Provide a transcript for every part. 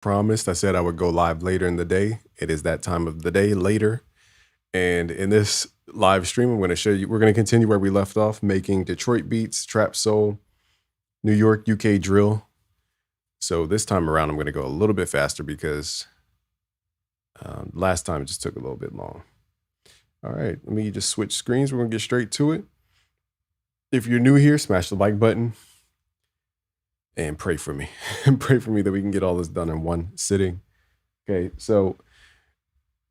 Promised, I said I would go live later in the day. It is that time of the day later. And in this live stream, I'm going to show you, we're going to continue where we left off, making Detroit beats, trap soul, New York, UK drill. So this time around, I'm going to go a little bit faster because last time it just took a little bit long. All right, let me just switch screens. We're going to get straight to it. If you're new here, smash the like button and pray for me. Pray for me that we can get all this done in one sitting. Okay, so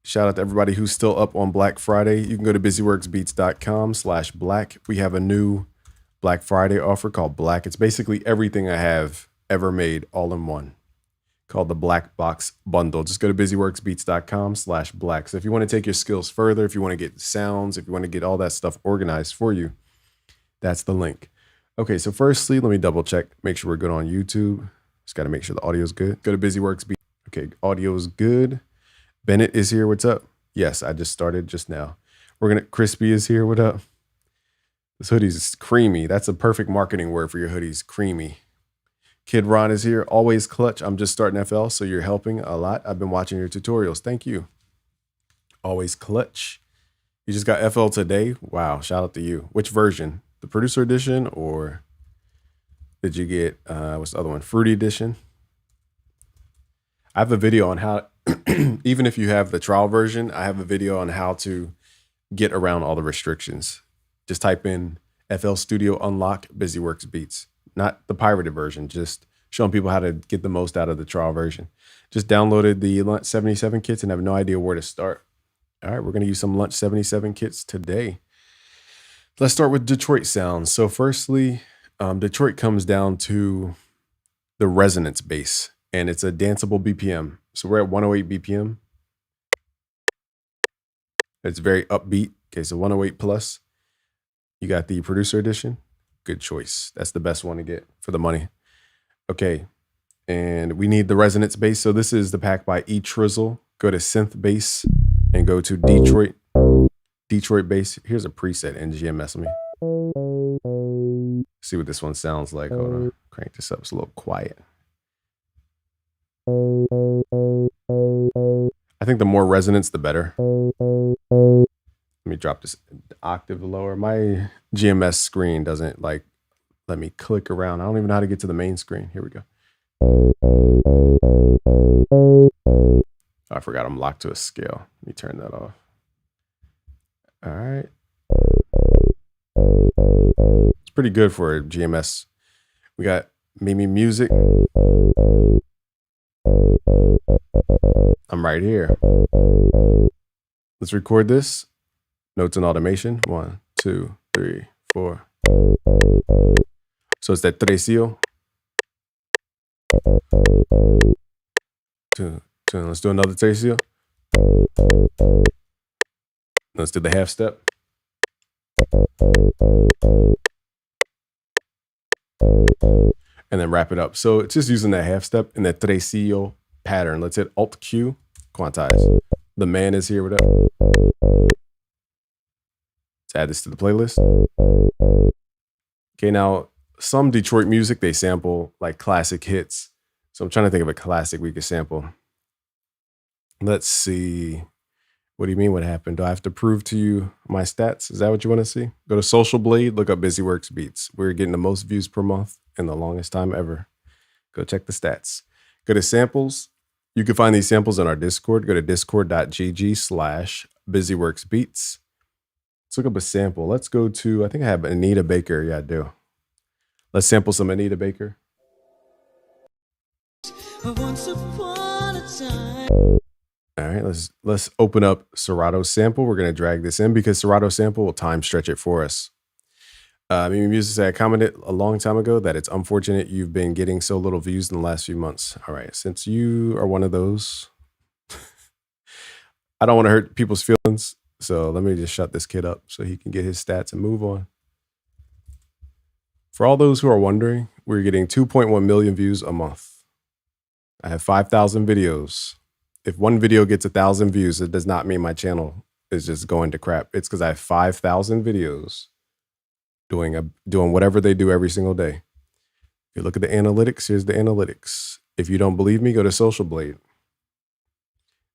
shout out to everybody who's still up on Black Friday. You can go to busyworksbeats.com/black. We have a new Black Friday offer called Black. It's basically everything I have ever made all in one, called the Black Box Bundle. Just go to busyworksbeats.com/black. So if you want to take your skills further, if you want to get sounds, if you want to get all that stuff organized for you, that's the link. Okay, so firstly, let me double check, make sure we're good on YouTube. Just got to make sure the audio is good. Go to busyworksbeats. Okay, audio is good. Bennett is here. What's up? Yes, I just started just now. Crispy is here. What up? This hoodie's creamy. That's a perfect marketing word for your hoodies. Creamy. Kid Ron is here. Always clutch. I'm just starting FL, so you're helping a lot. I've been watching your tutorials. Thank you. Always clutch. You just got FL today. Wow. Shout out to you. Which version? The producer edition, or did you get, what's the other one? Fruity edition. I have a video on how, even if you have the trial version, I have a video on how to get around all the restrictions. Just type in FL Studio Unlock BusyWorks Beats, not the pirated version, just showing people how to get the most out of the trial version. Just downloaded the Lunch 77 kits and have no idea where to start. All right, we're going to use some Lunch 77 kits today. Let's start with Detroit sounds. So firstly, Detroit comes down to the resonance bass, and it's a danceable BPM. So we're at 108 BPM. It's very upbeat. Okay, so 108 plus. You got the producer edition. Good choice. That's the best one to get for the money. Okay, and we need the resonance bass. So this is the pack by E Trizzle. Go to synth bass and go to Detroit bass. Here's a preset in GMS. Let me see what this one sounds like. Hold on. Crank this up. It's a little quiet. I think the more resonance, the better. Let me drop this octave lower. My GMS screen doesn't like let me click around. I don't even know how to get to the main screen. Here we go. Oh, I forgot I'm locked to a scale. Let me turn that off. All right. It's pretty good for GMS. We got Mimi Music. I'm right here. Let's record this. Notes and automation. 1, 2, 3, 4. So it's that tresillo. 2. Let's do another tresillo. Let's do the half step. And then wrap it up. So it's just using that half step in that tresillo pattern. Let's hit Alt Q, quantize. The man is here. What up? Let's add this to the playlist. Okay, now some Detroit music, they sample like classic hits. So I'm trying to think of a classic we could sample. Let's see. What do you mean what happened? Do I have to prove to you my stats? Is that what you want to see? Go to Social Blade, look up BusyWorks Beats. We're getting the most views per month in the longest time ever. Go check the stats. Go to samples. You can find these samples in our Discord. Go to discord.gg/BusyWorksBeats. Let's look up a sample. Let's go to, I think I have Anita Baker. Yeah, I do. Let's sample some Anita Baker. Once upon a time. All right, let's open up Serato Sample. We're going to drag this in because Serato Sample will time stretch it for us. Mimi Music said, I commented a long time ago that it's unfortunate you've been getting so little views in the last few months. All right, since you are one of those, I don't want to hurt people's feelings. So let me just shut this kid up so he can get his stats and move on. For all those who are wondering, we're getting 2.1 million views a month. I have 5,000 videos. If one video gets 1,000 views, it does not mean my channel is just going to crap. It's because I have 5,000 videos doing whatever they do every single day. If you look at the analytics, here's the analytics. If you don't believe me, go to Social Blade.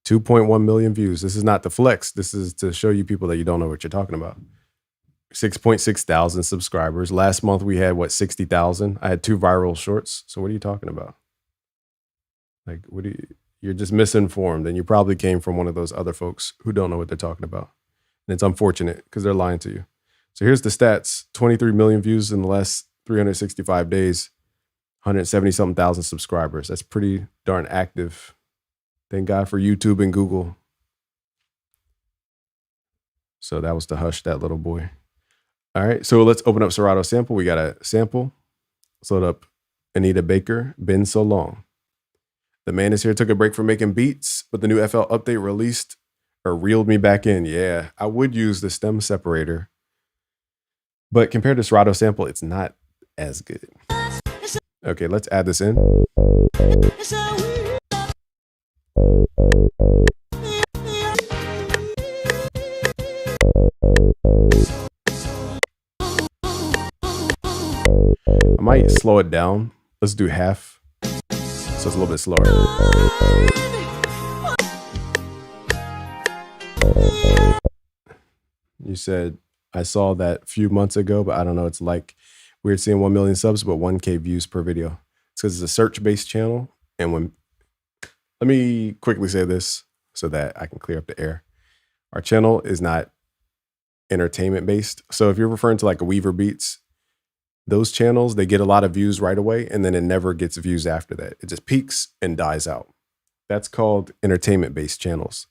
2.1 million views. This is not the flex. This is to show you people that you don't know what you're talking about. 6.6 thousand subscribers. Last month we had 60,000. I had 2 viral shorts. So what are you talking about? Like, you're just misinformed, and you probably came from one of those other folks who don't know what they're talking about. And it's unfortunate because they're lying to you. So here's the stats. 23 million views in the last 365 days, 170 something thousand subscribers. That's pretty darn active. Thank God for YouTube and Google. So that was to hush that little boy. All right, so let's open up Serato sample. We got a sample. Let's load up Anita Baker, Been So Long. The man is here, took a break from making beats, but the new FL update released or reeled me back in. Yeah, I would use the stem separator, but compared to Serato sample, it's not as good. Okay, let's add this in. I might slow it down. Let's do half. So it's a little bit slower. You said, I saw that a few months ago, but I don't know. It's like weird seeing 1 million subs, but 1K views per video. It's because it's a search-based channel. And let me quickly say this so that I can clear up the air. Our channel is not entertainment-based. So if you're referring to like a Weaver Beats, those channels, they get a lot of views right away, and then it never gets views after that. It just peaks and dies out. That's called entertainment-based channels.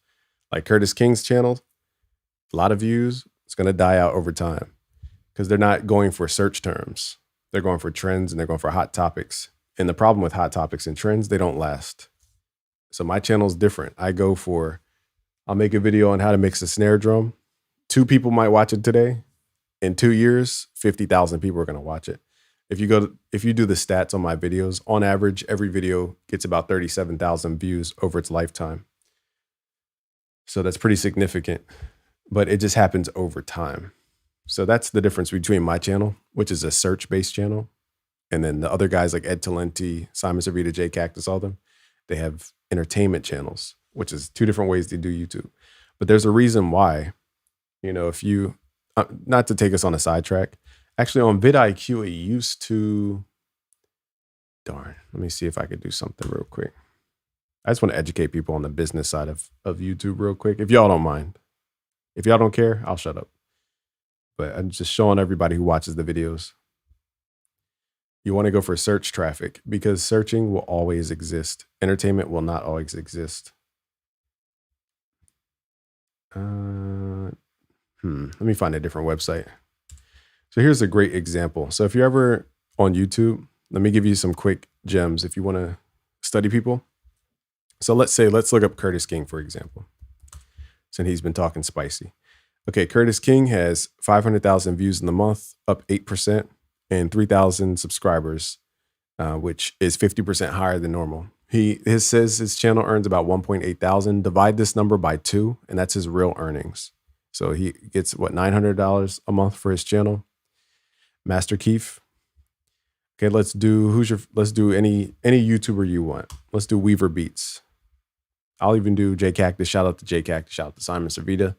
Like Curtis King's channel, a lot of views, it's going to die out over time because they're not going for search terms. They're going for trends and they're going for hot topics. And the problem with hot topics and trends, they don't last. So my channel is different. I'll make a video on how to mix a snare drum. 2 people might watch it today. In 2 years, 50,000 people are going to watch it. If you do the stats on my videos, on average, every video gets about 37,000 views over its lifetime. So that's pretty significant, but it just happens over time. So that's the difference between my channel, which is a search-based channel, and then the other guys like Ed Talenti, Simon Servita, Jay Cactus, all them, they have entertainment channels, which is 2 different ways to do YouTube. But there's a reason why, if you, not to take us on a sidetrack, actually on vidIQ, it used to, let me see if I could do something real quick. I just want to educate people on the business side of YouTube real quick. If y'all don't mind. If y'all don't care, I'll shut up. But I'm just showing everybody who watches the videos. You want to go for search traffic because searching will always exist. Entertainment will not always exist. Let me find a different website. So here's a great example. So if you're ever on YouTube, let me give you some quick gems if you want to study people. So let's look up Curtis King, for example, since he's been talking spicy. Okay, Curtis King has 500,000 views in the month, up 8%, and 3,000 subscribers, which is 50% higher than normal. He says his channel earns about 1.8 thousand. Divide this number by 2, and that's his real earnings. So he gets $900 a month for his channel. Master Keith. Okay, let's do any YouTuber you want. Let's do Weaver Beats. I'll even do Jay Cactus. Shout out to Jay Cactus. Shout out to Simon Servita.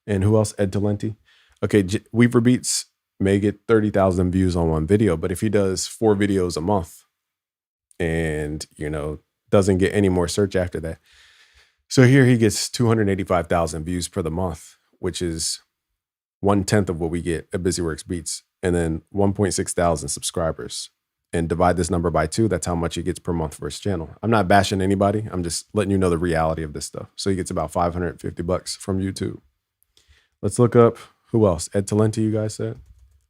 And who else? Ed Talenti. Okay, Weaver Beats may get 30,000 views on one video, but if he does 4 videos a month and, doesn't get any more search after that. So here he gets 285,000 views per the month, which is 1/10 of what we get at BusyWorks Beats, and then 1.6 thousand subscribers. And divide this number by 2, that's how much he gets per month for his channel. I'm not bashing anybody. I'm just letting you know the reality of this stuff. So he gets about $550 from YouTube. Let's look up, who else? Ed Talenti, you guys said?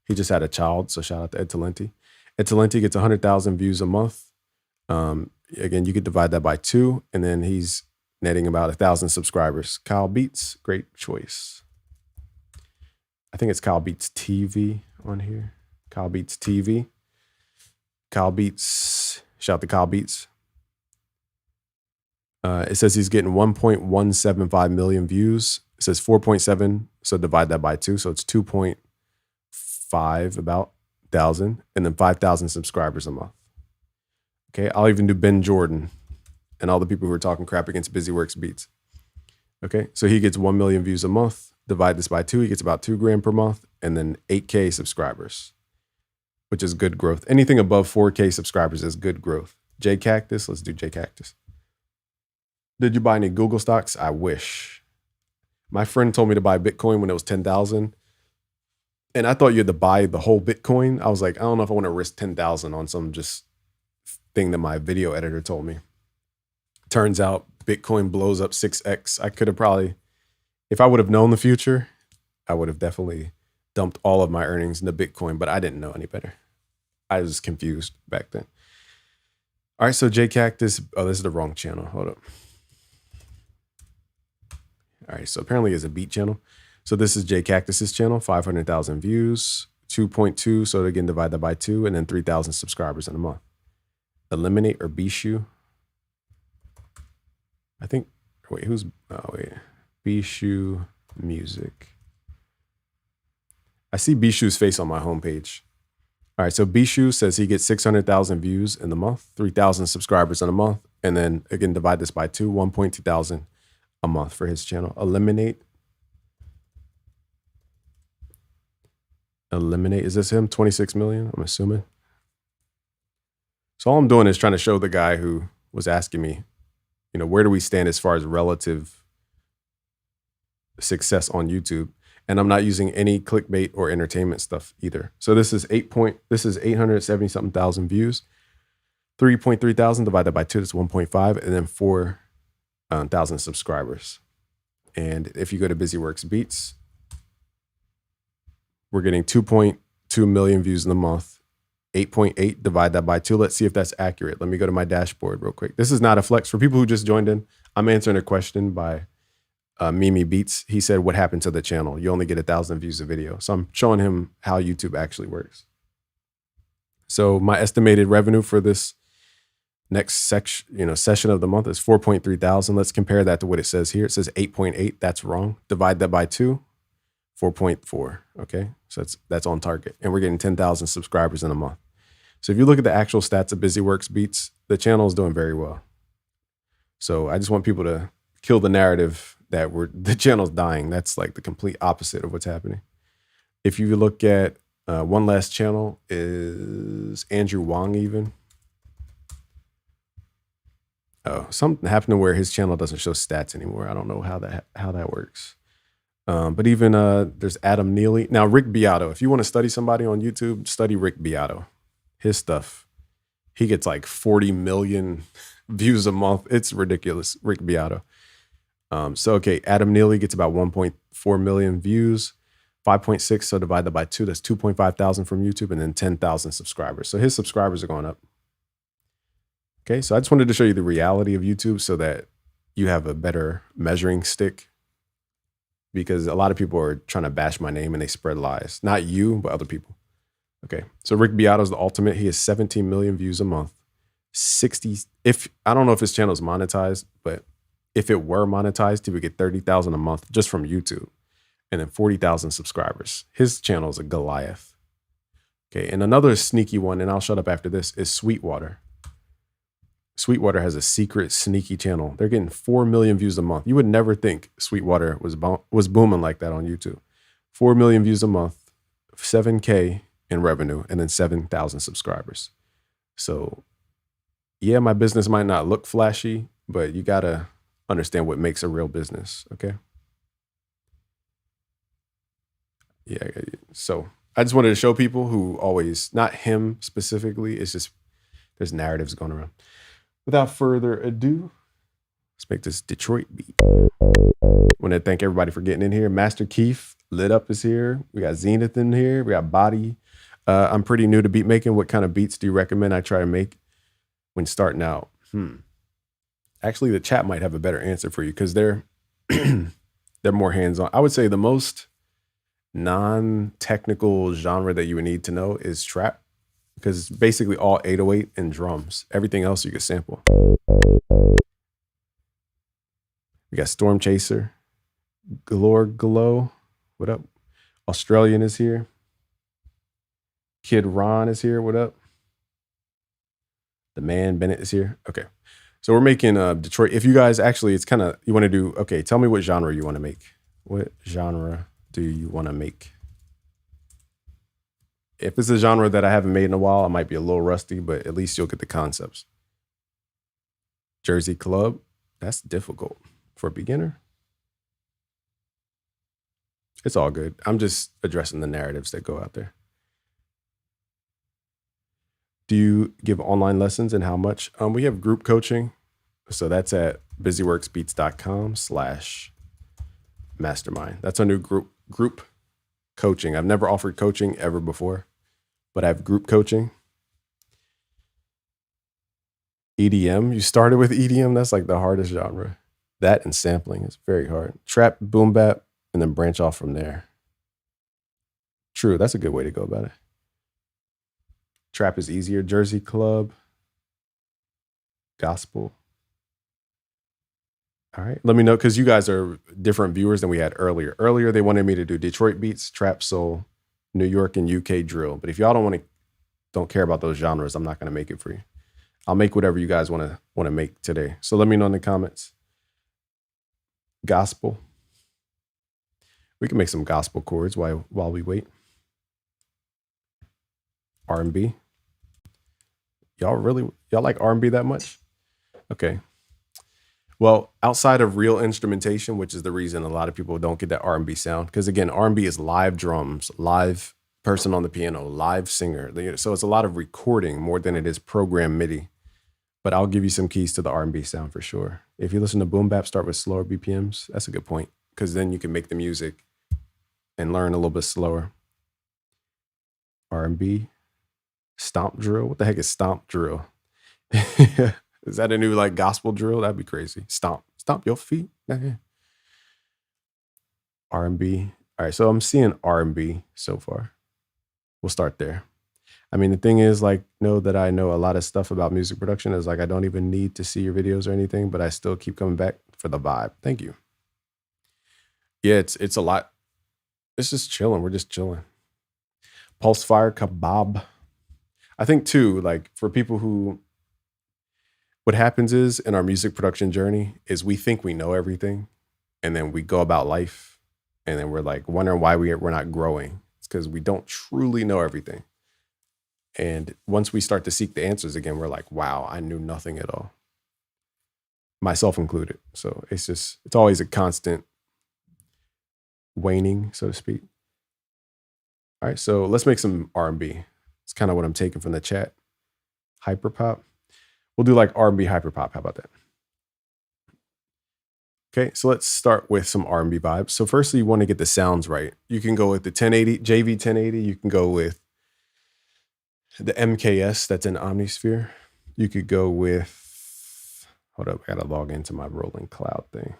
He just had a child, so shout out to Ed Talenti. Ed Talenti gets 100,000 views a month. Again, you could divide that by 2, and then he's netting about 1,000 subscribers. Kyle Beats, great choice. I think it's Kyle Beats TV on here. Kyle Beats TV. Kyle Beats, shout out to Kyle Beats. It says he's getting 1.175 million views. It says 4.7, so divide that by 2, so it's 2.5 about thousand, and then 5,000 subscribers a month. Okay, I'll even do Ben Jordan and all the people who are talking crap against BusyWorks Beats. Okay, so he gets 1 million views a month. Divide this by 2, he gets about 2 grand per month, and then 8K subscribers, which is good growth. Anything above 4K subscribers is good growth. J Cactus, let's do J Cactus. Did you buy any Google stocks? I wish. My friend told me to buy Bitcoin when it was 10,000. And I thought you had to buy the whole Bitcoin. I was like, I don't know if I want to risk 10,000 on some just thing that my video editor told me. Turns out Bitcoin blows up 6x. I could have probably, if I would have known the future, I would have definitely dumped all of my earnings into Bitcoin, but I didn't know any better. I was confused back then. All right, so J Cactus, oh, this is the wrong channel. Hold up. All right, so apparently it's a beat channel. So this is J Cactus's channel, 500,000 views, 2.2. So again, divide that by 2, and then 3,000 subscribers in a month. Eliminate or Bishu. I think, wait, Bishu Music. I see Bishu's face on my homepage. All right, so Bishu says he gets 600,000 views in the month, 3,000 subscribers in a month, and then again, divide this by 2, 1.2 thousand a month for his channel. Eliminate, is this him? 26 million, I'm assuming. So all I'm doing is trying to show the guy who was asking me, you know, where do we stand as far as relative success on YouTube? And I'm not using any clickbait or entertainment stuff either. So this is 870 something thousand views, 3.3 thousand divided by 2, that's 1.5, and then 4,000 subscribers. And if you go to BusyWorks Beats, we're getting 2.2 million views in the month. 8.8, divide that by 2. Let's see if that's accurate. Let me go to my dashboard real quick. This is not a flex. For people who just joined in, I'm answering a question by Mimi Beats. He said, what happened to the channel? You only get 1,000 views a video. So I'm showing him how YouTube actually works. So my estimated revenue for this next session of the month is 4.3 thousand. Let's compare that to what it says here. It says 8.8. That's wrong. Divide that by 2, 4.4. Okay, so that's on target, and we're getting 10,000 subscribers in a month. So if you look at the actual stats of BusyWorks Beats, the channel is doing very well. So I just want people to kill the narrative that the channel's dying. That's like the complete opposite of what's happening. If you look at one last channel is Andrew Wong even. Oh, something happened to where his channel doesn't show stats anymore. I don't know how that works. But even there's Adam Neely. Now, Rick Beato, if you want to study somebody on YouTube, study Rick Beato. His stuff, he gets like 40 million views a month. It's ridiculous, Rick Beato. So, okay, Adam Neely gets about 1.4 million views, 5.6. So divide that by 2, that's 2.5 thousand from YouTube, and then 10,000 subscribers. So his subscribers are going up. Okay, so I just wanted to show you the reality of YouTube so that you have a better measuring stick, because a lot of people are trying to bash my name and they spread lies. Not you, but other people. Okay, so Rick Beato is the ultimate. He has 17 million views a month. 60, I don't know if his channel is monetized, but if it were monetized, he would get 30,000 a month just from YouTube, and then 40,000 subscribers. His channel is a Goliath. Okay, and another sneaky one, and I'll shut up after this, is Sweetwater. Sweetwater has a secret sneaky channel. They're getting 4 million views a month. You would never think Sweetwater was booming like that on YouTube. 4 million views a month, 7K in revenue, and then 7,000 subscribers. So yeah, my business might not look flashy, but you gotta understand what makes a real business, okay? Yeah, so I just wanted to show people who always, not him specifically, it's just there's narratives going around. Without further ado, let's make this Detroit beat. I want to thank everybody for getting in here. Master Keith, Lit Up is here. We got Zenith in here. We got Body. I'm pretty new to beat making. What kind of beats do you recommend I try to make when starting out? Actually, the chat might have a better answer for you because they're more hands-on. I would say the most non-technical genre that you would need to know is trap, because it's basically all 808 and drums. Everything else you can sample. We got Storm Chaser, Glow. What up? Australian is here. Kid Ron is here. What up? The man Bennett is here. Okay. So we're making Detroit. If you guys actually, it's kind of, you want to do, okay, tell me what genre you want to make. What genre do you want to make? If it's a genre that I haven't made in a while, I might be a little rusty, but at least you'll get the concepts. Jersey Club, that's difficult for a beginner. It's all good. I'm just addressing the narratives that go out there. Do you give online lessons and how much? We have group coaching. So that's at busyworksbeats.com/mastermind. That's our new group coaching. I've never offered coaching ever before, but I have group coaching. EDM, you started with EDM. That's like the hardest genre. That and sampling is very hard. Trap, boom bap, and then branch off from there. True, that's a good way to go about it. Trap is easier. Jersey Club, gospel. All right, let me know, because you guys are different viewers than we had earlier. Earlier, they wanted me to do Detroit beats, trap, soul, New York, and UK drill. But if y'all don't care about those genres, I'm not going to make it for you. I'll make whatever you guys want to make today. So let me know in the comments. Gospel. We can make some gospel chords while we wait. R&B. Y'all like R&B that much? Okay. Well, outside of real instrumentation, which is the reason a lot of people don't get that R&B sound, because again, R&B is live drums, live person on the piano, live singer. So it's a lot of recording more than it is program MIDI. But I'll give you some keys to the R&B sound for sure. If you listen to boom bap, start with slower BPMs. That's a good point, because then you can make the music and learn a little bit slower. R&B. Stomp drill. What the heck is stomp drill? Is that a new like gospel drill? That'd be crazy. Stomp your feet. R&B. All right, so I'm seeing R&B so far. We'll start there. I mean, the thing is, like, know that I know a lot of stuff about music production. Is like I don't even need to see your videos or anything, but I still keep coming back for the vibe. Thank you. Yeah, it's a lot. It's just chilling. We're just chilling. Pulse Fire Kebab. I think too, like for people who, what happens is in our music production journey is we think we know everything, and then we go about life, and then we're like wondering why we're not growing. It's because we don't truly know everything. And once we start to seek the answers again, we're like, wow, I knew nothing at all. Myself included. So it's always a constant waning, so to speak. All right, so let's make some R&B. It's kind of what I'm taking from the chat. Hyperpop. We'll do like R&B hyperpop. How about that? Okay, so let's start with some R&B vibes. So firstly, you want to get the sounds right. You can go with the 1080, JV 1080. You can go with the MKS that's in Omnisphere. You could go with, hold up, I gotta log into my Rolling Cloud thing.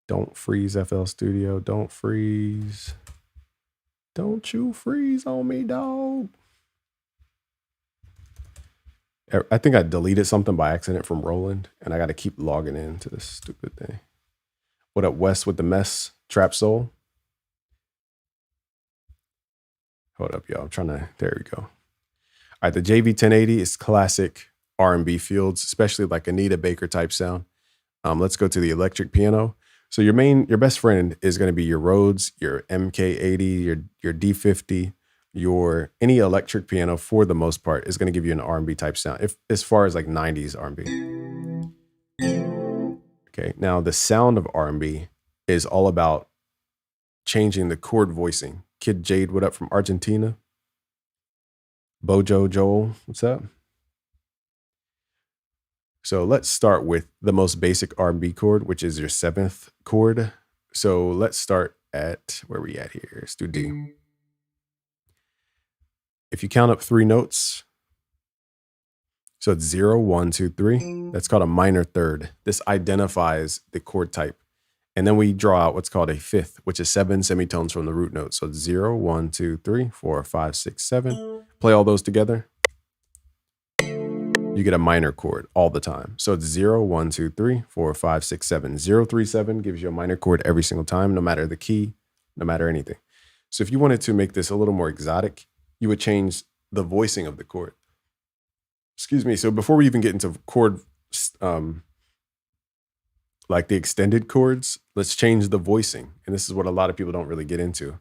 Don't freeze, FL Studio. Don't freeze. Don't you freeze on me, dog. I think I deleted something by accident from Roland, and I got to keep logging into this stupid thing. What up, West with the mess? Trap Soul. Hold up, y'all. I'm trying to, there we go. All right, the JV 1080 is classic R&B fields, especially like Anita Baker type sound. Let's go to the electric piano. So your best friend is going to be your Rhodes, your MK80, your D50, your any electric piano for the most part is going to give you an R&B type sound. If as far as like 90s R&B. Okay, now the sound of R&B is all about changing the chord voicing. Kid Jade, what up from Argentina? Bojo Joel, what's up? So let's start with the most basic R&B chord, which is your 7th chord. So let's start at, where we at here? Let's do D. If you count up 3 notes, so it's 0, 1, 2, 3. That's called a minor third. This identifies the chord type. And then we draw out what's called a 5th, which is 7 semitones from the root note. So it's 0, 1, 2, 3, 4, 5, 6, 7. Play all those together. You get a minor chord all the time. So it's 0, 1, 2, 3, 4, 5, 6, 7. 0, 3, 7 gives you a minor chord every single time, no matter the key, no matter anything. So if you wanted to make this a little more exotic, you would change the voicing of the chord. Excuse me. So before we even get into chord, um, like the extended chords, let's change the voicing. And this is what a lot of people don't really get into.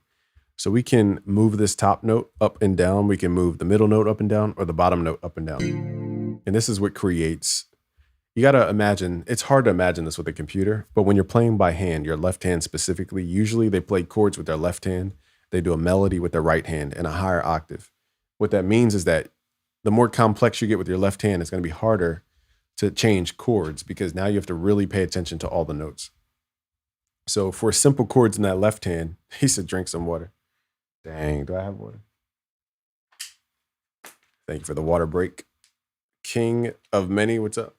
So we can move this top note up and down. We can move the middle note up and down or the bottom note up and down. And this is what creates, you got to imagine, it's hard to imagine this with a computer, but when you're playing by hand, your left hand specifically, usually they play chords with their left hand. They do a melody with their right hand in a higher octave. What that means is that the more complex you get with your left hand, it's going to be harder to change chords because now you have to really pay attention to all the notes. So for simple chords in that left hand, he said, drink some water. Dang, do I have water? Thank you for the water break. King of many, what's up?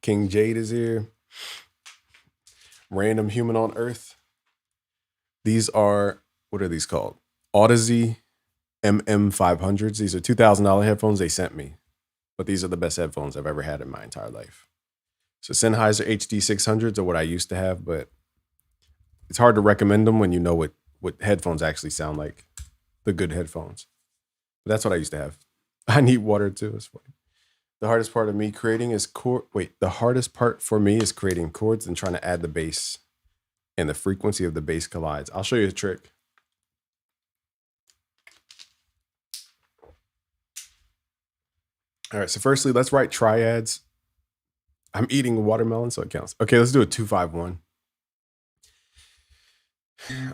King Jade is here. Random human on earth. These are, what are these called? Audeze MM500s. These are $2,000 headphones they sent me, but these are the best headphones I've ever had in my entire life. So Sennheiser HD600s are what I used to have, but it's hard to recommend them when you know what headphones actually sound like, the good headphones. But that's what I used to have. I need water too. It's funny. The hardest part of me creating is the hardest part for me is creating chords and trying to add the bass, and the frequency of the bass collides. I'll show you a trick. All right, so firstly, let's write triads. I'm eating a watermelon, so it counts. Okay, let's do a 2-5-1.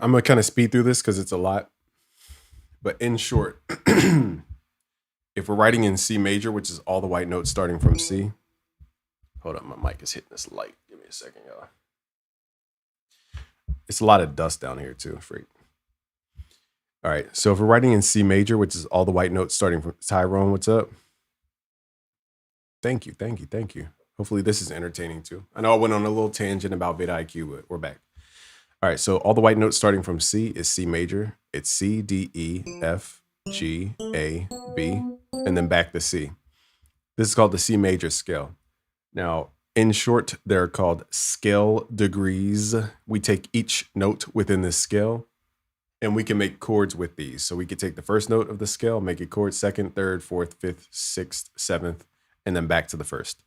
I'm gonna kind of speed through this because it's a lot. But in short, if we're writing in C major, which is all the white notes starting from C. Hold up, my mic is hitting this light. Give me a second, y'all. It's a lot of dust down here too, freak. All right, so if we're writing in C major, which is all the white notes starting from Tyrone, what's up? Thank you. Hopefully this is entertaining too. I know I went on a little tangent about vidIQ, but we're back. All right, so all the white notes starting from C is C major. It's C, D, E, F, G, A, B, and then back to C. This is called the C major scale. Now, in short, they're called scale degrees. We take each note within this scale, and we can make chords with these. So we could take the first note of the scale, make it chord, second, third, fourth, fifth, sixth, seventh, and then back to the first.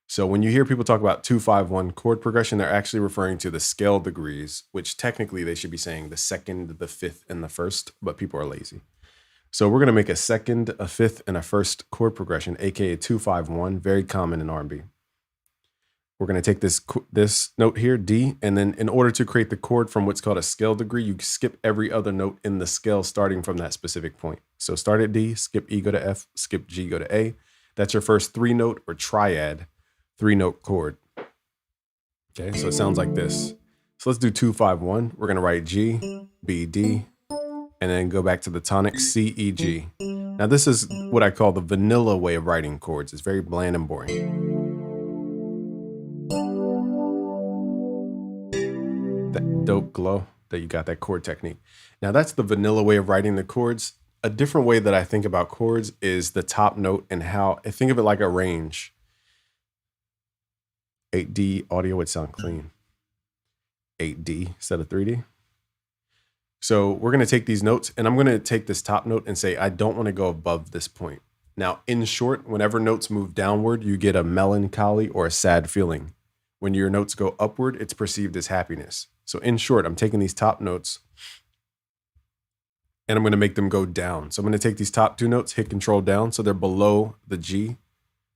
So when you hear people talk about 2-5-1 chord progression, they're actually referring to the scale degrees, which technically they should be saying the second, the fifth, and the first, but people are lazy. So we're going to make a second, a fifth, and a first chord progression, aka 2-5-1, very common in R&B. We're going to take this note here, D, and then in order to create the chord from what's called a scale degree, you skip every other note in the scale starting from that specific point. So start at D, skip E, go to F, skip G, go to A. That's your first 3-note or triad 3-note chord. Okay, so it sounds like this. So let's do 2-5-1. We're going to write G, B, D, and then go back to the tonic C, E, G. Now this is what I call the vanilla way of writing chords. It's very bland and boring. That dope glow that you got that chord technique. Now that's the vanilla way of writing the chords. A different way that I think about chords is the top note and how I think of it like a range. 8D audio would sound clean. 8D instead of 3D. So we're going to take these notes and I'm going to take this top note and say, I don't want to go above this point. Now, in short, whenever notes move downward, you get a melancholy or a sad feeling. When your notes go upward, it's perceived as happiness. So in short, I'm taking these top notes and I'm going to make them go down. So I'm going to take these top 2 notes, hit control down, so they're below the G,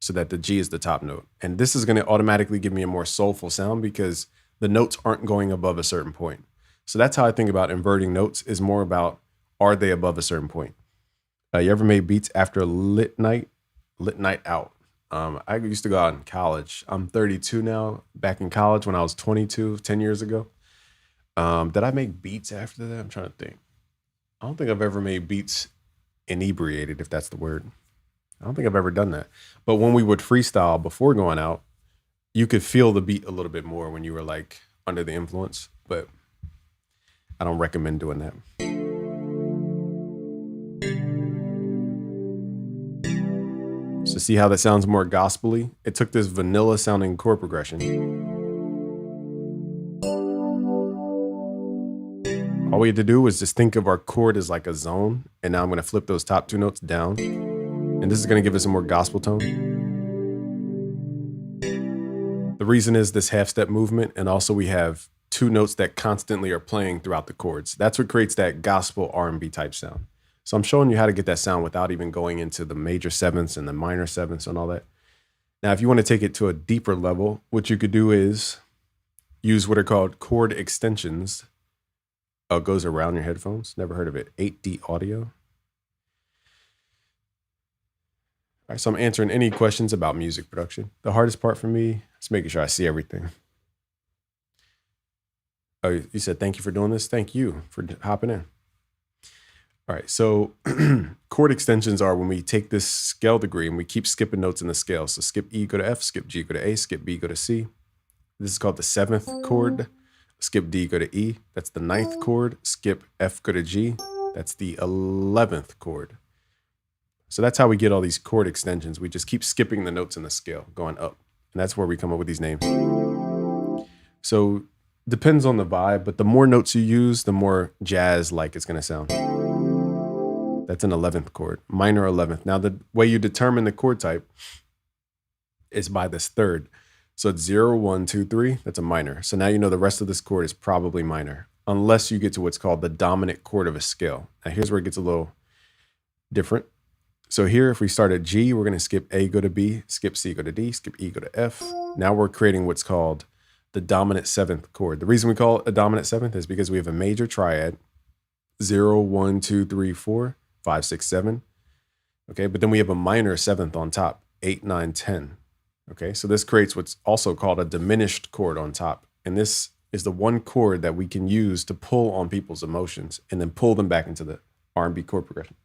so that the G is the top note. And this is going to automatically give me a more soulful sound because the notes aren't going above a certain point. So that's how I think about inverting notes, is more about, are they above a certain point? You ever made beats after a lit night out? I used to go out in college. I'm 32 now. Back in college when I was 22, 10 years ago. Did I make beats after that? I'm trying to think. I don't think I've ever made beats inebriated, if that's the word. I don't think I've ever done that. But when we would freestyle before going out, you could feel the beat a little bit more when you were like under the influence. But I don't recommend doing that. So see how that sounds more gospel-y? It took this vanilla sounding chord progression All we had to do was just think of our chord as like a zone. And now I'm going to flip those top two notes down. And this is going to give us a more gospel tone. The reason is this half step movement. And also we have two notes that constantly are playing throughout the chords. That's what creates that gospel R&B type sound. So I'm showing you how to get that sound without even going into the major sevenths and the minor sevenths and all that. Now, if you want to take it to a deeper level, what you could do is use what are called chord extensions. Oh, it goes around your headphones. Never heard of it. 8D audio. All right, so I'm answering any questions about music production. The hardest part for me is making sure I see everything. Oh, you said thank you for doing this? Thank you for hopping in. All right, so chord extensions are when we take this scale degree and we keep skipping notes in the scale. So skip E, go to F, skip G, go to A, skip B, go to C. This is called the 7th chord. Skip D, go to E. That's the 9th chord. Skip F, go to G. That's the 11th chord. So that's how we get all these chord extensions. We just keep skipping the notes in the scale, going up. And that's where we come up with these names. So depends on the vibe, but the more notes you use, the more jazz-like it's going to sound. That's an 11th chord, minor 11th. Now, the way you determine the chord type is by this third. So it's 0, 1, 2, 3. That's a minor. So now you know the rest of this chord is probably minor, unless you get to what's called the dominant chord of a scale. Now, here's where it gets a little different. So here, if we start at G, we're going to skip A, go to B, skip C, go to D, skip E, go to F. Now we're creating what's called the dominant 7th chord. The reason we call it a dominant 7th is because we have a major triad, 0, 1, 2, 3, 4, 5, 6, 7. Okay, but then we have a minor 7th on top, 8, 9, 10. Okay, so this creates what's also called a diminished chord on top. And this is the one chord that we can use to pull on people's emotions and then pull them back into the R&B chord progression.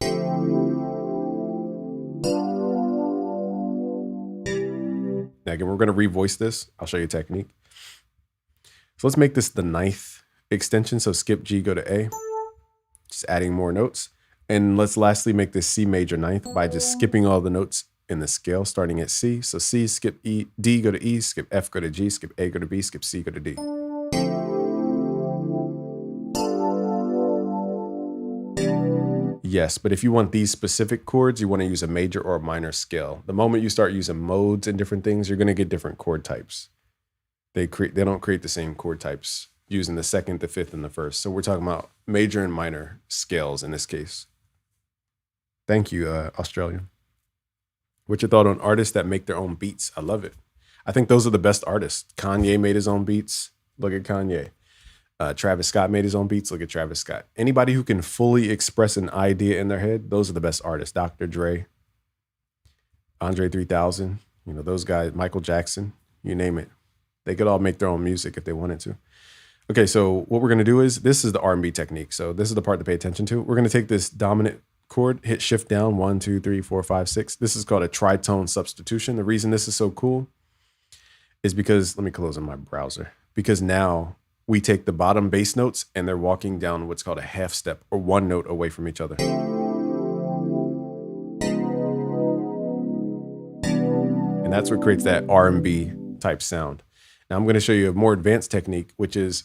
Now again, we're going to revoice this. I'll show you a technique. So let's make this the 9th extension. So skip G, go to A, just adding more notes. And let's lastly make this C major 9th by just skipping all the notes in the scale, starting at C. So C, skip E, D, go to E, skip F, go to G, skip A, go to B, skip C, go to D. Yes, but if you want these specific chords, you want to use a major or a minor scale. The moment you start using modes and different things, you're going to get different chord types. They don't create the same chord types using the 2nd, the 5th, and the 1st. So we're talking about major and minor scales in this case. Thank you, Australian. What's your thought on artists that make their own beats? I love it. I think those are the best artists. Kanye made his own beats. Look at Kanye. Travis Scott made his own beats. Look at Travis Scott. Anybody who can fully express an idea in their head, those are the best artists. Dr. Dre, Andre 3000, you know, those guys, Michael Jackson, you name it. They could all make their own music if they wanted to. Okay, so what we're going to do is, this is the R&B technique. So this is the part to pay attention to. We're going to take this dominant chord, hit shift down, 1, 2, 3, 4, 5, 6. This is called a tritone substitution. The reason this is so cool is because, let me close on my browser, because now we take the bottom bass notes and they're walking down what's called a half step, or one note away from each other. And that's what creates that R&B type sound. Now I'm going to show you a more advanced technique, which is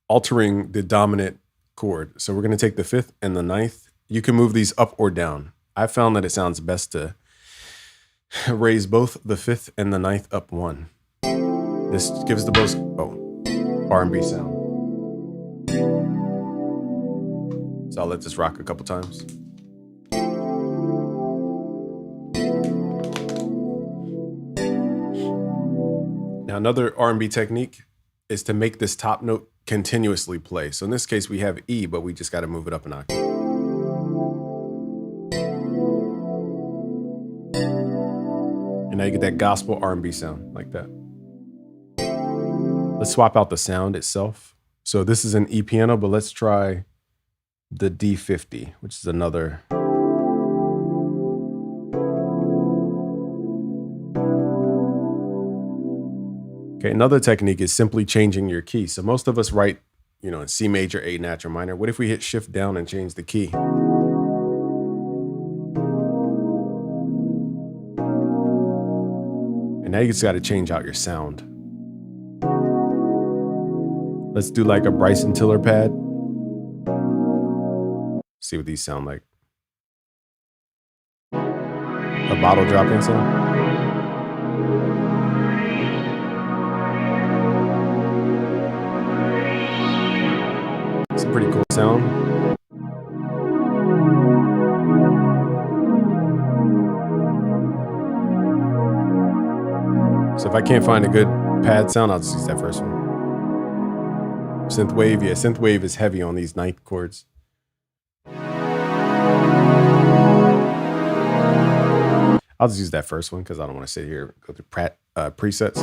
altering the dominant chord. So we're going to take the 5th and the 9th. You can move these up or down. I found that it sounds best to raise both the 5th and the 9th up 1. This gives the most R&B sound. So I'll let this rock a couple times. Now another R&B technique is to make this top note continuously play. So in this case, we have E, but we just got to move it up an octave. And now you get that gospel R&B sound like that. Let's swap out the sound itself. So this is an E piano, but let's try the D50, which is another. Okay, another technique is simply changing your key. So most of us write, in C major, A natural minor. What if we hit shift down and change the key? And now you just got to change out your sound. Let's do like a Bryson Tiller pad. See what these sound like. A bottle dropping sound. It's a pretty cool sound. So if I can't find a good pad sound, I'll just use that first one. Synthwave, yeah, synthwave is heavy on these ninth chords. I'll just use that first one because I don't want to sit here and go through presets.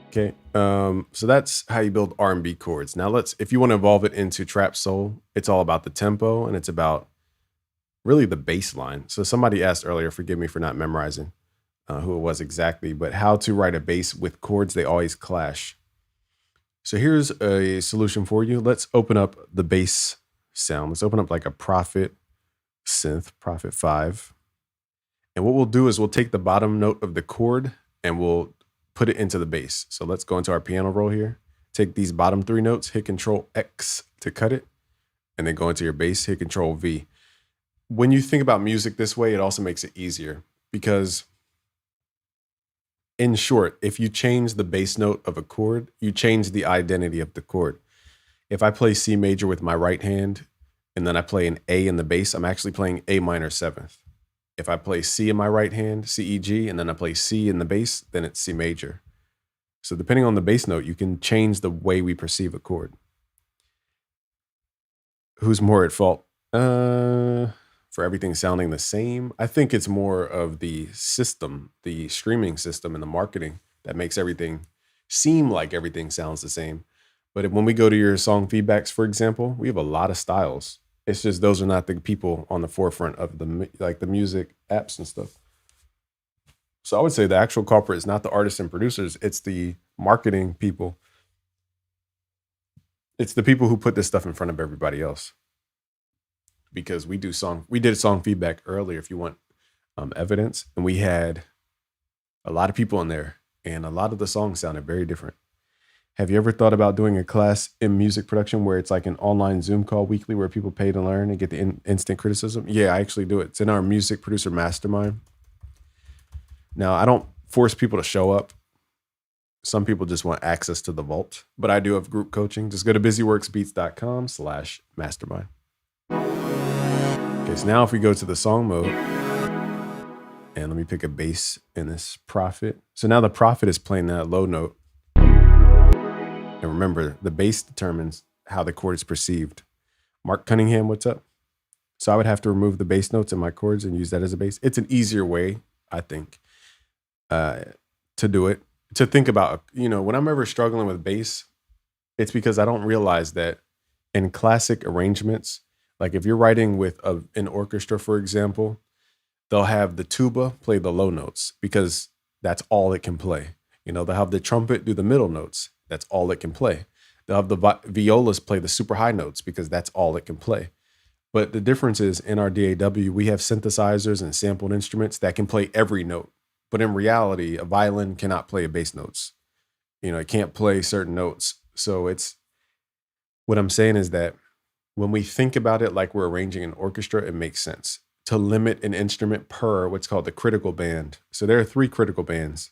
Okay, so that's how you build R&B chords. Now if you want to evolve it into trap soul, it's all about the tempo and it's about really the bass line. So somebody asked earlier, forgive me for not memorizing who it was exactly, but how to write a bass with chords, they always clash. So here's a solution for you. Let's open up the bass sound. Let's open up like a Prophet synth, Prophet 5. And what we'll do is we'll take the bottom note of the chord and we'll put it into the bass. So let's go into our piano roll here. Take these bottom 3 notes, hit Control X to cut it, and then go into your bass, hit Control V. When you think about music this way, it also makes it easier because in short, if you change the bass note of a chord, you change the identity of the chord. If I play C major with my right hand and then I play an A in the bass, I'm actually playing A minor 7th. If I play C in my right hand, C, E, G, and then I play C in the bass, then it's C major. So depending on the bass note, you can change the way we perceive a chord. Who's more at fault? For everything sounding the same? I think it's more of the system, the streaming system and the marketing that makes everything seem like everything sounds the same. But when we go to your song feedbacks, for example, we have a lot of styles. It's just those are not the people on the forefront of the music apps and stuff. So I would say the actual culprit is not the artists and producers. It's the marketing people. It's the people who put this stuff in front of everybody else. Because we did song feedback earlier if you want evidence, and we had a lot of people in there and a lot of the songs sounded very different. Have you ever thought about doing a class in music production where it's like an online Zoom call weekly where people pay to learn and get the instant criticism? Yeah, I actually do it. It's in our music producer mastermind. Now, I don't force people to show up. Some people just want access to the vault, but I do have group coaching. Just go to busyworksbeats.com/mastermind. Okay, so now if we go to the song mode, and let me pick a bass in this Prophet. So now the Prophet is playing that low note. And remember, the bass determines how the chord is perceived. Mark Cunningham, what's up? So I would have to remove the bass notes in my chords and use that as a bass. It's an easier way, I think, to do it. To think about, when I'm ever struggling with bass, it's because I don't realize that in classic arrangements, like if you're writing with an orchestra, for example, they'll have the tuba play the low notes because that's all it can play. They'll have the trumpet do the middle notes. That's all it can play. They'll have the violas play the super high notes because that's all it can play. But the difference is in our DAW, we have synthesizers and sampled instruments that can play every note. But in reality, a violin cannot play bass notes. It can't play certain notes. So what I'm saying is that when we think about it like we're arranging an orchestra, it makes sense to limit an instrument per what's called the critical band. So there are 3 critical bands.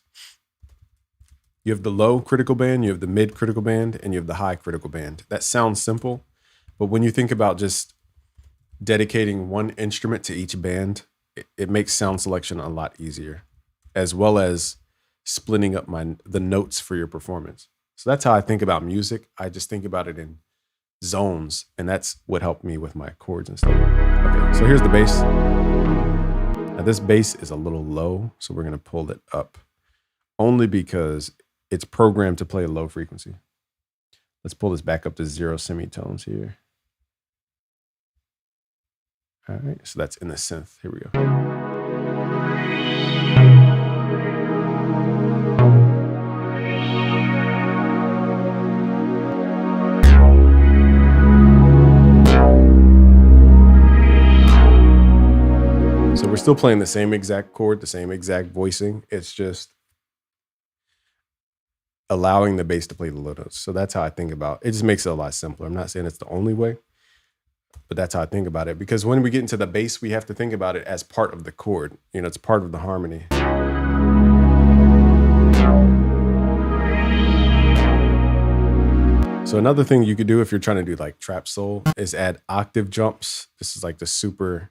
You have the low critical band, you have the mid critical band, and you have the high critical band. That sounds simple, but when you think about just dedicating one instrument to each band, it makes sound selection a lot easier, as well as splitting up the notes for your performance. So that's how I think about music. I just think about it in zones, and that's what helped me with my chords and stuff. Okay, so here's the bass. Now this bass is a little low, so we're gonna pull it up only because it's programmed to play a low frequency. Let's pull this back up to 0 semitones here. All right, so that's in the synth. Here we go. So we're still playing the same exact chord, the same exact voicing. It's just allowing the bass to play the low notes. So that's how I think about it. It just makes it a lot simpler. I'm not saying it's the only way, but that's how I think about it. Because when we get into the bass, we have to think about it as part of the chord. You know, it's part of the harmony. So another thing you could do if you're trying to do like trap soul is add octave jumps. This is like the super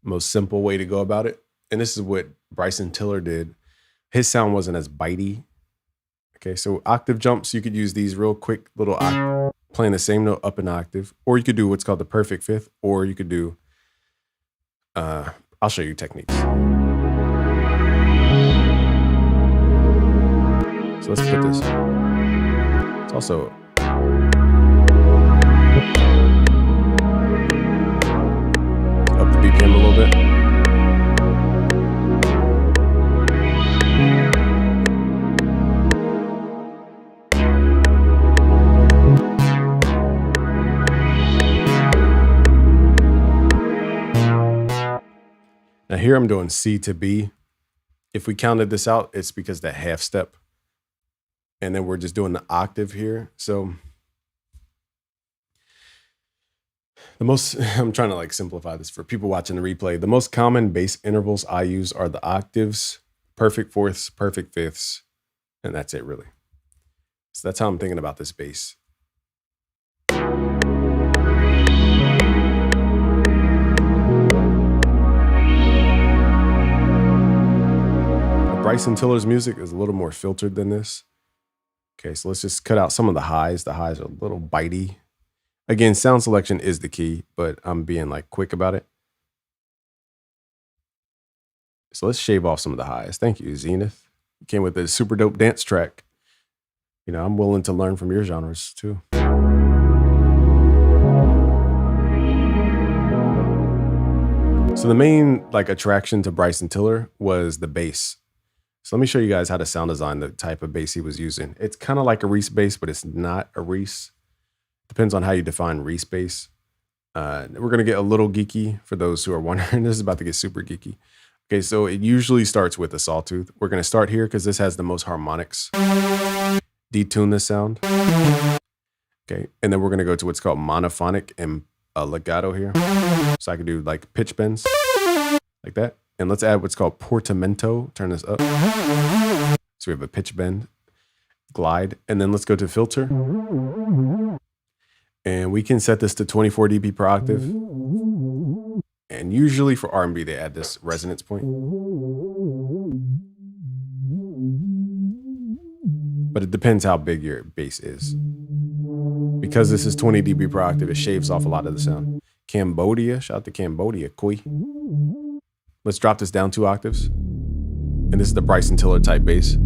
most simple way to go about it. And this is what Bryson Tiller did. His sound wasn't as bitey. Okay, so octave jumps, you could use these real quick little playing the same note up an octave, or you could do what's called the perfect fifth, or you could do, I'll show you techniques. So let's put this. It's also up the BPM a little bit. Now here I'm doing C to B. If we counted this out, it's because that half step. And then we're just doing the octave here. So the most, I'm trying to like simplify this for people watching the replay. The most common bass intervals I use are the octaves, perfect fourths, perfect fifths, and that's it really. So that's how I'm thinking about this bass. Bryson Tiller's music is a little more filtered than this. Okay, so let's just cut out some of the highs. The highs are a little bitey. Again, sound selection is the key, but I'm being like quick about it. So let's shave off some of the highs. Thank you, Zenith. You came with a super dope dance track. You know, I'm willing to learn from your genres too. So the main like attraction to Bryson Tiller was the bass. So let me show you guys how to sound design the type of bass he was using. It's kind of like a Reese bass, but it's not a Reese. Depends on how you define Reese bass. We're going to get a little geeky for those who are wondering. This is about to get super geeky. Okay, so it usually starts with a sawtooth. We're going to start here because this has the most harmonics. Detune this sound. Okay, and then we're going to go to what's called monophonic and legato here. So I can do like pitch bends like that. And let's add what's called portamento. Turn this up. So we have a pitch bend, glide, and then let's go to filter. And we can set this to 24 dB per octave. And usually for R&B, they add this resonance point. But it depends how big your bass is. Because this is 20 dB per octave, it shaves off a lot of the sound. Cambodia, shout out to Cambodia, Koi. Let's drop this down 2 octaves. And this is the Bryson Tiller type bass.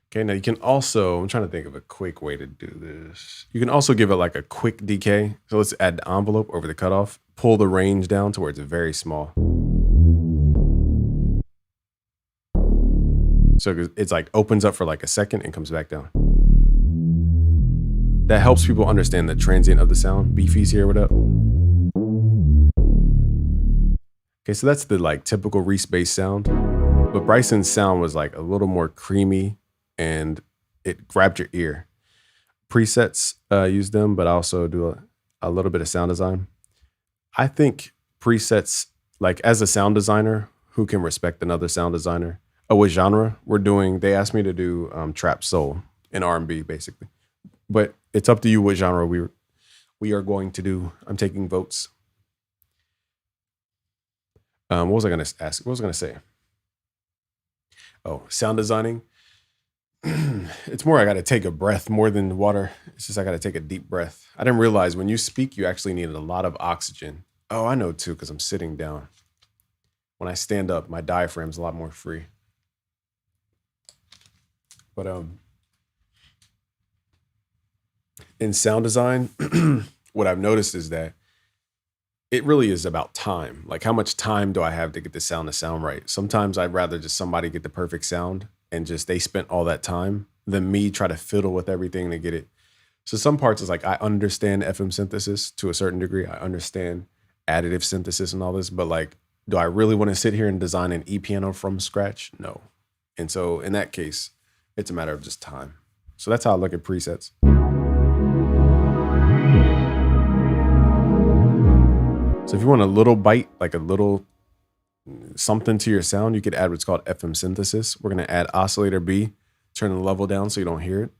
Okay, now you can also, I'm trying to think of a quick way to do this. You can also give it like a quick decay. So let's add the envelope over the cutoff. Pull the range down to where it's very small. So it's like opens up for like a second and comes back down. That helps people understand the transient of the sound. Beefy's here, what up? Okay, so that's the like typical Reese bass sound. But Bryson's sound was like a little more creamy and it grabbed your ear. Presets, use them, but I also do a little bit of sound design. I think presets, like as a sound designer, who can respect another sound designer? Oh, what genre we're doing? They asked me to do trap soul and R&B basically. But it's up to you what genre we are going to do. I'm taking votes. What was I going to ask? What was I going to say? Oh, sound designing. It's more I got to take a breath more than water. It's just I got to take a deep breath. I didn't realize when you speak, you actually need a lot of oxygen. Oh, I know too, because I'm sitting down. When I stand up, my diaphragm's a lot more free. But in sound design, what I've noticed is that it really is about time. Like how much time do I have to get the sound to sound right? Sometimes I'd rather just somebody get the perfect sound and just they spent all that time than me try to fiddle with everything to get it. So some parts is like I understand FM synthesis to a certain degree. I understand additive synthesis and all this, but like, do I really want to sit here and design an piano from scratch? No. And so in that case, it's a matter of just time. So that's how I look at presets. So if you want a little bite, like a little something to your sound, you could add what's called FM synthesis. We're going to add oscillator B, turn the level down so you don't hear it.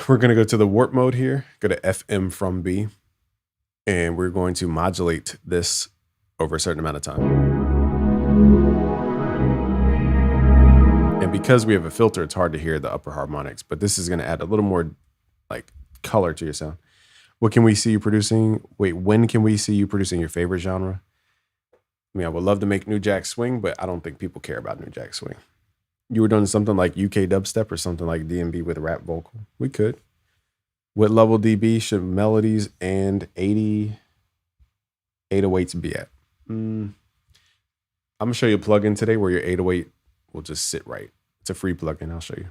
We're going to go to the warp mode here, go to FM from B, and we're going to modulate this over a certain amount of time. And because we have a filter, it's hard to hear the upper harmonics, but this is going to add a little more like color to your sound. What can we see you producing? Wait, when can we see you producing your favorite genre? I mean, I would love to make New Jack Swing, but I don't think people care about New Jack Swing. You were doing something like UK dubstep or something like D&B with a rap vocal. We could. What level dB should melodies and 808s be at? I'm going to show you a plugin today where your 808 will just sit right. It's a free plugin. I'll show you.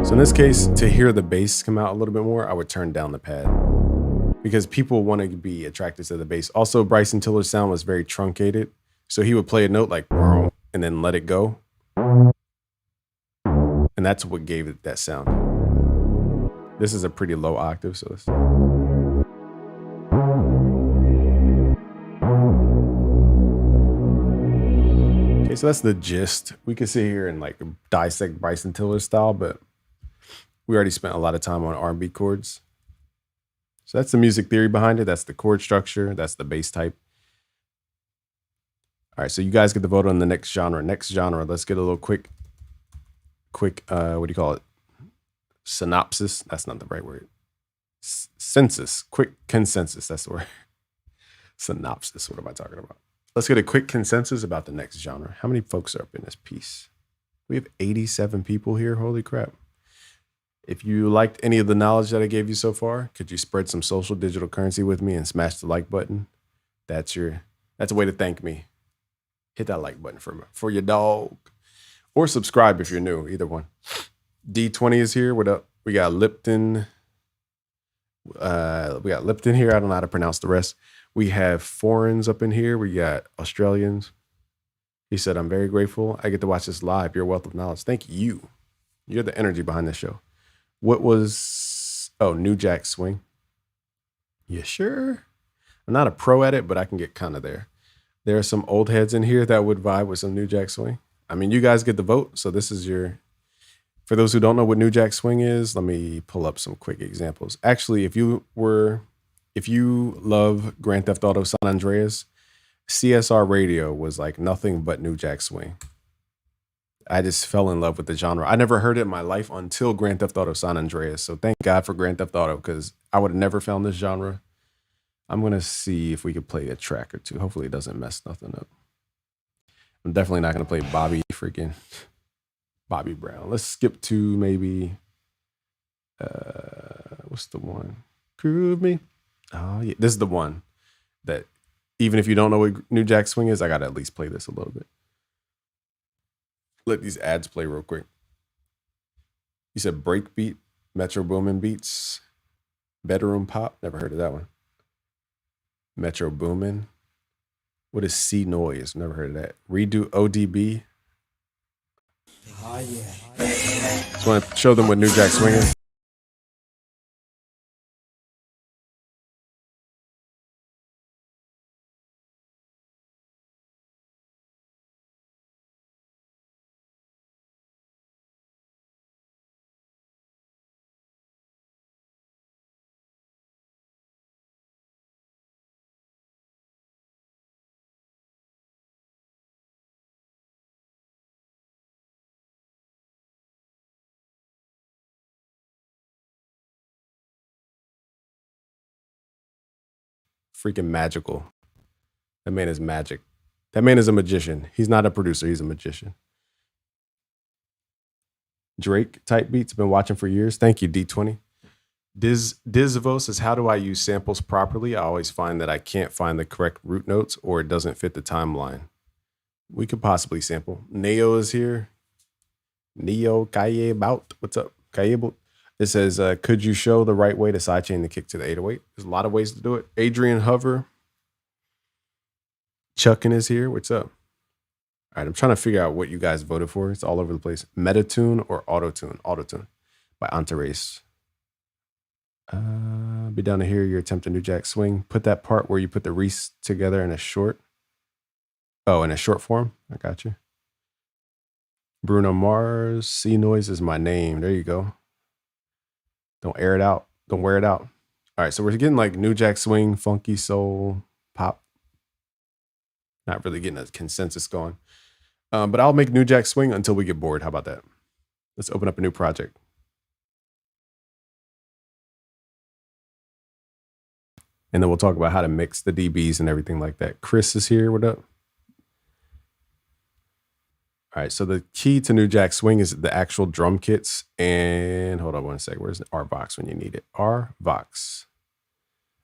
So in this case, to hear the bass come out a little bit more, I would turn down the pad because people want to be attracted to the bass. Also, Bryson Tiller's sound was very truncated. So he would play a note like, and then let it go. And that's what gave it that sound. This is a pretty low octave, so this. Okay, so that's the gist. We could sit here and like dissect Bryson Tiller style, but we already spent a lot of time on R&B chords. So that's the music theory behind it. That's the chord structure. That's the bass type. All right, so you guys get to vote on the next genre. Next genre, let's get a little quick, what do you call it? Synopsis. That's not the right word. Census. Quick consensus. That's the word. Synopsis. What am I talking about? Let's get a quick consensus about the next genre. How many folks are up in this piece? We have 87 people here. Holy crap. If you liked any of the knowledge that I gave you so far, could you spread some social digital currency with me and smash the like button? That's a way to thank me. Hit that like button for your dog. Or subscribe if you're new, either one. D20 is here. What up? We got Lipton. We got Lipton here. I don't know how to pronounce the rest. We have foreigners up in here. We got Australians. He said, I'm very grateful. I get to watch this live. Your wealth of knowledge. Thank you. You're the energy behind this show. What was, New Jack Swing. Yeah, sure. I'm not a pro at it, but I can get kind of there. There are some old heads in here that would vibe with some New Jack Swing. I mean, you guys get the vote. So this is for those who don't know what New Jack Swing is, let me pull up some quick examples. Actually, if you love Grand Theft Auto San Andreas, CSR Radio was like nothing but New Jack Swing. I just fell in love with the genre. I never heard it in my life until Grand Theft Auto San Andreas. So thank God for Grand Theft Auto because I would have never found this genre. I'm going to see if we could play a track or two. Hopefully it doesn't mess nothing up. I'm definitely not going to play Bobby Brown. Let's skip to maybe, what's the one? Groove Me. Oh, yeah. This is the one that even if you don't know what New Jack Swing is, I got to at least play this a little bit. Let these ads play real quick. You said Breakbeat, Metro Boomin Beats, Bedroom Pop. Never heard of that one. Metro Boomin. What is C Noise? Never heard of that. Redo ODB. Oh, yeah. Just want to show them what New Jack Swing is. Freaking magical. That man is magic. That man is a magician. He's not a producer. He's a magician. Drake type beats. Been watching for years. Thank you, D20. Dizvo says, how do I use samples properly? I always find that I can't find the correct root notes or it doesn't fit the timeline. We could possibly sample. Neo is here. Neo Kaye Bout. What's up? Kaye Bout. It says, could you show the right way to sidechain the kick to the 808? There's a lot of ways to do it. Adrian Hover. Chuckin is here. What's up? All right, I'm trying to figure out what you guys voted for. It's all over the place. Metatune or Autotune? Autotune by Antares. Be down to hear your attempt a New Jack Swing. Put that part where you put the Reese together in a short. Oh, in a short form. I got you. Bruno Mars. C Noise is my name. There you go. Don't air it out. Don't wear it out. All right, so we're getting like New Jack Swing, funky soul, pop. Not really getting a consensus going. But I'll make New Jack Swing until we get bored. How about that? Let's open up a new project. And then we'll talk about how to mix the DBs and everything like that. Chris is here. What up? All right, so the key to New Jack Swing is the actual drum kits. And hold on one second. Where's the RVox when you need it? RVox.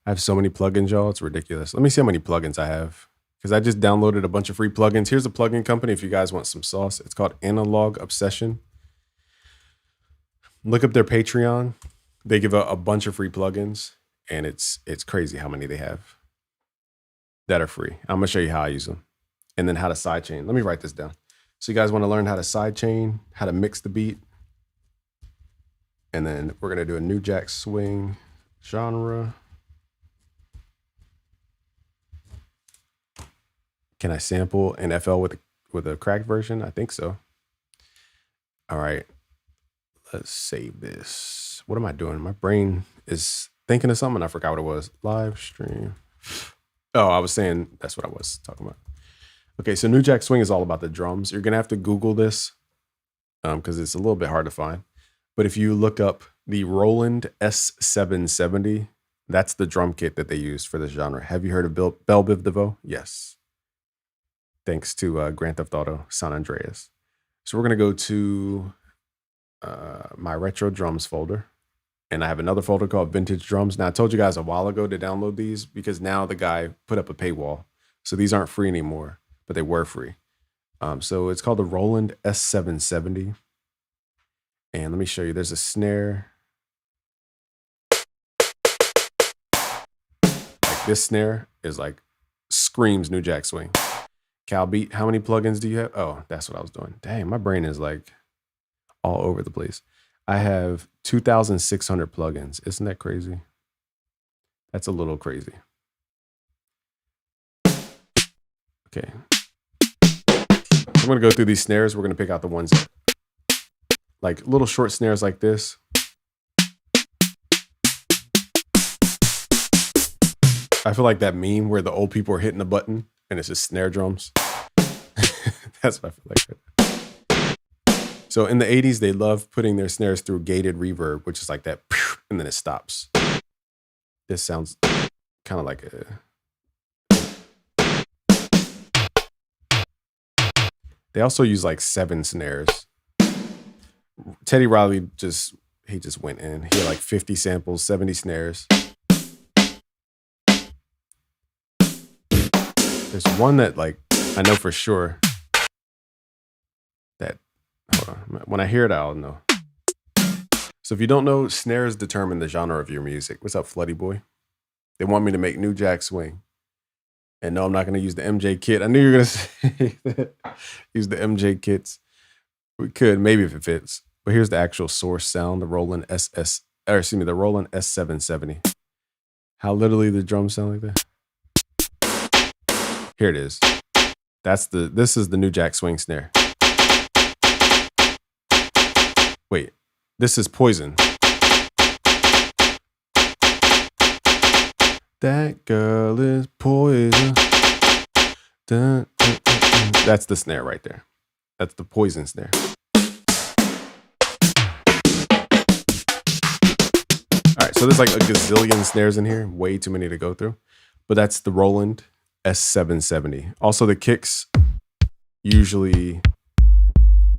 I have so many plugins, y'all. It's ridiculous. Let me see how many plugins I have because I just downloaded a bunch of free plugins. Here's a plugin company if you guys want some sauce. It's called Analog Obsession. Look up their Patreon. They give a bunch of free plugins, and it's crazy how many they have that are free. I'm going to show you how I use them and then how to sidechain. Let me write this down. So you guys want to learn how to sidechain, how to mix the beat. And then we're going to do a New Jack Swing genre. Can I sample an FL with a cracked version? I think so. All right. Let's save this. What am I doing? My brain is thinking of something. I forgot what it was. Live stream. Oh, I was saying that's what I was talking about. Okay, so New Jack Swing is all about the drums. You're going to have to Google this because it's a little bit hard to find. But if you look up the Roland S770, that's the drum kit that they use for this genre. Have you heard of Belle Biv DeVoe? Yes. Thanks to Grand Theft Auto San Andreas. So we're going to go to my retro drums folder. And I have another folder called Vintage Drums. Now, I told you guys a while ago to download these because now the guy put up a paywall. So these aren't free anymore, but they were free. So it's called the Roland S770. And let me show you. There's a snare. Like this snare is like screams New Jack Swing. Cal Beat, how many plugins do you have? Oh, that's what I was doing. Dang, my brain is like all over the place. I have 2,600 plugins. Isn't that crazy? That's a little crazy. Okay. I'm going to go through these snares. We're going to pick out the ones that, like little short snares like this. I feel like that meme where the old people are hitting a button and it's just snare drums. That's what I feel like. So in the 80s, they loved putting their snares through gated reverb, which is like that, and then it stops. This sounds kind of like a... They also use like 7 snares. Teddy Riley just went in. He had like 50 samples, 70 snares. There's one that like, I know for sure that, hold on, when I hear it, I'll know. So if you don't know, snares determine the genre of your music. What's up, Floody Boy? They want me to make New Jack Swing. And no, I'm not going to use the MJ kit. I knew you were going to say that. Use the MJ kits. We could, maybe if it fits. But here's the actual source sound, the Roland the Roland S770. How literally the drums sound like that. Here it is. This is the New Jack Swing snare. Wait, this is Poison. That girl is poison. Dun, dun, dun, dun. That's the snare right there. That's the Poison snare. All right, so there's like a gazillion snares in here. Way too many to go through. But that's the Roland S770. Also, the kicks usually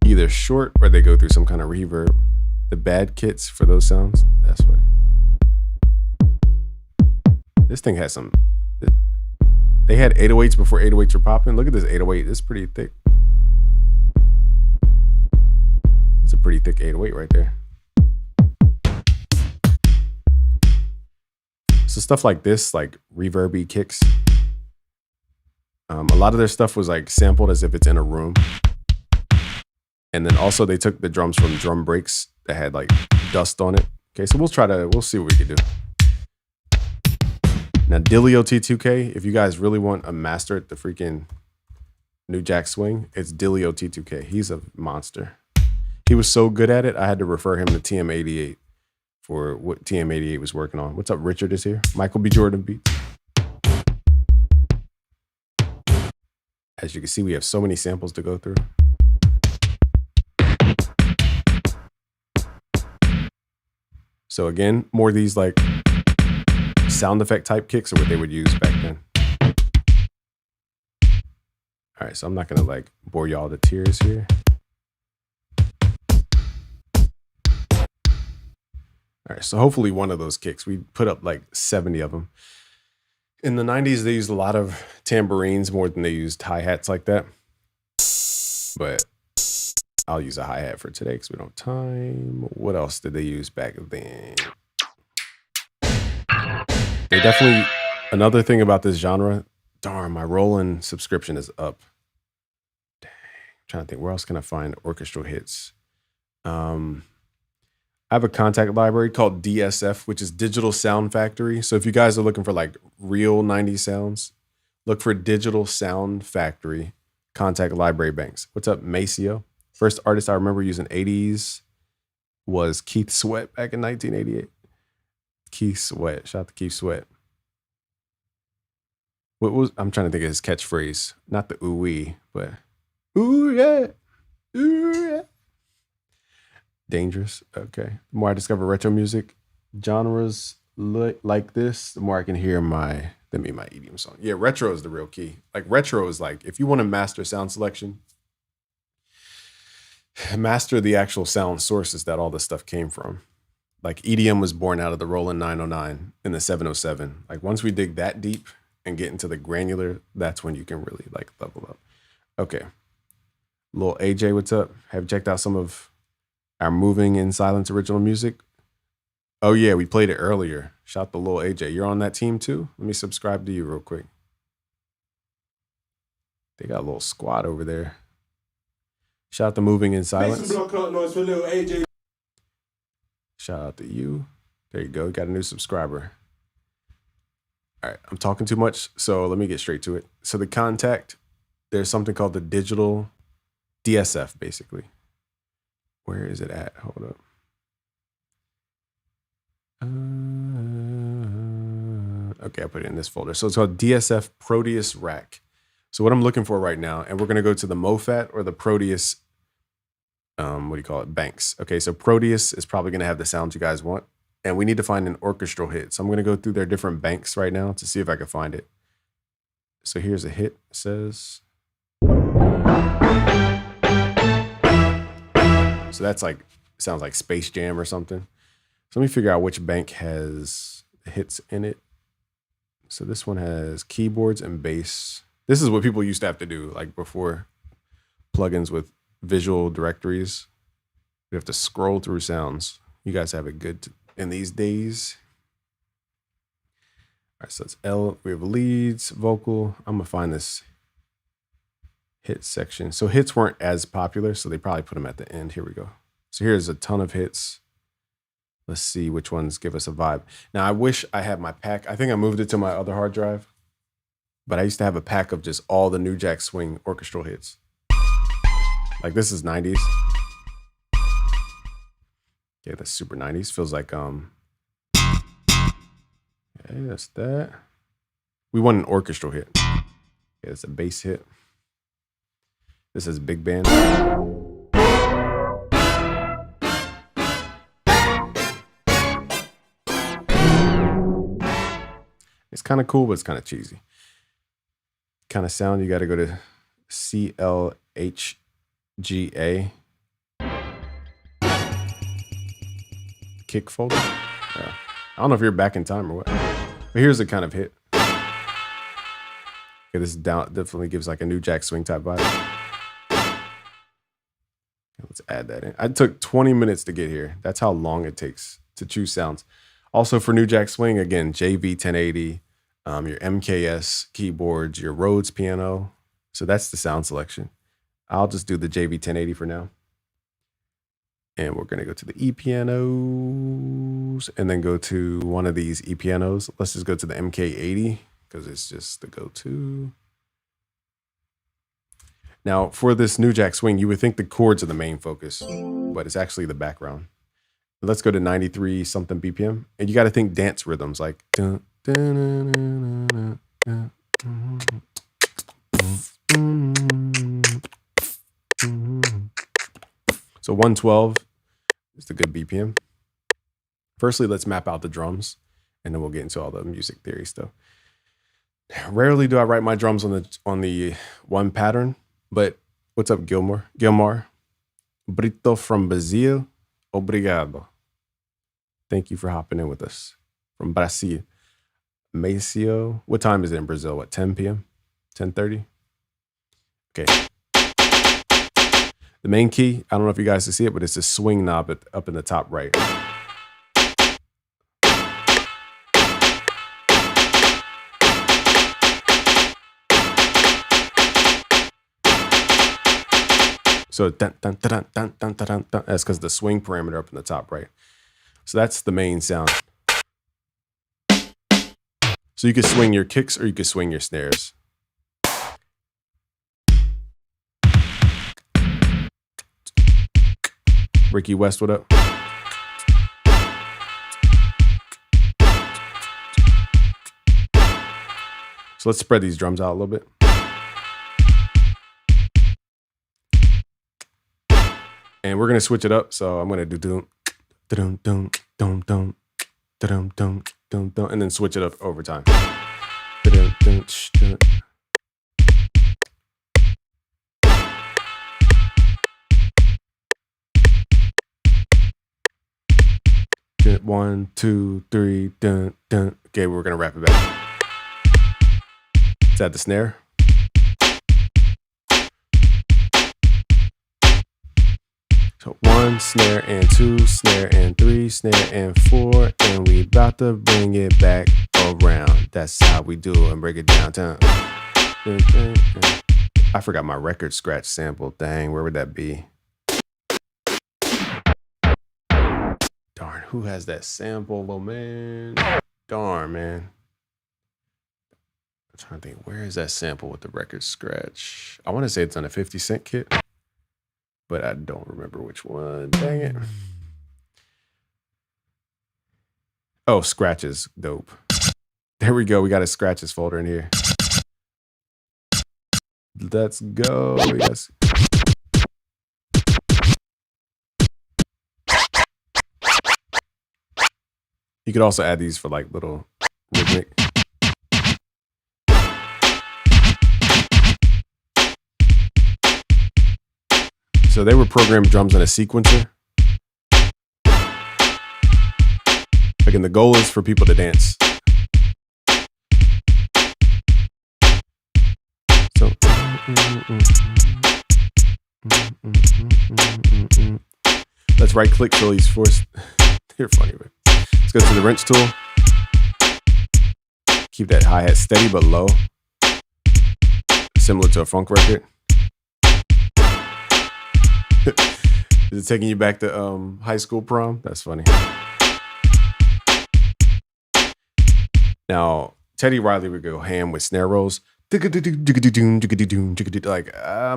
either short or they go through some kind of reverb. The bad kits for those sounds, that's what. This thing has some. They had 808s before 808s were popping. Look at this 808. It's pretty thick. It's a pretty thick 808 right there. So stuff like this, like reverby kicks. A lot of their stuff was like sampled as if it's in a room. And then also they took the drums from drum breaks that had like dust on it. Okay, so we'll see what we can do. Now, Dilio T2K, if you guys really want a master at the freaking New Jack Swing, it's Dilio T2K. He's a monster. He was so good at it, I had to refer him to TM88 for what TM88 was working on. What's up, Richard is here. Michael B. Jordan Beats. As you can see, we have so many samples to go through. So again, more of these like sound effect type kicks are what they would use back then. All right, so I'm not gonna like bore y'all to tears here. All right, so hopefully one of those kicks, we put up like 70 of them. In the 90s, they used a lot of tambourines more than they used hi-hats like that. But I'll use a hi-hat for today because we don't have time. What else did they use back then? They definitely, another thing about this genre, darn, my Roland subscription is up. Dang, I'm trying to think, where else can I find orchestral hits? I have a contact library called DSF, which is Digital Sound Factory. So if you guys are looking for like real 90s sounds, look for Digital Sound Factory contact library banks. What's up, Maceo? First artist I remember using 80s was Keith Sweat back in 1988. Keith Sweat. Shout out to Keith Sweat. I'm trying to think of his catchphrase. Not the ooh-wee, but ooh, yeah. Ooh, yeah. Dangerous. Okay. The more I discover retro music genres like this, the more I can hear my EDM song. Yeah, retro is the real key. Like retro is like, if you want to master sound selection, master the actual sound sources that all this stuff came from. Like EDM was born out of the Roland 909 and the 707. Like once we dig that deep and get into the granular, that's when you can really like level up. Okay. Lil AJ, what's up? Have you checked out some of our Moving in Silence original music? Oh yeah, we played it earlier. Shout out to Lil AJ. You're on that team too? Let me subscribe to you real quick. They got a little squad over there. Shout out to Moving in Silence. Make some blood noise for Lil AJ. Shout out to you. There you go. You got a new subscriber. All right, I'm talking too much, so let me get straight to it. So the contact, there's something called the digital DSF, basically. Where is it at? Hold up. Okay, I put it in this folder. So it's called DSF Proteus Rack. So what I'm looking for right now, and we're going to go to the MoFat or the Proteus, banks. Okay, so Proteus is probably going to have the sounds you guys want. And we need to find an orchestral hit. So I'm going to go through their different banks right now to see if I can find it. So here's a hit. It says... So that's like, sounds like Space Jam or something. So let me figure out which bank has hits in it. So this one has keyboards and bass. This is what people used to have to do, like before plugins with visual directories. We have to scroll through sounds. You guys have it good in these days. All right, so it's L. We have leads, vocal. I'm gonna find this hit section. So hits weren't as popular, so they probably put them at the end. Here we go. So here's a ton of hits. Let's see which ones give us a vibe. Now, I wish I had my pack. I think I moved it to my other hard drive, but I used to have a pack of just all the New Jack Swing orchestral hits. Like this is 90s. Yeah, that's super 90s. Feels like, okay, that's that. We want an orchestral hit. Yeah, it's a bass hit. This is big band. It's kind of cool, but it's kind of cheesy. Kind of sound, you got to go to CLHGA. Kick folder. I don't know if you're back in time or what. But here's a kind of hit. Okay, this is down, definitely gives like a New Jack Swing type vibe. Let's add that in. I took 20 minutes to get here. That's how long it takes to choose sounds. Also for New Jack Swing, again, JV 1080, your MKS keyboards, your Rhodes piano. So that's the sound selection. I'll just do the JV 1080 for now. And we're going to go to the E pianos and then go to one of these E pianos. Let's just go to the MK80 because it's just the go-to. Now, for this New Jack Swing, you would think the chords are the main focus, but it's actually the background. Let's go to 93 something BPM. And you got to think dance rhythms like. Dun, dun, dun, dun, dun, dun. So 112 is the good BPM. Firstly, let's map out the drums, and then we'll get into all the music theory stuff. Rarely do I write my drums on the one pattern. But what's up, Gilmore? Brito from Brazil. Obrigado. Thank you for hopping in with us. From Brazil. Maceo. What time is it in Brazil? What, 10 p.m.? 10:30? Okay. The main key, I don't know if you guys can see it, but it's a swing knob up in the top right. So dun, dun, dun, dun, dun, dun, dun, that's because the swing parameter up in the top right. So that's the main sound. So you can swing your kicks or you can swing your snares. Ricky West, what up? So let's spread these drums out a little bit. And we're going to switch it up. So I'm going to do dum, dum, dum, dum, dum, dum, dum, dum, dum, and then switch it up over time. Dum, dum, dum. One, two, three, dun, dun. Okay, we're going to wrap it back. Is that the snare? So 1 snare and 2 snare and 3 snare and 4, and we about to bring it back around. That's how we do it and break it down. I forgot my record scratch sample. Dang, where would that be? Darn, who has that sample, little man? Darn, man. I'm trying to think, where is that sample with the record scratch? I want to say it's on a 50 Cent kit, but I don't remember which one. Dang it. Oh, scratches. Dope. There we go. We got a scratches folder in here. Let's go. Yes. You could also add these for like little rhythmic. So they were programmed drums on a sequencer. Again, the goal is for people to dance. So let's right click till he's forced. You're funny, man. Let's go to the wrench tool. Keep that hi-hat steady but low. Similar to a funk record. Is it taking you back to high school prom? That's funny. Now, Teddy Riley would go ham with snare rolls. Like, I'm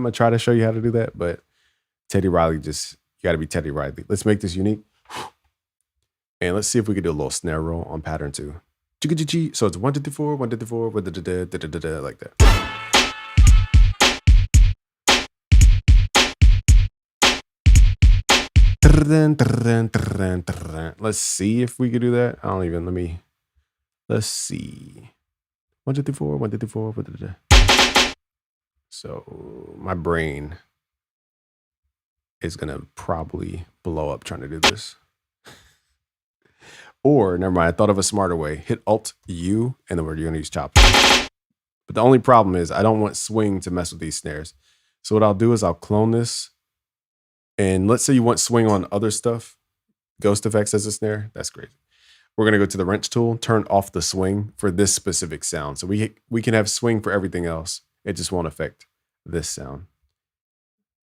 gonna try to show you how to do that, but Teddy Riley you gotta be Teddy Riley. Let's make this unique. And let's see if we can do a little snare roll on pattern 2. So it's 1, 2, 3, 4, 1, 2, 3, 4, like that. Let's see if we can do that. Let's see. 1, 2, 3, 4, 1, 2, 3, 4. So my brain is gonna probably blow up trying to do this. Or, never mind, I thought of a smarter way. Hit Alt-U, and then we're going to use chop. But the only problem is I don't want swing to mess with these snares. So what I'll do is I'll clone this. And let's say you want swing on other stuff. Ghost effects as a snare. That's great. We're going to go to the wrench tool, turn off the swing for this specific sound. So we can have swing for everything else. It just won't affect this sound.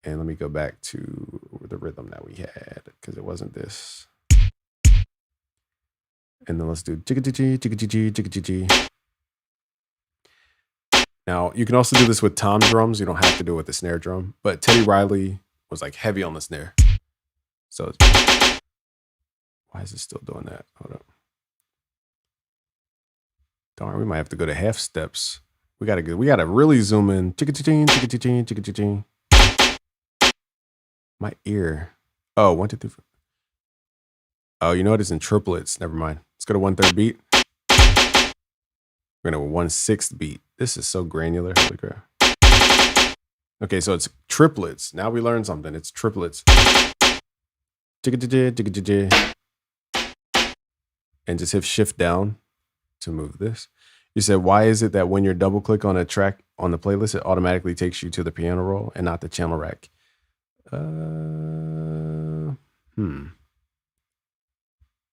And let me go back to the rhythm that we had because it wasn't this. And then let's do jigga-jiggy, jigga-jiggy, jigga-jiggy. Now, you can also do this with tom drums. You don't have to do it with the snare drum. But Teddy Riley was like heavy on the snare. So, why is it still doing that? Hold up. Darn, we might have to go to half steps. We gotta really zoom in. Jigga-jiggy, jigga-jiggy, jigga-jiggy. My ear. Oh, 1, 2, 3, 4. Oh, you know what? It's in triplets. Never mind. Let's go to 1/3 beat. We're gonna 1/6 beat. This is so granular. Holy crap. Okay, so it's triplets. Now we learned something. It's triplets. Jigga-jiggy, jigga-jiggy. And just hit shift down to move this. You said, why is it that when you double click on a track on the playlist, it automatically takes you to the piano roll and not the channel rack?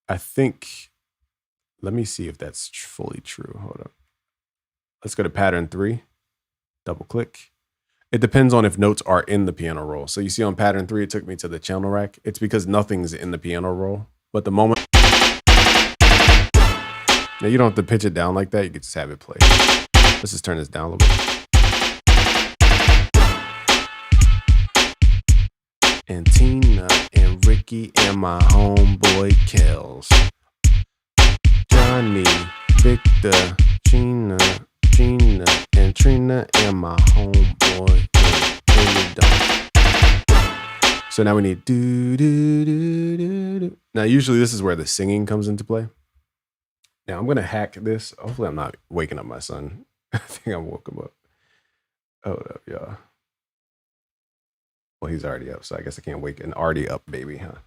I think, let me see if that's fully true. Hold up. Let's go to pattern 3, double click. It depends on if notes are in the piano roll. So you see on pattern 3, it took me to the channel rack. It's because nothing's in the piano roll. But the moment, now you don't have to pitch it down like that. You can just have it play. Let's just turn this down a little bit. And Tina and Ricky and my homeboy Kels. Johnny, Victor, Gina, and Trina and my homeboy. So now we need do do do do do. Now usually this is where the singing comes into play. Now I'm gonna hack this. Hopefully I'm not waking up my son. I think I woke him up. Hold up, y'all. Well, he's already up, so I guess I can't wake an already up baby, huh?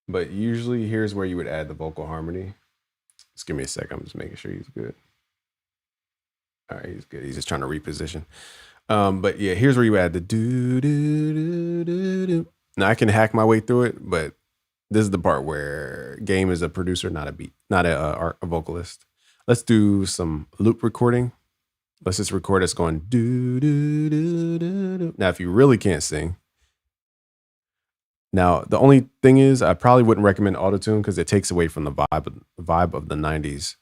But usually here's where you would add the vocal harmony. Just give me a sec. I'm just making sure he's good. All right, he's good. He's just trying to reposition. But yeah, here's where you add the do do do do do. Now I can hack my way through it, but this is the part where Game is a producer, not a vocalist. Let's do some loop recording. Let's just record us going do do do do do. Now, if you really can't sing, now the only thing is, I probably wouldn't recommend autotune because it takes away from the vibe of the 90s.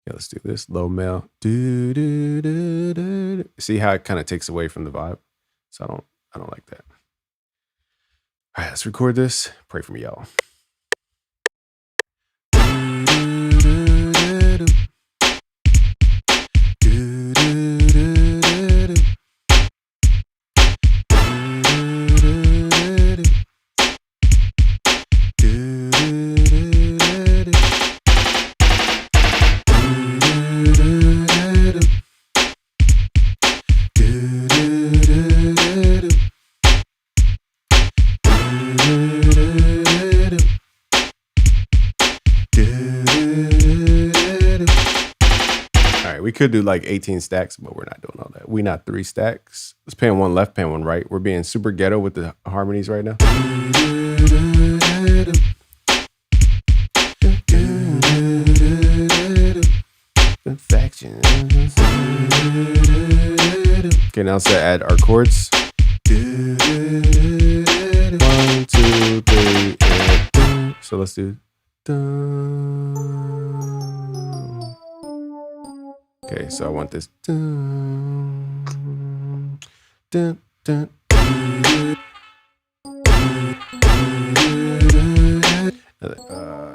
Yeah, let's do this low male. Do do do do. See how it kind of takes away from the vibe. So I don't like that. All right, let's record this. Pray for me, y'all. We could do like 18 stacks, but we're not doing all that. We not 3 stacks. Let's pan one left, pan one right. We're being super ghetto with the harmonies right now. Okay, now let's add our chords. 1, 2, 3, and so let's do. Okay, so I want this.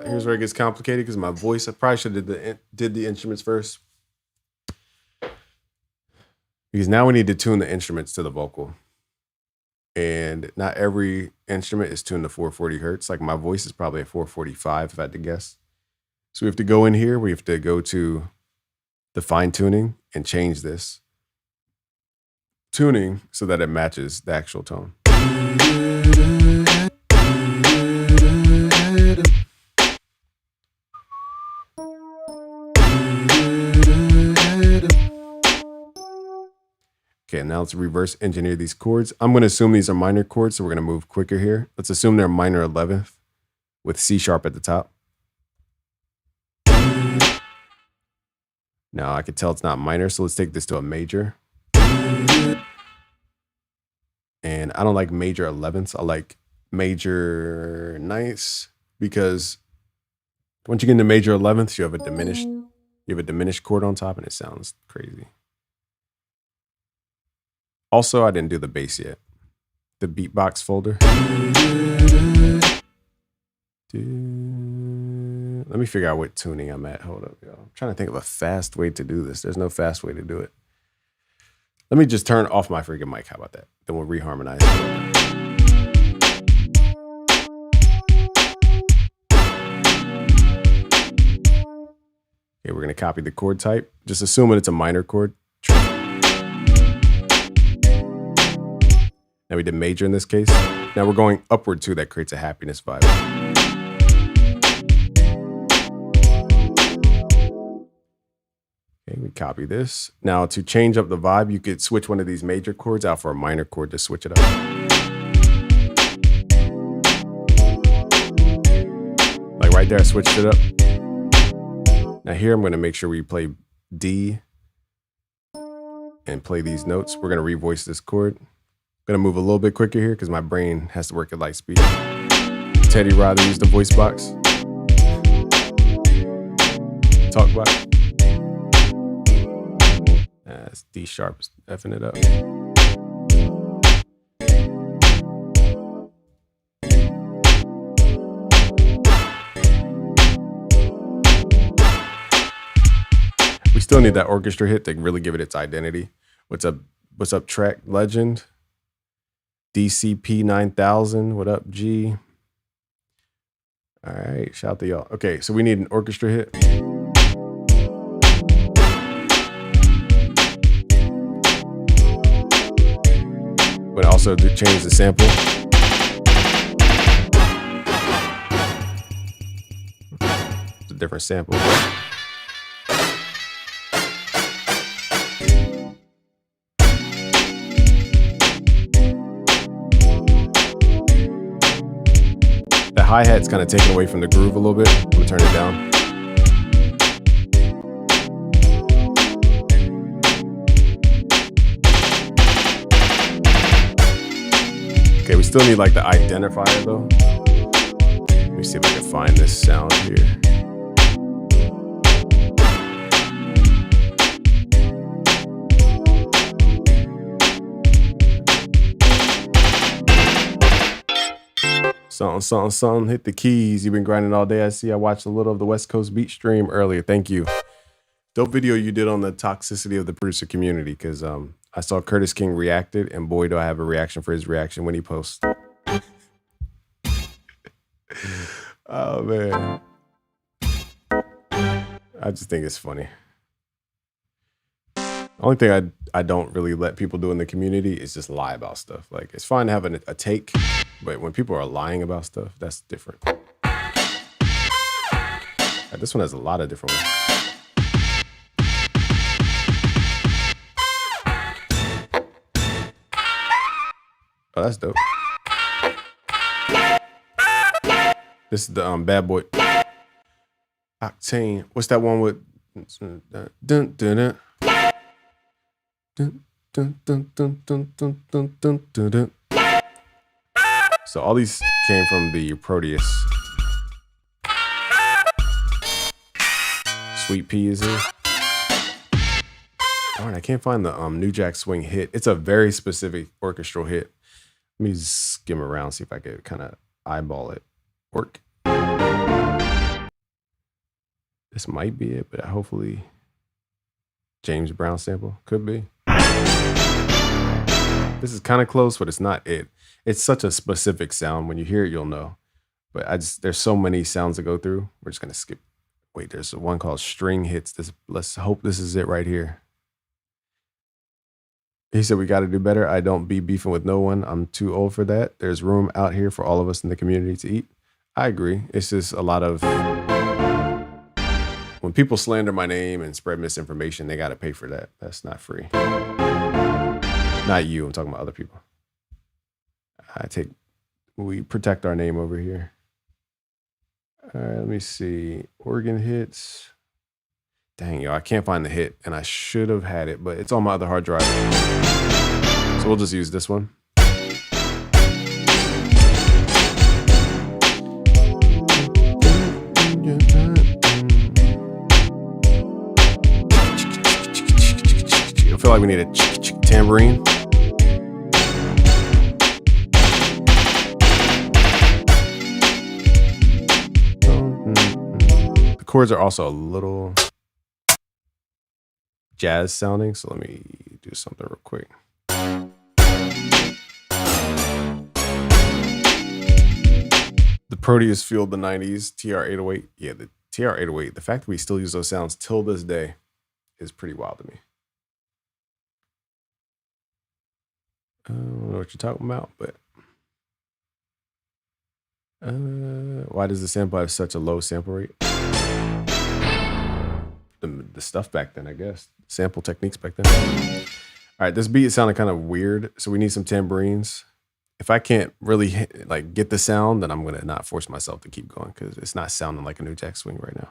Here's where it gets complicated because my voice. I probably should have did the instruments first, because now we need to tune the instruments to the vocal, and not every instrument is tuned to 440 hertz. Like my voice is probably at 445 if I had to guess. So we have to go in here. We have to go to the fine tuning and change this tuning so that it matches the actual tone. Okay, now let's reverse engineer these chords. I'm going to assume these are minor chords, so we're going to move quicker here. Let's assume they're minor 11th with C sharp at the top. Now I can tell it's not minor, so let's take this to a major. And I don't like major 11ths. I like major ninths, because once you get into major 11ths, you have a diminished chord on top, and it sounds crazy. Also, I didn't do the bass yet. The beatbox folder. Let me figure out what tuning I'm at. Hold up, y'all. I'm trying to think of a fast way to do this. There's no fast way to do it. Let me just turn off my freaking mic. How about that? Then we'll reharmonize. Okay, we're gonna copy the chord type. Just assuming it's a minor chord. Now we did major in this case. Now we're going upward too. That creates a happiness vibe. Okay, we copy this. Now to change up the vibe, you could switch one of these major chords out for a minor chord to switch it up. Like right there, I switched it up. Now here, I'm gonna make sure we play D and play these notes. We're gonna revoice this chord. I'm gonna move a little bit quicker here because my brain has to work at light speed. Teddy Riley used the voice box. Talk box. That's D sharp, effing it up. We still need that orchestra hit to really give it its identity. What's up, track legend? DCP 9000. What up, G? All right, shout out to y'all. Okay, so we need an orchestra hit. But also to change the sample. It's a different sample. The hi-hat's kind of taken away from the groove a little bit. I'm gonna turn it down. Okay, we still need like the identifier though. Let me see if I can find this sound here. Something, hit the keys. You've been grinding all day. I see. I watched a little of the West Coast Beat stream earlier. Thank you. Dope video you did on the toxicity of the producer community, because I saw Curtis King reacted, and boy, do I have a reaction for his reaction when he posts. Oh, man. I just think it's funny. The only thing I don't really let people do in the community is just lie about stuff. Like, it's fine to have a take, but when people are lying about stuff, that's different. This one has a lot of different ones. Oh, that's dope. This is the Bad Boy Octane. What's that one with? Dun, dun, dun. Dun, dun, dun, dun, dun, dun, dun, dun, dun, dun. So all these came from the Proteus. Sweet Pea is here. Darn, I can't find the New Jack Swing hit. It's a very specific orchestral hit. Let me skim around, see if I could kind of eyeball it. Work. This might be it, but hopefully James Brown sample. Could be. This is kind of close, but it's not it. It's such a specific sound. When you hear it, you'll know. But there's so many sounds to go through. We're just gonna skip. Wait, there's one called String Hits. Let's hope this is it right here. He said, we got to do better. I don't be beefing with no one. I'm too old for that. There's room out here for all of us in the community to eat. I agree. It's just a lot of, when people slander my name and spread misinformation, they got to pay for that. That's not free. Not you, I'm talking about other people. We protect our name over here. All right, let me see. Organ hits. Dang, yo, I can't find the hit, and I should have had it, but it's on my other hard drive. So we'll just use this one. I feel like we need a tambourine. The chords are also a little jazz sounding, so let me do something real quick. The Proteus fueled the 90s TR-808. Yeah, the TR-808. The fact that we still use those sounds till this day is pretty wild to me. I don't know what you're talking about, but why does the sample have such a low sample rate? The stuff back then, I guess. Sample techniques back then. All right, this beat sounded kind of weird, so we need some tambourines. If I can't really get the sound, then I'm gonna not force myself to keep going because it's not sounding like a New Jack Swing right now.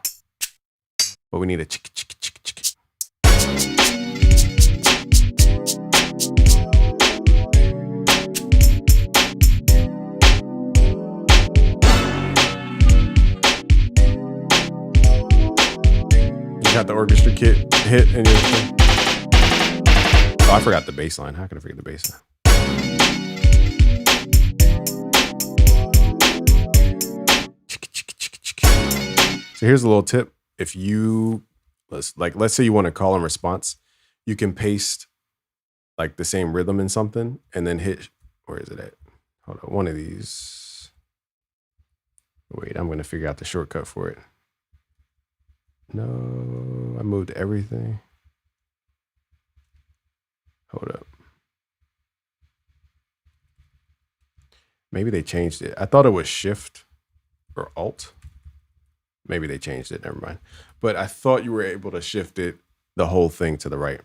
But we need a chick. Got the orchestra kit hit and everything. Oh, I forgot the bass line. How could I forget the bass line? So here's a little tip. If you let's say you want to call and response, you can paste like the same rhythm in something and then hit, where is it at? Hold on, one of these. Wait, I'm gonna figure out the shortcut for it. No, I moved everything. Hold up. Maybe they changed it. I thought it was Shift or Alt. Maybe they changed it. Never mind. But I thought you were able to shift it, the whole thing to the right.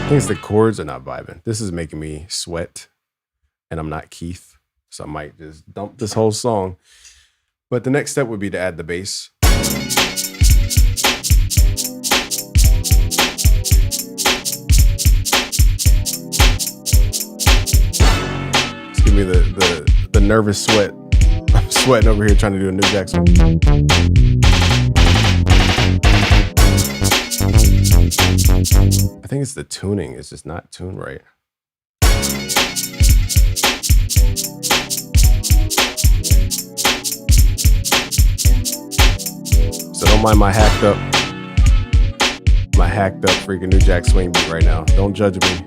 I think it's the chords are not vibing. This is making me sweat, and I'm not Keith, so I might just dump this whole song. But the next step would be to add the bass. Just give me the nervous sweat. I'm sweating over here trying to do a New Jack Swing. I think it's the tuning. It's just not tuned right. So don't mind my hacked up freaking New Jack Swing beat right now. Don't judge me.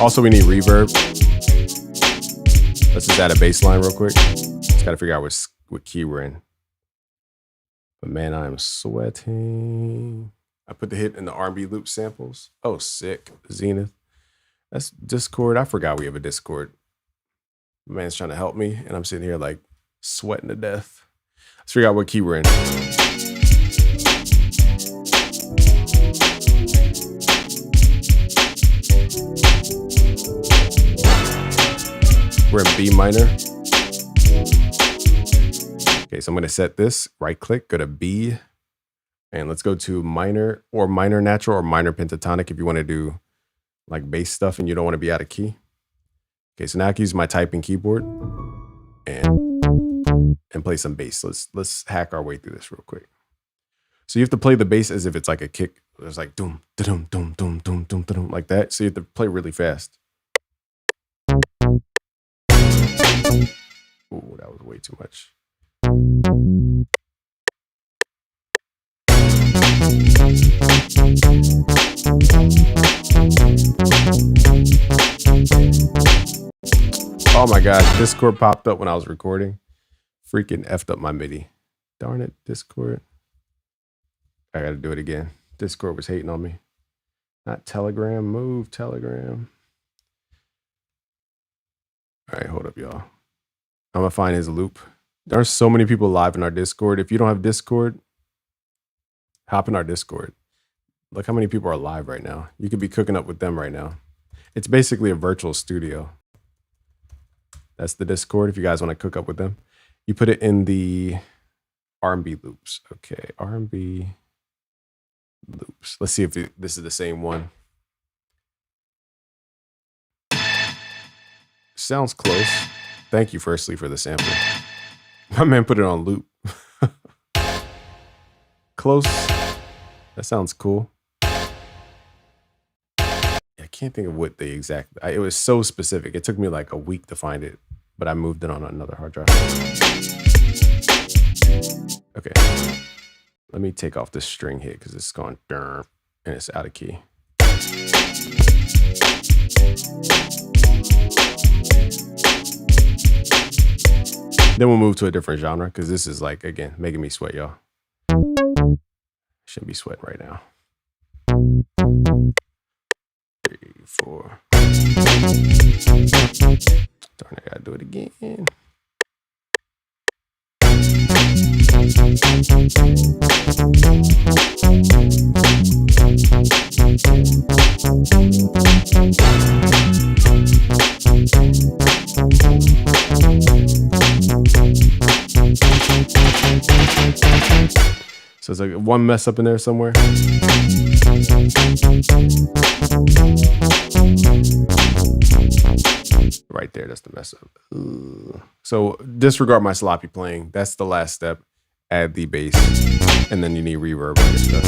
Also, we need reverb. Let's just add a bass line real quick. Just gotta figure out what key we're in. But man, I am sweating. I put the hit in the R&B loop samples. Oh, sick. Zenith. That's Discord. I forgot we have a Discord. My man's trying to help me, and I'm sitting here like sweating to death. Let's figure out what key we're in. We're in B minor. Okay, so I'm going to set this, right click, go to B, and let's go to minor or minor natural or minor pentatonic if you want to do like bass stuff and you don't want to be out of key. Okay, so now I can use my typing keyboard and play some bass. Let's hack our way through this real quick. So you have to play the bass as if it's like a kick. It's like doom, da-dum, doom, doom, doom, doom, doom, like that. So you have to play really fast. Ooh, that was way too much. Oh my gosh, Discord popped up when I was recording. Freaking effed up my MIDI. Darn it, Discord. I gotta do it again. Discord was hating on me. Not Telegram. Move Telegram. All right, hold up, y'all. I'm gonna find his loop. There are so many people live in our Discord. If you don't have Discord, hop in our Discord. Look how many people are live right now. You could be cooking up with them right now. It's basically a virtual studio. That's the Discord if you guys want to cook up with them. You put it in the R&B loops. Okay, R&B loops. Let's see if this is the same one. Sounds close. Thank you, firstly, for the sample. My man put it on loop. Close. That sounds cool. I can't think of what the exact. It was so specific. It took me like a week to find it, but I moved it on another hard drive. Okay. Let me take off this string hit because it's going and it's out of key. Then we'll move to a different genre because this is like, again, making me sweat, y'all. Shouldn't be sweating right now. 3, 4. Darn, I gotta do it again. So it's like one mess up in there somewhere. Right there, that's the mess up. So disregard my sloppy playing. That's the last step. Add the bass, and then you need reverb on your stuff.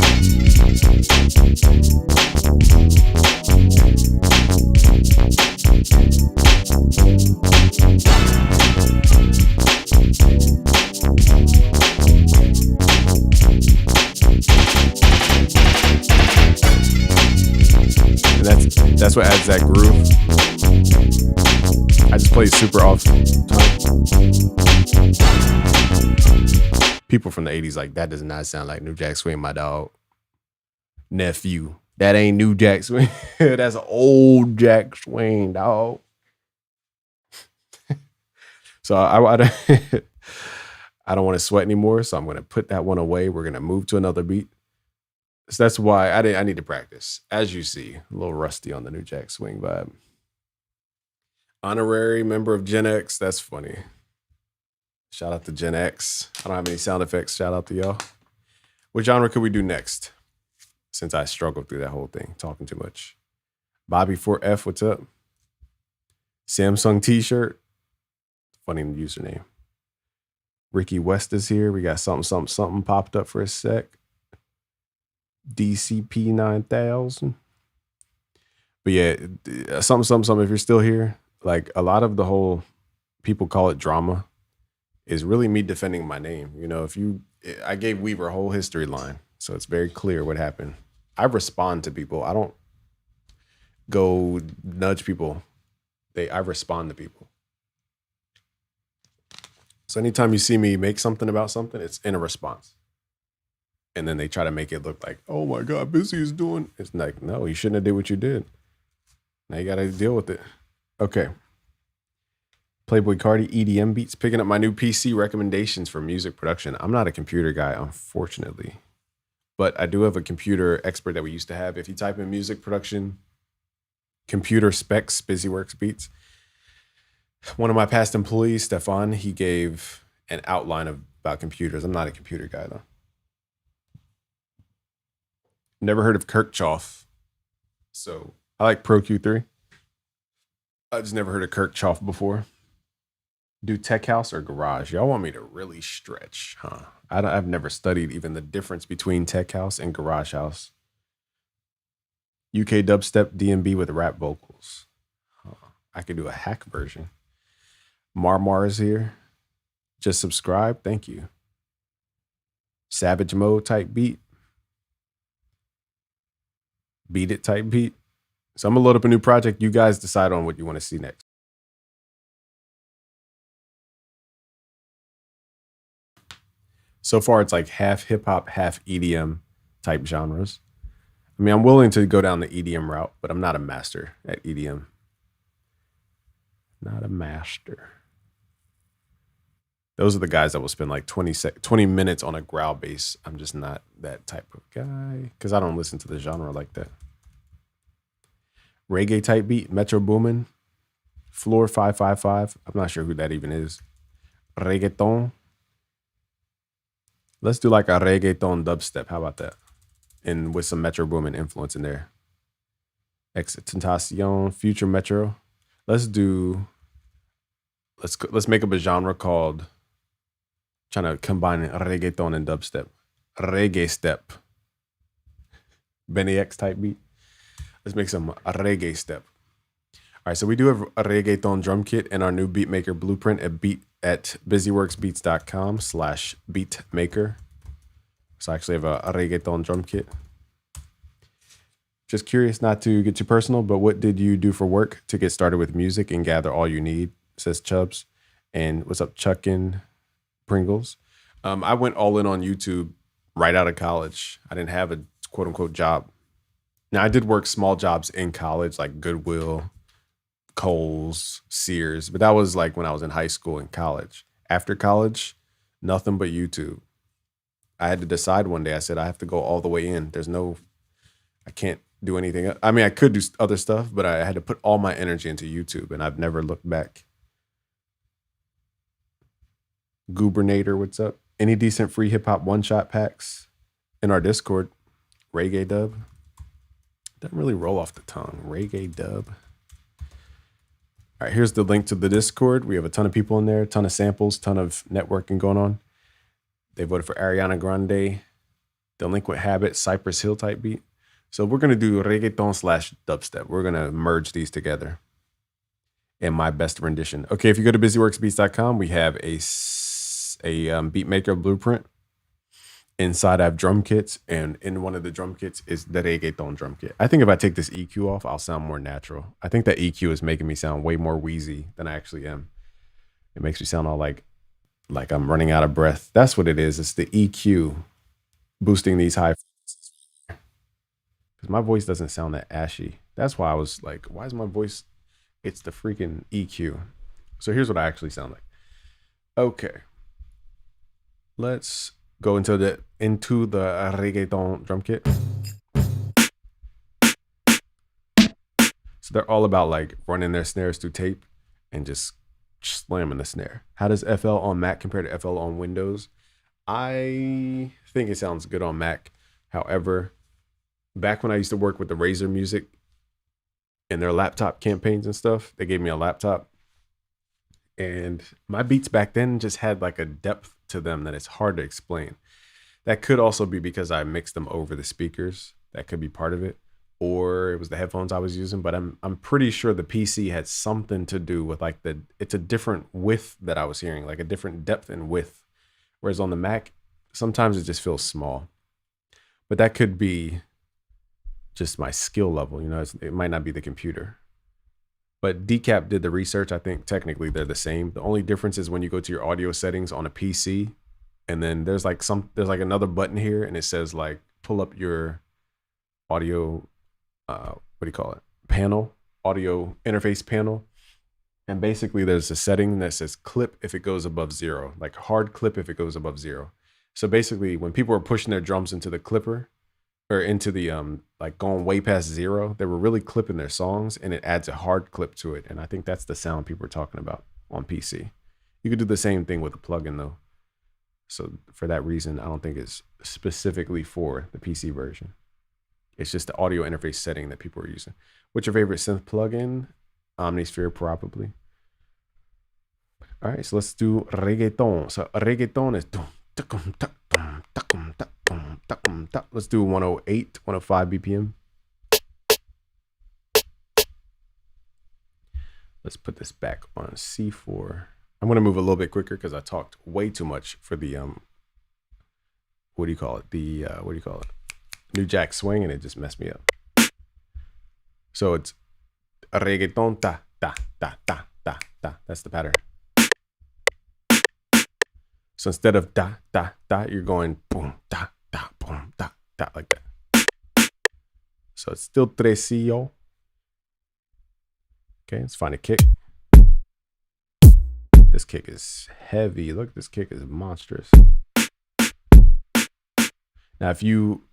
And that's what adds that groove. I just play super off time. People from the 80s like, that does not sound like New Jack Swing, my dog. Nephew. That ain't New Jack Swing. That's old Jack Swing, dog. So I don't want to sweat anymore, so I'm going to put that one away. We're going to move to another beat. So that's why I need to practice. As you see, a little rusty on the New Jack Swing vibe. Honorary member of Gen X. That's funny. Shout out to Gen X. I don't have any sound effects. Shout out to y'all. What genre could we do next? Since I struggled through that whole thing, talking too much. Bobby4F, what's up? Samsung t-shirt. Funny username. Ricky West is here. We got something popped up for a sec. DCP 9000. But yeah, something. If you're still here, like a lot of the whole people call it drama is really me defending my name. You know, I gave Weaver a whole history line, so it's very clear what happened. I respond to people. I don't go nudge people. I respond to people. So anytime you see me make something about something, it's in a response. And then they try to make it look like, oh my God, Busy is doing. It's like, no, you shouldn't have did what you did. Now you got to deal with it. Okay. Playboy Cardi, EDM beats, picking up my new PC recommendations for music production. I'm not a computer guy, unfortunately. But I do have a computer expert that we used to have. If you type in music production, computer specs, BusyWorks beats. One of my past employees, Stefan, he gave an outline about computers. I'm not a computer guy, though. Never heard of Kirkchoff. So I like Pro Q3. I just never heard of Kirkchoff before. Do Tech House or Garage? Y'all want me to really stretch, huh? I've never studied even the difference between Tech House and Garage House. UK dubstep DnB with rap vocals. I could do a hack version. Marmar is here. Just subscribe. Thank you. Savage mode type beat. Beat it type beat. So I'm gonna load up a new project. You guys decide on what you want to see next. So far, it's like half hip hop, half EDM type genres. I mean, I'm willing to go down the EDM route, but I'm not a master at EDM. Not a master. Those are the guys that will spend like 20 minutes on a growl bass. I'm just not that type of guy because I don't listen to the genre like that. Reggae type beat, Metro Boomin, Floor 555. I'm not sure who that even is. Reggaeton. Let's do like a reggaeton dubstep. How about that? And with some Metro Boomin influence in there. Extentacion, Future Metro. Let's make up a genre called, trying to combine reggaeton and dubstep. Reggae step. Benny X type beat. Let's make some reggae step. All right, so we do have a reggaeton drum kit and our new beatmaker blueprint at busyworksbeats.com/beatmaker. So I actually have a reggaeton drum kit. Just curious, not to get too personal, but what did you do for work to get started with music and gather all you need, says Chubbs. And what's up, Chuckin Pringles? I went all in on YouTube right out of college. I didn't have a quote unquote job. Now I did work small jobs in college, like Goodwill, Kohl's, Sears, but that was like when I was in high school and college. After college, nothing but YouTube. I had to decide one day. I said, I have to go all the way in. I can't do anything. I mean, I could do other stuff, but I had to put all my energy into YouTube, and I've never looked back. Gubernator, what's up? Any decent free hip hop one shot packs in our Discord? Reggae dub. Doesn't really roll off the tongue. Reggae dub. All right, here's the link to the Discord. We have a ton of people in there, a ton of samples, ton of networking going on. They voted for Ariana Grande, Delinquent Habit, Cypress Hill type beat. So we're going to do reggaeton / dubstep. We're going to merge these together in my best rendition. Okay, if you go to busyworksbeats.com, we have a beatmaker blueprint. Inside I have drum kits, and in one of the drum kits is the reggaeton drum kit. I think if I take this EQ off, I'll sound more natural. I think that EQ is making me sound way more wheezy than I actually am. It makes me sound all like I'm running out of breath. That's what it is. It's the EQ boosting these high frequencies. Because my voice doesn't sound that ashy. That's why I was like, why is my voice? It's the freaking EQ. So here's what I actually sound like. Okay. Let's go into the reggaeton drum kit. So they're all about like running their snares through tape and just slamming the snare. How does FL on Mac compare to FL on Windows? I think it sounds good on Mac. However, back when I used to work with the Razer Music and their laptop campaigns and stuff, they gave me a laptop. And my beats back then just had like a depth to them that it's hard to explain. That could also be because I mixed them over the speakers. That could be part of it. Or it was the headphones I was using, but I'm pretty sure the PC had something to do with like it's a different width that I was hearing, like a different depth and width. Whereas on the Mac, sometimes it just feels small. But that could be just my skill level, you know, it might not be the computer. But Decap did the research. I think technically they're the same. The only difference is when you go to your audio settings on a PC, and then there's like another button here, and it says like pull up your audio, panel, audio interface panel. And basically there's a setting that says clip if it goes above 0, like hard clip if it goes above 0. So basically when people were pushing their drums into the clipper or into the like going way past 0, they were really clipping their songs, and it adds a hard clip to it. And I think that's the sound people are talking about on PC. You could do the same thing with a plugin though. So for that reason, I don't think it's specifically for the PC version. It's just the audio interface setting that people are using. What's your favorite synth plugin? Omnisphere, probably. All right, so let's do reggaeton. So reggaeton is let's do 108, 105 BPM. Let's put this back on C4. I'm going to move a little bit quicker because I talked way too much for the New Jack Swing, and it just messed me up. So it's reggaeton ta ta ta ta ta ta. That's the pattern. So instead of da da da, you're going boom da da boom da da like that. So it's still tresillo. Okay, let's find a kick. This kick is heavy. Look, this kick is monstrous. Now, if you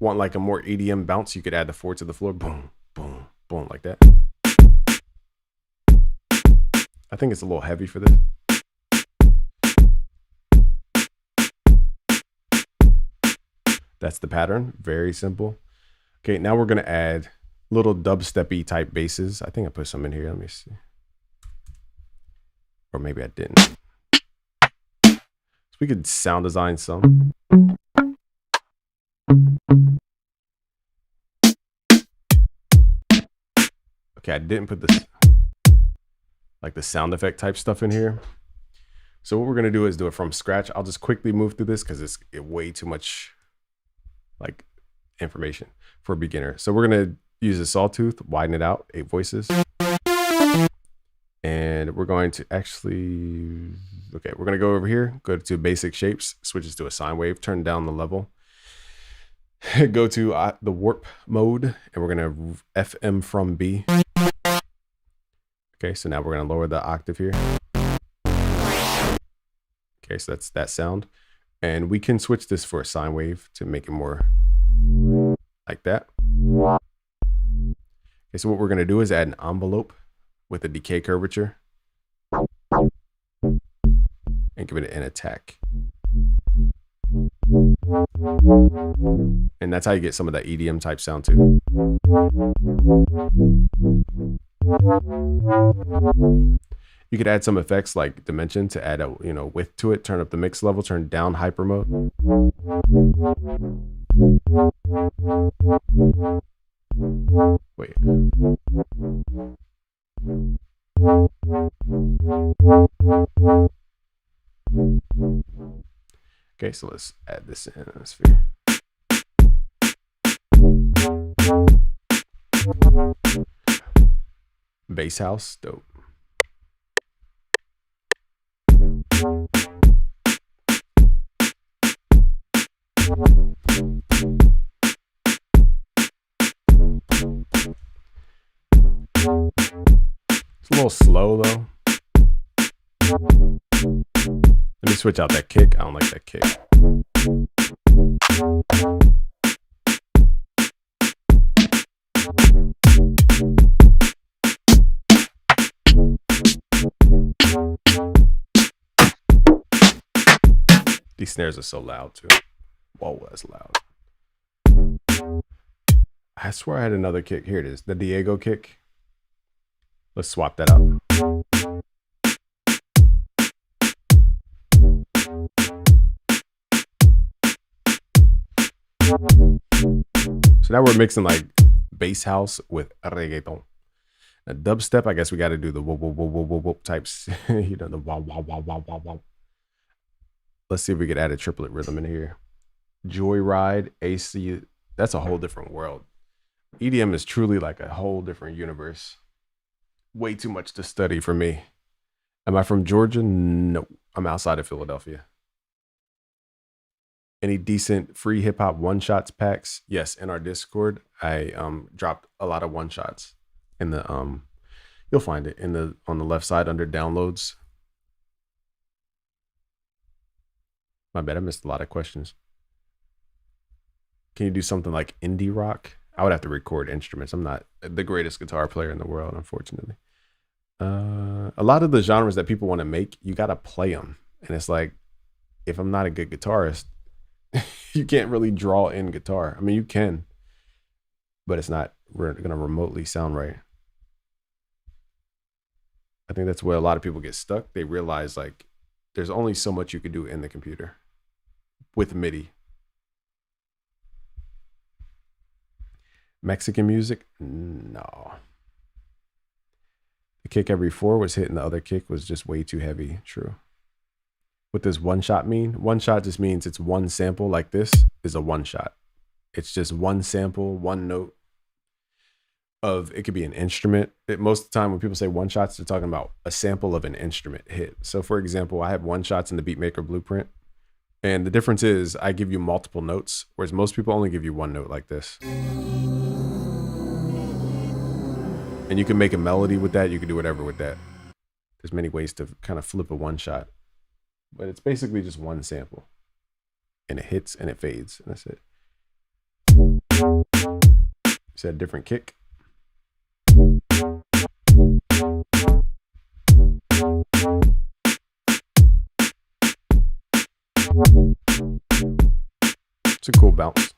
want like a more EDM bounce, you could add the 4 to the floor. Boom, boom, boom, like that. I think it's a little heavy for this. That's the pattern. Very simple. Okay, now we're going to add little dubstep-y type basses. I think I put some in here. Let me see. Or maybe I didn't. So we could sound design some. Okay, I didn't put this, like the sound effect type stuff in here. So what we're going to do is do it from scratch. I'll just quickly move through this because it's way too much like information for a beginner. So we're going to use a sawtooth, widen it out, 8 voices. And we're going to actually, okay, we're going to go over here, go to basic shapes, switches to a sine wave, turn down the level, go to the warp mode, and we're going to FM from B. Okay, so now we're going to lower the octave here. Okay, so that's that sound. And we can switch this for a sine wave to make it more like that. Okay, so what we're going to do is add an envelope with a decay curvature and give it an attack. And that's how you get some of that EDM type sound too. You could add some effects like dimension to add a width to it, turn up the mix level, turn down hyper mode. Wait. Okay, so let's add this in a sphere. Bass house, dope. It's a little slow though. Let me switch out that kick. I don't like that kick. These snares are so loud too. Whoa, that's loud. I swear I had another kick. Here it is, the Diego kick. Let's swap that out. So now we're mixing like bass house with reggaeton. Now dubstep, I guess we got to do the whoop whoop whoop whoop whoop whoop types. You know, the wow wow wow wow wow wow. Let's see if we could add a triplet rhythm in here. Joyride, AC. That's a whole different world. EDM is truly like a whole different universe. Way too much to study for me. Am I from Georgia? No, I'm outside of Philadelphia. Any decent free hip hop one shots packs? Yes, in our Discord, I dropped a lot of one shots in the you'll find it in the on the left side under downloads. My bad, I missed a lot of questions. Can you do something like indie rock? I would have to record instruments. I'm not the greatest guitar player in the world, unfortunately. A lot of the genres that people want to make, you got to play them. And it's like, if I'm not a good guitarist, you can't really draw in guitar. I mean, you can, but it's not going to remotely sound right. I think that's where a lot of people get stuck. They realize like there's only so much you can do in the computer with MIDI. Mexican music? No. The kick every 4 was hit and the other kick was just way too heavy. True. What does one shot mean? One shot just means it's one sample like this is a one shot. It's just one sample, one note of, it could be an instrument. Most of the time when people say one shots, they're talking about a sample of an instrument hit. So for example, I have one shots in the Beatmaker Blueprint. And the difference is I give you multiple notes, whereas most people only give you one note like this. And you can make a melody with that. You can do whatever with that. There's many ways to kind of flip a one shot, but it's basically just one sample, and it hits and it fades, and that's it. It's a different kick. It's a cool bounce.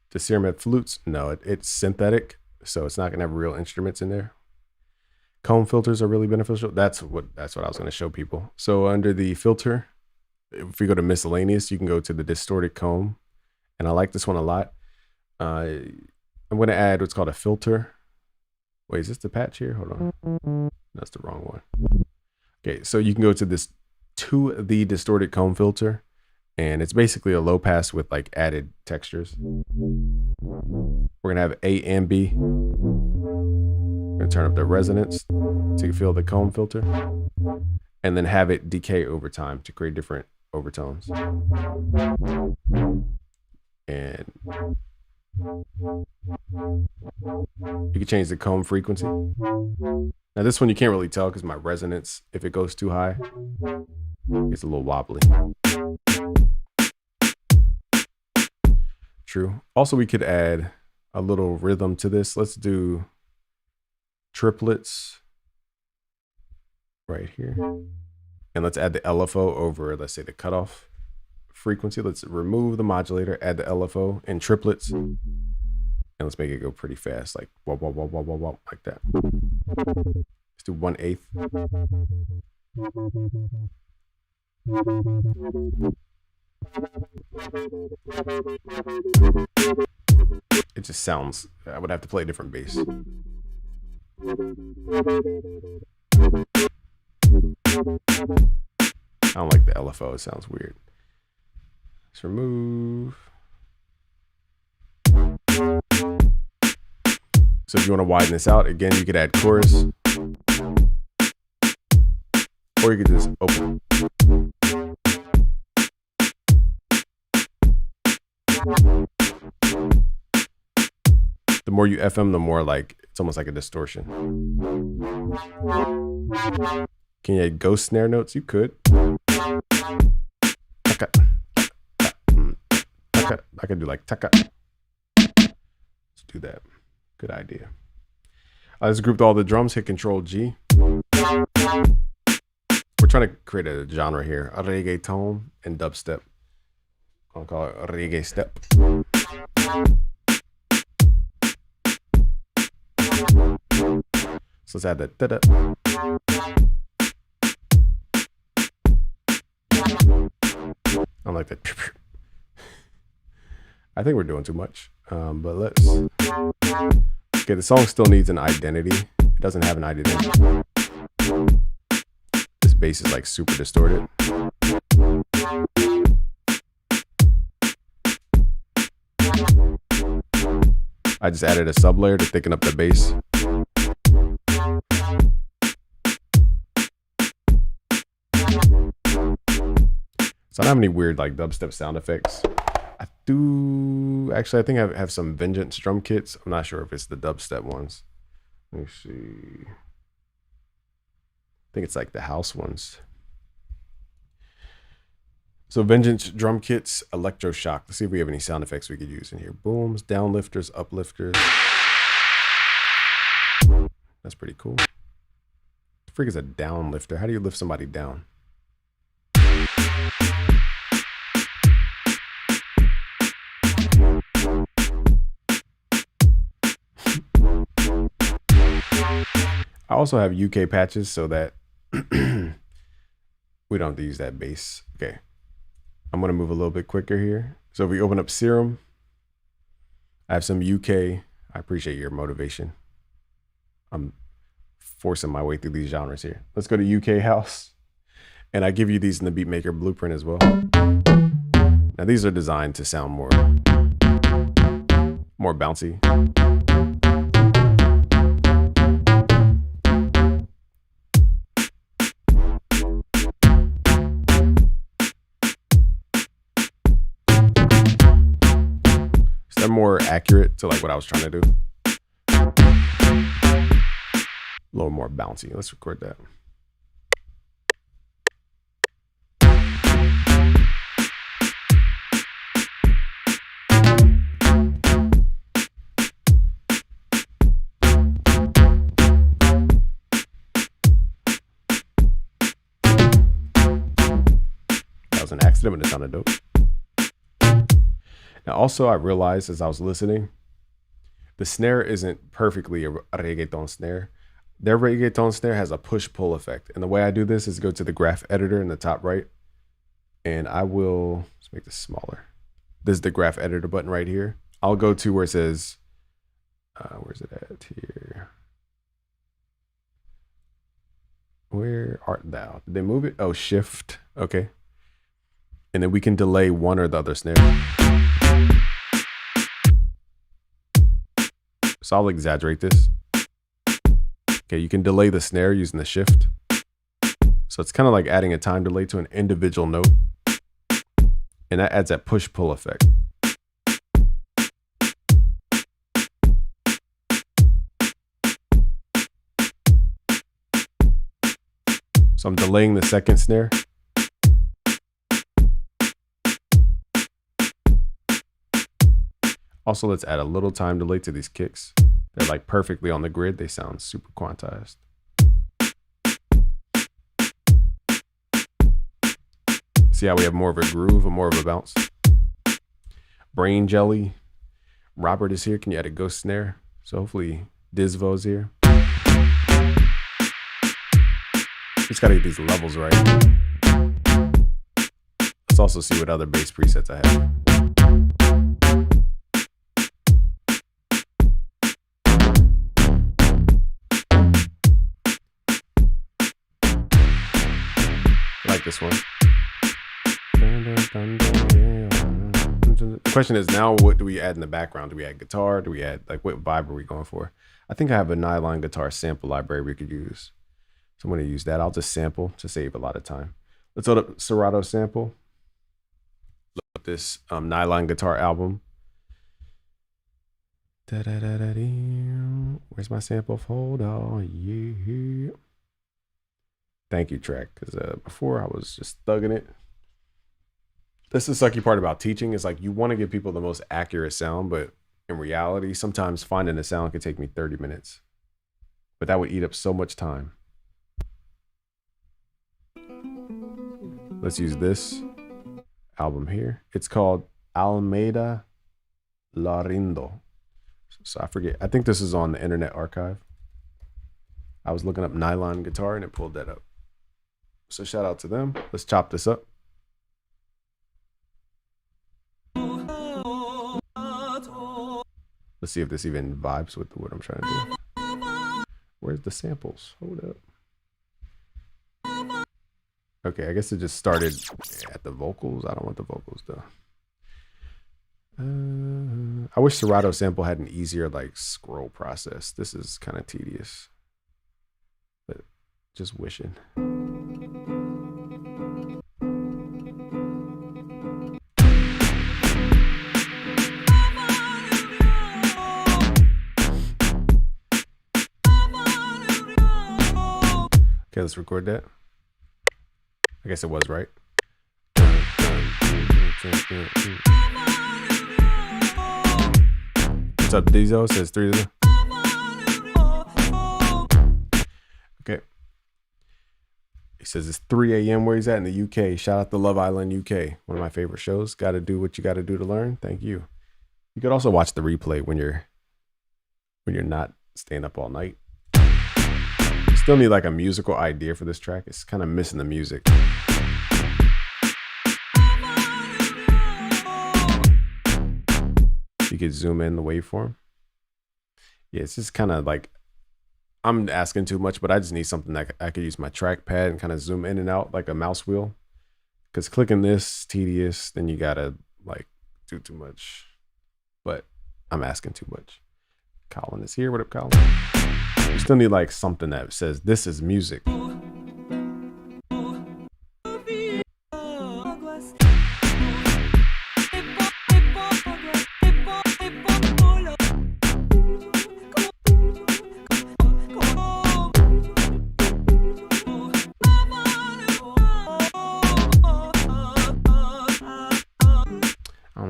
The Ceramid flutes, no, it's synthetic, so it's not gonna have real instruments in there. Comb filters are really beneficial. That's what I was gonna show people. So under the filter, if we go to miscellaneous, you can go to the distorted comb, and I like this one a lot. I'm gonna add what's called a filter. Wait, is this the patch here? Hold on, that's the wrong one. Okay, so you can go to the distorted comb filter, and it's basically a low pass with like added textures. We're gonna have A and B. We're gonna turn up the resonance so you can feel the comb filter, and then have it decay over time to create different overtones. And you can change the comb frequency. Now this one you can't really tell because my resonance, if it goes too high, it's a little wobbly. True. Also, we could add a little rhythm to this. Let's do triplets right here. And let's add the LFO over, let's say, the cutoff frequency. Let's remove the modulator, add the LFO in triplets, and let's make it go pretty fast, like wah, wah, wah, wah, wah, wah, like that. Let's do 1/8. It just sounds, I would have to play a different bass. I don't like the LFO, it sounds weird. Let's remove. So if you want to widen this out, again, you could add chorus, or you could just open. The more you FM, the more like, it's almost like a distortion. Can you add ghost snare notes? You could. I could do like taka. Let's do that. Good idea. I just grouped all the drums, hit Control G. We're trying to create a genre here, a reggaeton and dubstep. I'll call it a reggae step. So let's add that da-da. I like that. I think we're doing too much, but let's. Okay, the song still needs an identity. It doesn't have an identity. This bass is like super distorted. I just added a sub layer to thicken up the bass. So I don't have any weird like dubstep sound effects. I do actually, I think I have some Vengeance drum kits. I'm not sure if it's the dubstep ones. Let me see. I think it's like the house ones. So Vengeance drum kits, electroshock. Let's see if we have any sound effects we could use in here. Booms, downlifters, uplifters. That's pretty cool. The freak is a downlifter. How do you lift somebody down? I also have UK patches so that we don't have to use that bass. Okay. I'm going to move a little bit quicker here. So if we open up Serum, I have some UK. I appreciate your motivation. I'm forcing my way through these genres here. Let's go to UK house. And I give you these in the Beatmaker blueprint as well. Now these are designed to sound more bouncy. They're more accurate to like what I was trying to do. A little more bouncy. Let's record that. That was an accident, but it sounded dope. Now, also, I realized as I was listening, the snare isn't perfectly a reggaeton snare. Their reggaeton snare has a push-pull effect. And the way I do this is go to the graph editor in the top right. And I will, let's make this smaller. This is the graph editor button right here. I'll go to where it says, where's it at here? Where art thou? Did they move it? Oh, shift. Okay. And then we can delay one or the other snare. So I'll exaggerate this. Okay, you can delay the snare using the shift. So it's kind of like adding a time delay to an individual note. And that adds that push-pull effect. So I'm delaying the second snare. Also, let's add a little time delay to these kicks. They're like perfectly on the grid. They sound super quantized. See how we have more of a groove and more of a bounce? Brain Jelly. Robert is here. Can you add a ghost snare? So hopefully Dizvo's here. Just gotta get these levels right. Let's also see what other bass presets I have. I like this one. The question is now, what do we add in the background? Do we add guitar? Do we add, like, what vibe are we going for? I think I have a nylon guitar sample library we could use. So I'm going to use that. I'll just sample to save a lot of time. Let's load up Serato sample. Look at this nylon guitar album. Where's my sample folder? Yeah. Thank you, track. Because before I was just thugging it. This is the sucky part about teaching is like you want to give people the most accurate sound, but in reality, sometimes finding a sound could take me 30 minutes. But that would eat up so much time. Let's use this album here. It's called Almeida Larindo. So I forget. I think this is on the Internet Archive. I was looking up nylon guitar and it pulled that up. So shout out to them. Let's chop this up. Let's see if this even vibes with what I'm trying to do. Where's the samples? Hold up. Okay, I guess it just started at the vocals. I don't want the vocals though. I wish Serato sample had an easier like scroll process. This is kind of tedious, but just wishing. Okay, let's record that. I guess it was right. What's up, Dizo? Says 3 to the. Okay. He says it's 3 a.m. where he's at in the UK. Shout out to Love Island UK. One of my favorite shows. Got to do what you got to do to learn. Thank you. You could also watch the replay when you're not staying up all night. Still need like a musical idea for this track. It's kind of missing the music. You could zoom in the waveform. Yeah, it's just kind of like, I'm asking too much, but I just need something that I could use my trackpad and kind of zoom in and out like a mouse wheel. Because clicking this, tedious, then you gotta like do too much. But I'm asking too much. Colin is here. What up, Colin? We still need like something that says this is music.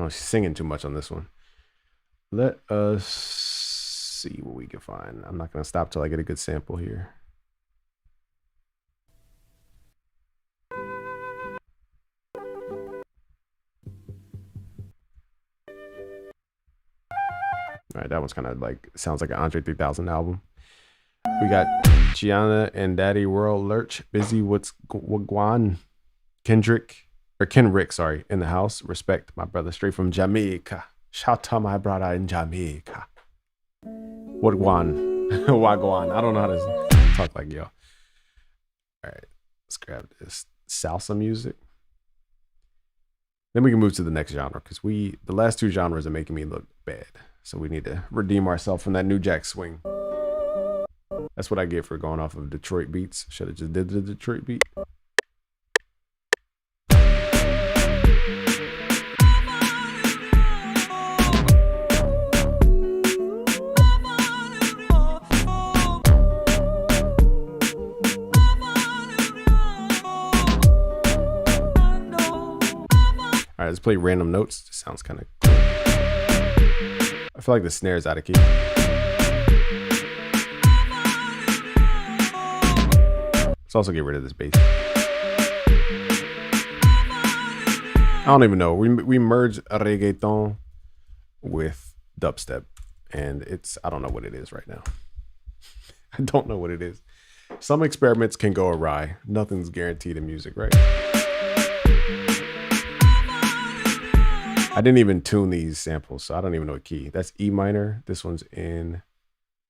know, she's singing too much on this one. Let us see what we can find. I'm not going to stop till I get a good sample here. All right, that one's kind of like, sounds like an Andre 3000 album. We got Gianna and Daddy World Lurch, Busy What's Wagwan, Kendrick, sorry, in the house. Respect, my brother, straight from Jamaica. Shout out my brother in Jamaica. Wagwan. Wagwan. I don't know how to talk like y'all. All right, let's grab this salsa music. Then we can move to the next genre because the last two genres are making me look bad. So we need to redeem ourselves from that New Jack Swing. That's what I get for going off of Detroit beats. Should have just did the Detroit beat. All right, let's play random notes. This sounds kind of cool. I feel like the snare is out of key. Let's also get rid of this bass. I don't even know. We merged reggaeton with dubstep, and I don't know what it is right now. I don't know what it is. Some experiments can go awry. Nothing's guaranteed in music, right? I didn't even tune these samples, so I don't even know what key. That's E minor. This one's in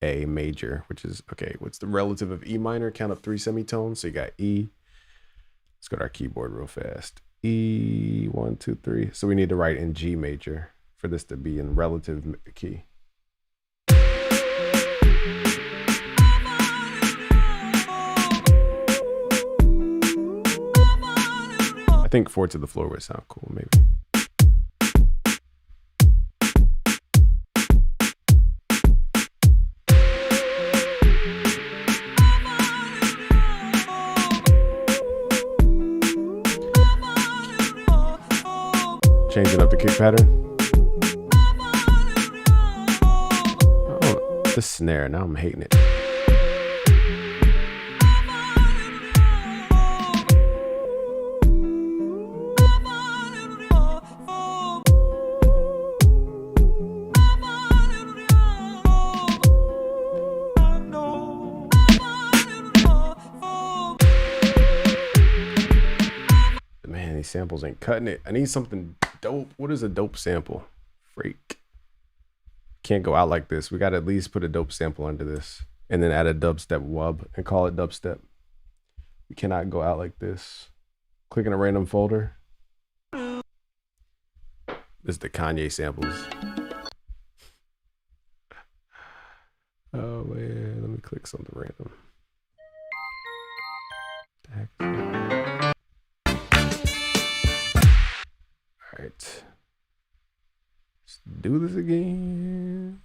A major, which is, okay, what's the relative of E minor? Count up 3 semitones. So you got E. Let's go to our keyboard real fast. E, 1, 2, 3. So we need to write in G major for this to be in relative key. I think 4 to the floor would sound cool, maybe. Changing up the kick pattern. Oh, the snare. Now I'm hating it. Man, these samples ain't cutting it. I need something dope. What is a dope sample? Freak. Can't go out like this. We got to at least put a dope sample under this and then add a dubstep wub and call it dubstep. We cannot go out like this. Click in a random folder. This is the Kanye samples. Oh man, let me click something random. All right. Let's do this again.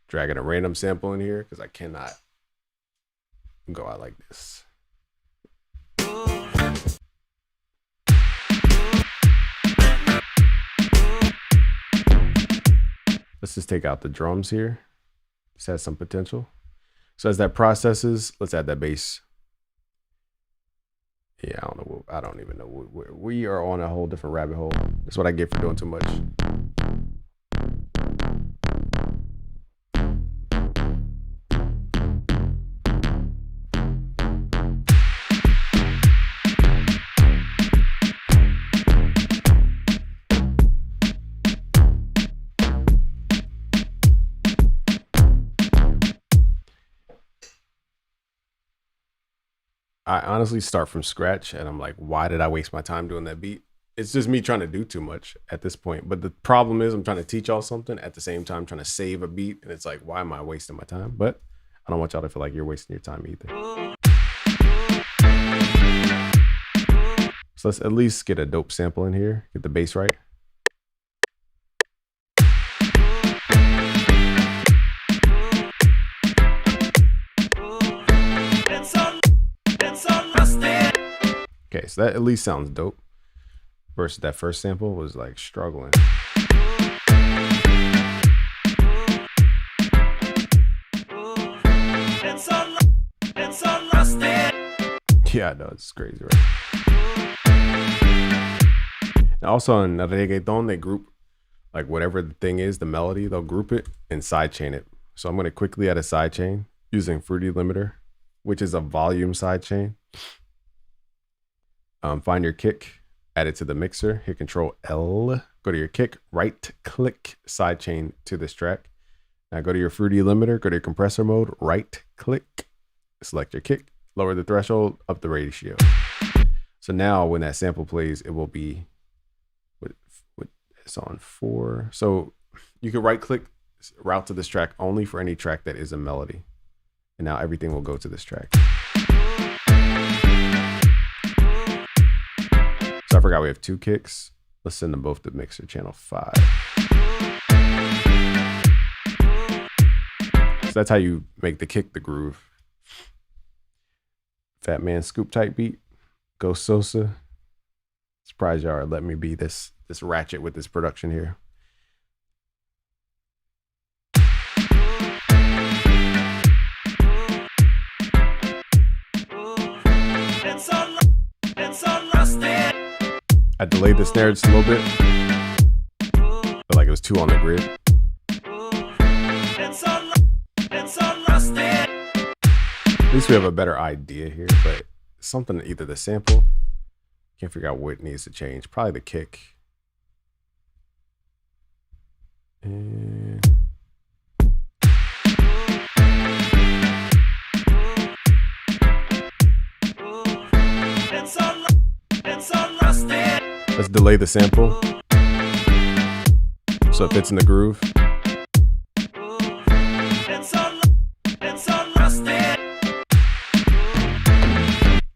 Dragging a random sample in here because I cannot go out like this. Let's just take out the drums here. This has some potential. So as that processes, let's add that bass. Yeah, I don't know. I don't even know. We are on a whole different rabbit hole. That's what I get for doing too much. I honestly start from scratch and I'm like, why did I waste my time doing that beat? It's just me trying to do too much at this point. But the problem is I'm trying to teach y'all something at the same time, trying to save a beat. And it's like, why am I wasting my time? But I don't want y'all to feel like you're wasting your time either. So let's at least get a dope sample in here. Get the bass right. Okay, so that at least sounds dope. Versus that first sample was like struggling. Yeah, I know, it's crazy, right? And also in reggaeton, they group like whatever the thing is, the melody, they'll group it and sidechain it. So I'm going to quickly add a sidechain using Fruity Limiter, which is a volume sidechain. Find your kick, add it to the mixer, hit Control L, go to your kick, right click sidechain to this track. Now go to your Fruity Limiter, go to your compressor mode, right click, select your kick, lower the threshold, up the ratio. So now when that sample plays, it will be, it's on 4. So you can right click, route to this track only for any track that is a melody. And now everything will go to this track. So I forgot we have 2 kicks. Let's send them both to mixer channel 5. So that's how you make the kick the groove. Fat Man Scoop type beat. Ghost Sosa. Surprised y'all are letting me be this ratchet with this production here. I delayed the snare just a little bit. Felt like it was too on the grid. At least we have a better idea here, but something, either the sample, can't figure out what needs to change. Probably the kick. And let's delay the sample so it fits in the groove.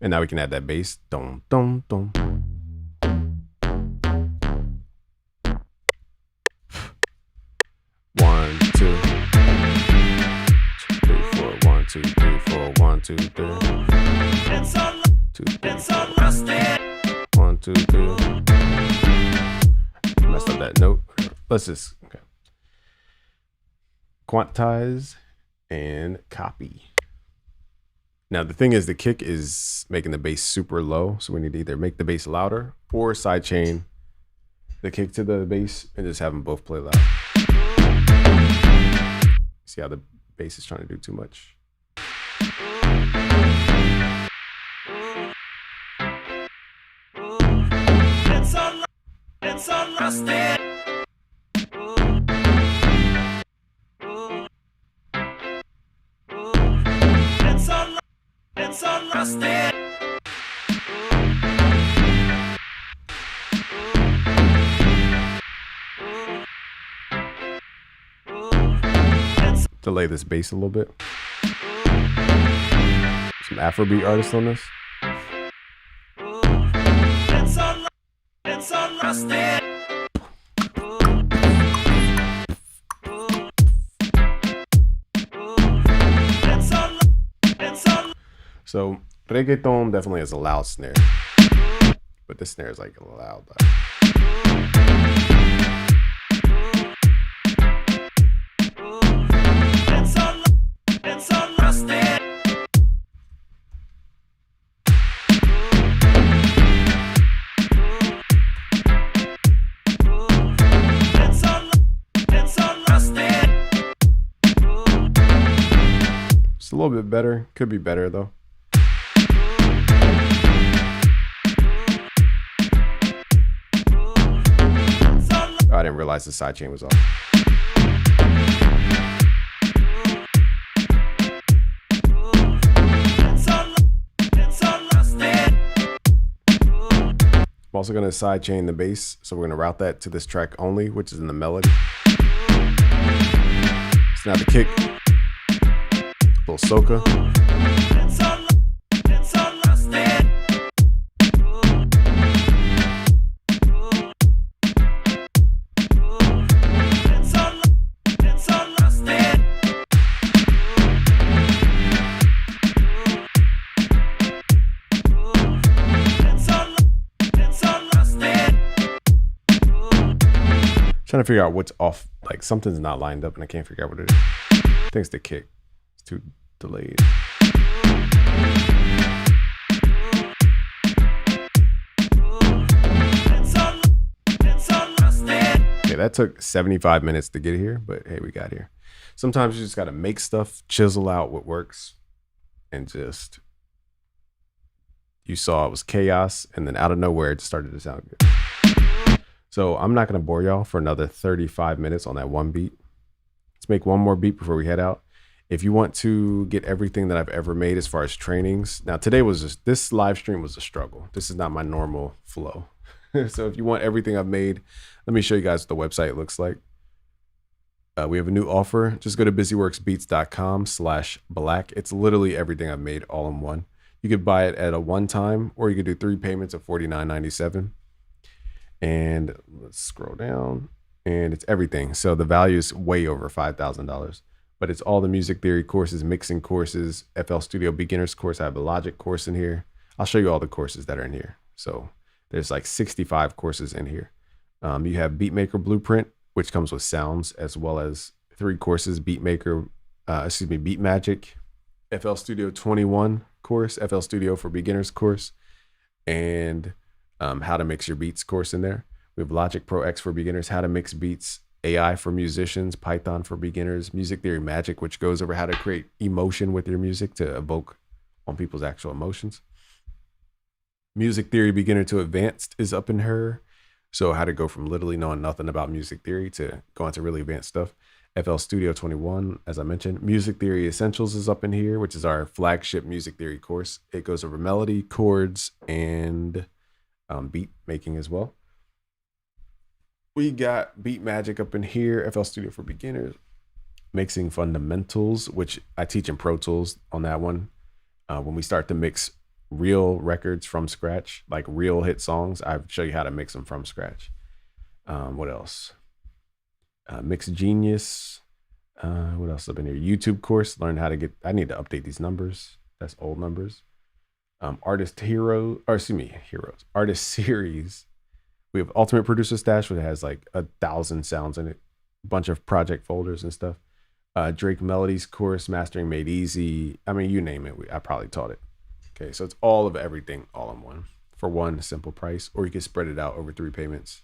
And now we can add that bass. Dum, dum, dum. 1, 2, 3, 4. 1, 2, 3, 4. 1, 2, 3. 2, 3, 4. 1, 2, 3. Messed up that note. Let's just quantize and copy. Now the thing is, the kick is making the bass super low, so we need to either make the bass louder or sidechain the kick to the bass and just have them both play loud. See how the bass is trying to do too much. Delay this bass a little bit. Some Afrobeat artists on this. So reggaeton definitely has a loud snare, but this snare is like a loud. It's a little bit better. Could be better though. Oh, I didn't realize the sidechain was off. I'm also going to sidechain the bass, so we're going to route that to this track only, which is in the melody. So now the kick, little soca. Trying to figure out what's off, like something's not lined up and I can't figure out what it is. I think it's the kick. It's too delayed. that took 75 minutes to get here, but hey, we got here. Sometimes you just got to make stuff, chisel out what works, and just, you saw it was chaos, and then out of nowhere, it started to sound good. So I'm not going to bore y'all for another 35 minutes on that one beat. Let's make one more beat before we head out. If you want to get everything that I've ever made as far as trainings, now today was just, this live stream was a struggle. This is not my normal flow. So if you want everything I've made, let me show you guys what the website looks like. We have a new offer. Just go to busyworksbeats.com/black. It's literally everything I've made all in one. You could buy it at a one time, or you could do 3 payments of $49.97. And let's scroll down, and it's everything. So the value is way over $5,000, but it's all the music theory courses, mixing courses, FL Studio beginners course. I have a Logic course in here. I'll show you all the courses that are in here. So there's like 65 courses in here. You have Beatmaker Blueprint, which comes with sounds, as well as 3 courses, Beatmaker, Beatmagic, FL Studio 21 course, FL Studio for beginners course, and how to mix your beats course in there. We have Logic Pro X for beginners, how to mix beats, AI for musicians, Python for beginners, Music Theory Magic, which goes over how to create emotion with your music to evoke on people's actual emotions. Music Theory Beginner to Advanced is up in her. So how to go from literally knowing nothing about music theory to going to really advanced stuff. FL Studio 21, as I mentioned. Music Theory Essentials is up in here, which is our flagship music theory course. It goes over melody, chords, and beat making as well. We got Beatmagic up in here, FL Studio for beginners. Mixing fundamentals, which I teach in Pro Tools on that one. When we start to mix real records from scratch, like real hit songs, I show you how to mix them from scratch. What else? Mix Genius. What else up in here? YouTube course. Learn how to get, I need to update these numbers. That's old numbers. Artist Series. We have Ultimate Producer Stash, which has like 1,000 sounds in it, a bunch of project folders and stuff. Drake Melodies course, Mastering Made Easy. I mean, you name it, I probably taught it. Okay, so it's all of everything all in one for one simple price, or you can spread it out over 3 payments.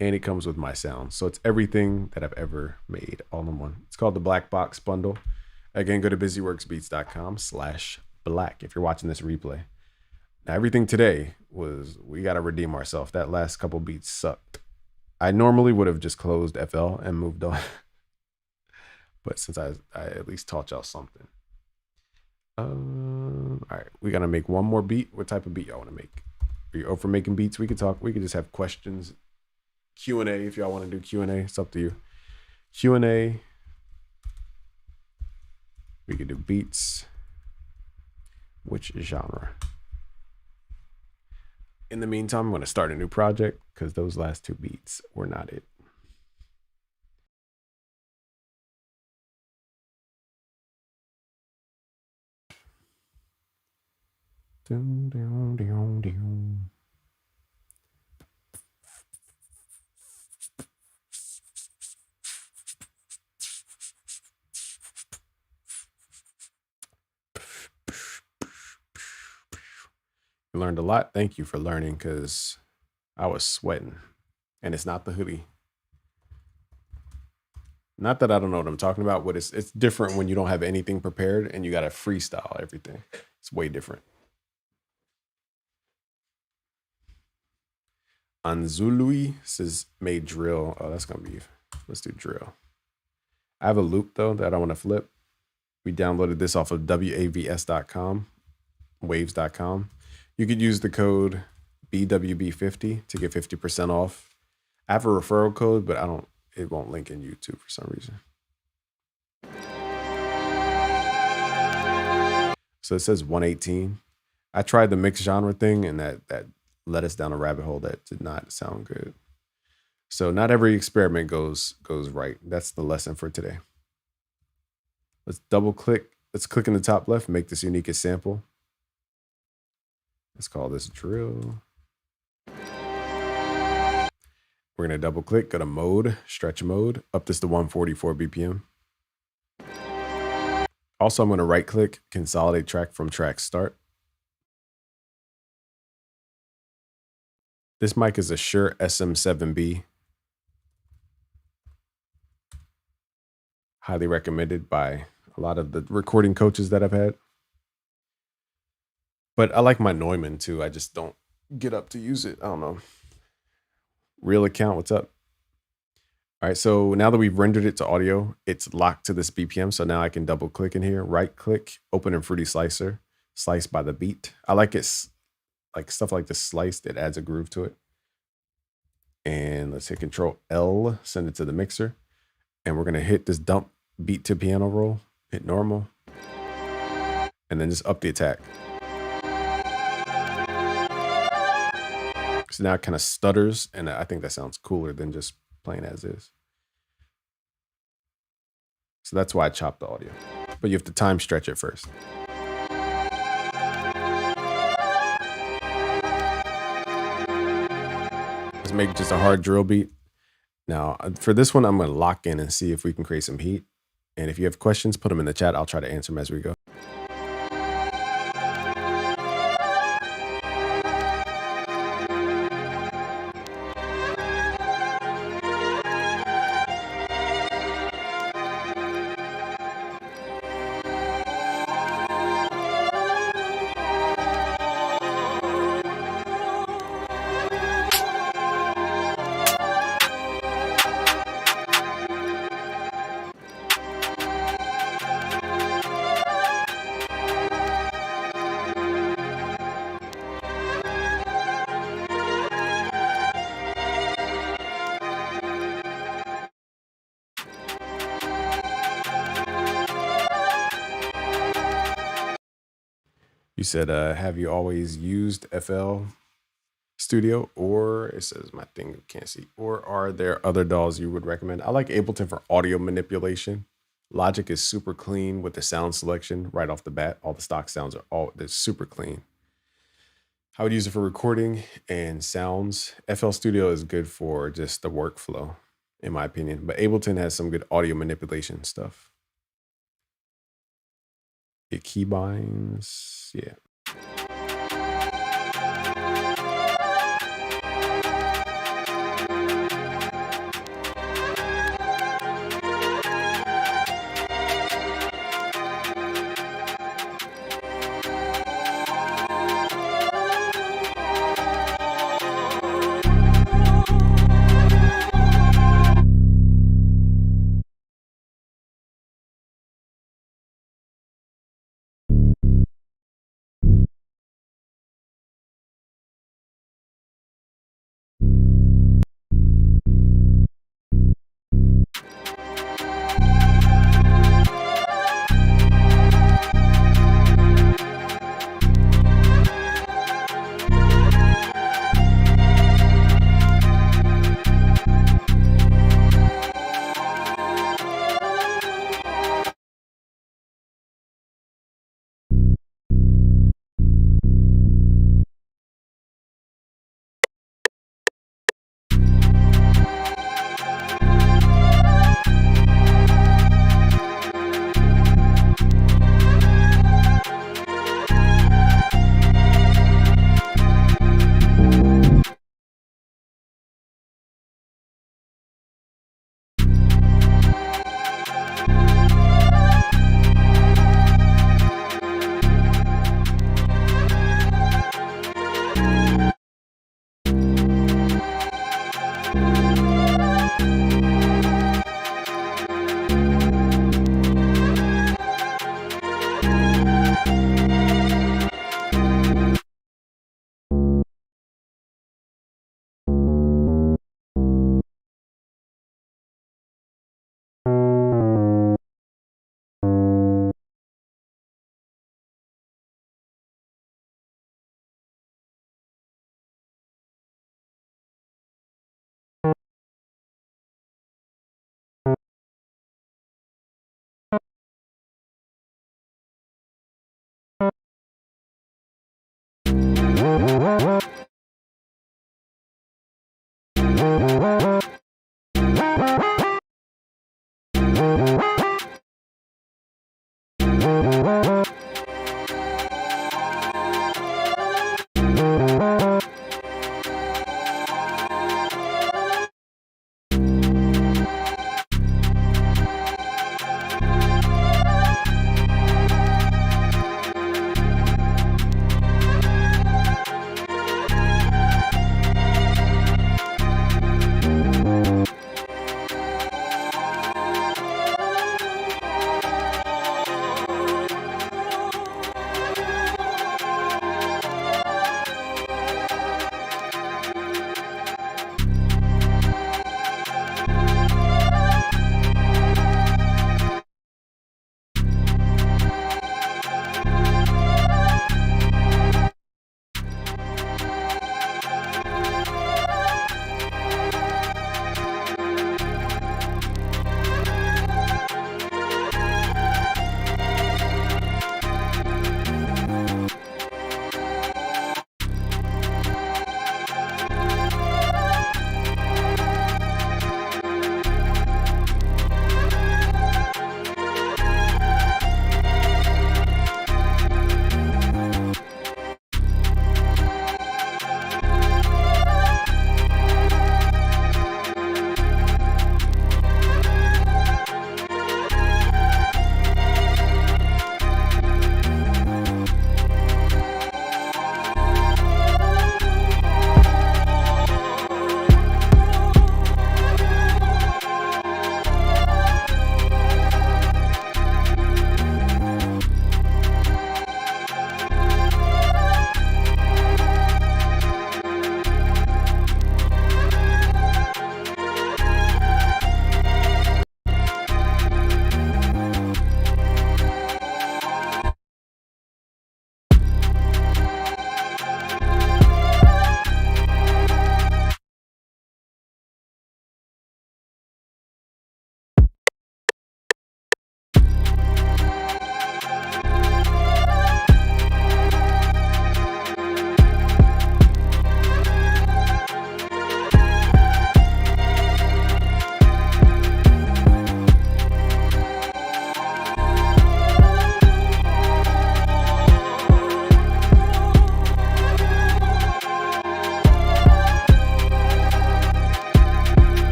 And it comes with my sounds. So it's everything that I've ever made all in one. It's called the Black Box Bundle. Again, go to busyworksbeats.com/black if you're watching this replay. Now, everything today was, we got to redeem ourselves. That last couple beats sucked. I normally would have just closed FL and moved on. But since I at least taught y'all something. All right, we got to make one more beat. What type of beat y'all want to make? Are you over making beats? We could talk. We could just have questions. Q&A if y'all want to do Q&A. It's up to you. Q&A. We could do beats. Which genre? In the meantime, I'm going to start a new project because those last 2 beats were not it. Dun, dun, dun, dun. You learned a lot. Thank you for learning, because I was sweating. And it's not the hoodie. Not that I don't know what I'm talking about, but it's different when you don't have anything prepared and you got to freestyle everything. It's way different. Anzului says made drill. Oh, that's going to be, let's do drill. I have a loop though that I want to flip. We downloaded this off of wavs.com, waves.com. You could use the code BWB50 to get 50% off. I have a referral code, but it won't link in YouTube for some reason. So it says 118. I tried the mixed genre thing, and that led us down a rabbit hole that did not sound good. So not every experiment goes right. That's the lesson for today. Let's double click. Let's click in the top left, make this unique as sample. Let's call this drill. We're going to double click, go to mode, stretch mode, up this to 144 BPM. Also, I'm going to right click, consolidate track from track start. This mic is a Shure SM7B. Highly recommended by a lot of the recording coaches that I've had. But I like my Neumann too. I just don't get up to use it. I don't know. Real account, what's up? All right, so now that we've rendered it to audio, it's locked to this BPM. So now I can double click in here, right click, open in Fruity Slicer, slice by the beat. I like it, like stuff like this sliced, it adds a groove to it. And let's hit Control L, send it to the mixer. And we're gonna hit this dump beat to piano roll, hit normal, and then just up the attack. So now it kind of stutters, and I think that sounds cooler than just playing as is. So that's why I chopped the audio. But you have to time stretch it first. Let's make just a hard drill beat. Now, for this one, I'm going to lock in and see if we can create some heat. And if you have questions, put them in the chat. I'll try to answer them as we go. You said, have you always used FL Studio, or it says my thing can't see, or are there other DAWs you would recommend? I like Ableton for audio manipulation. Logic is super clean with the sound selection right off the bat. All the stock sounds are they're super clean. I would use it for recording and sounds. FL Studio is good for just the workflow, in my opinion, but Ableton has some good audio manipulation stuff. It keybinds, yeah.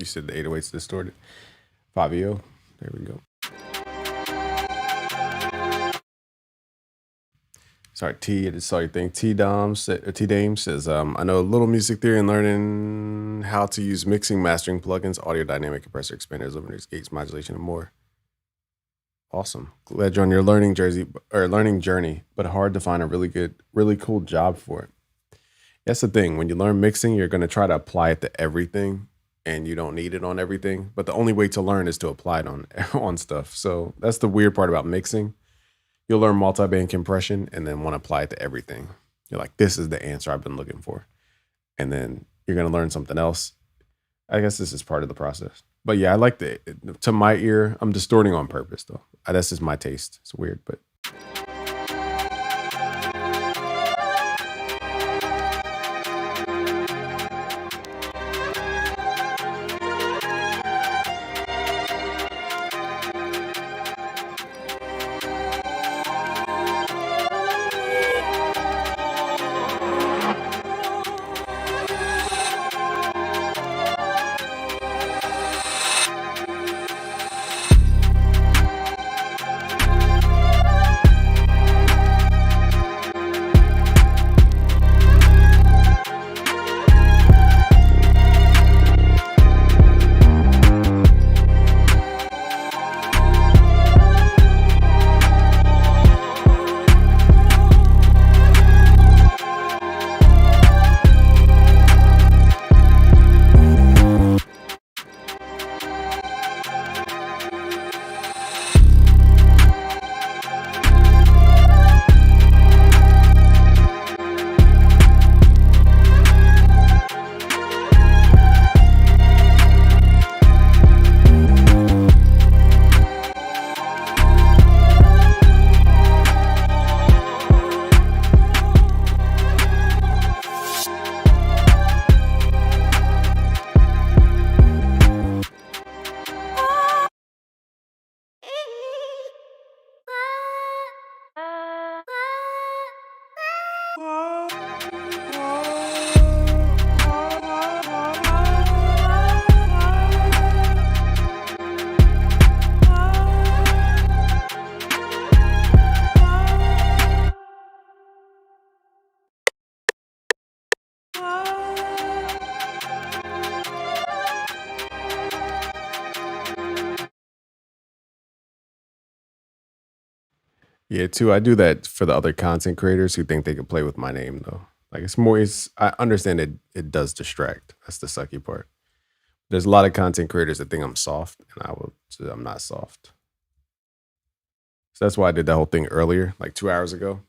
You said the 808's distorted. Fabio. There we go. Sorry, T. I just saw your thing. T Dame says, I know a little music theory and learning how to use mixing, mastering plugins, audio dynamic compressor, expanders, limiters, gates, modulation, and more. Awesome. Glad you're on your learning journey, but hard to find a really cool job for it. That's the thing. When you learn mixing, you're going to try to apply it to everything, and you don't need it on everything. But the only way to learn is to apply it on stuff. So that's the weird part about mixing. You'll learn multi-band compression and then want to apply it to everything. You're like, this is the answer I've been looking for. And then you're going to learn something else. I guess this is part of the process. But yeah, I like to my ear, I'm distorting on purpose though. That's just my taste. It's weird, but. Yeah, too. I do that for the other content creators who think they can play with my name, though. Like I understand it does distract. That's the sucky part. There's a lot of content creators that think I'm soft, and I'm not soft. So that's why I did that whole thing earlier, like 2 hours ago.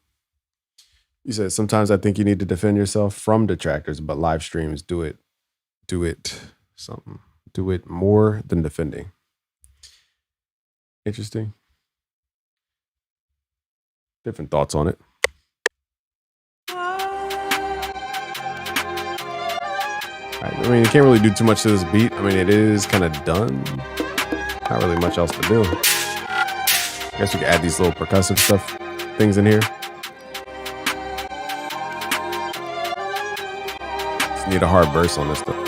You said sometimes I think you need to defend yourself from detractors, but live streams do it more than defending. Interesting. Different thoughts on it. I mean, you can't really do too much to this beat. I mean, it is kind of done. Not really much else to do. I guess we could add these little percussive things in here. Just need a hard verse on this stuff.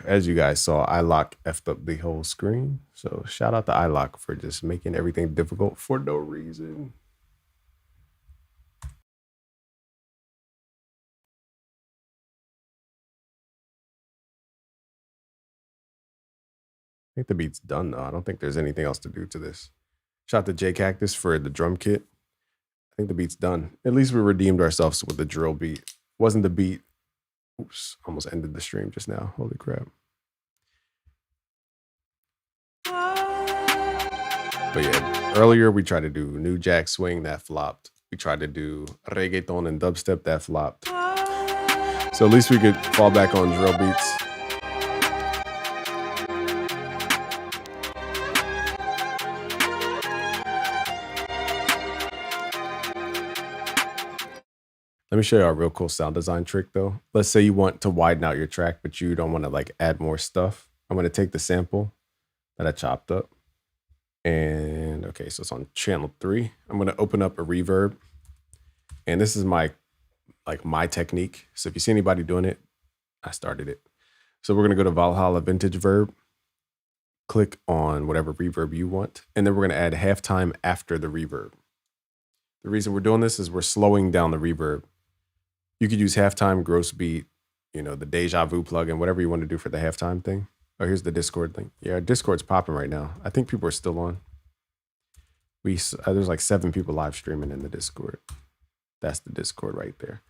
as you guys saw, iLok effed up the whole screen. So shout out to iLok for just making everything difficult for no reason. I think the beat's done though. I don't think there's anything else to do to this. Shout out to J Cactus for the drum kit. I think the beat's done. At least we redeemed ourselves with the drill beat. Wasn't the beat. Oops, almost ended the stream just now. Holy crap. But yeah, earlier we tried to do New Jack Swing, that flopped. We tried to do reggaeton and dubstep, that flopped. So at least we could fall back on drill beats. Let me show you a real cool sound design trick though. Let's say you want to widen out your track, but you don't want to like add more stuff. I'm going to take the sample that I chopped up. And okay, so it's on channel 3. I'm going to open up a reverb. And this is my technique. So if you see anybody doing it, I started it. So we're going to go to Valhalla Vintage Verb. Click on whatever reverb you want. And then we're going to add halftime after the reverb. The reason we're doing this is we're slowing down the reverb. You could use halftime, gross beat, you know, the Deja Vu plugin, whatever you want to do for the halftime thing. Oh, here's the Discord link. Yeah, Discord's popping right now. I think people are still on. There's like 7 people live streaming in the Discord. That's the Discord right there.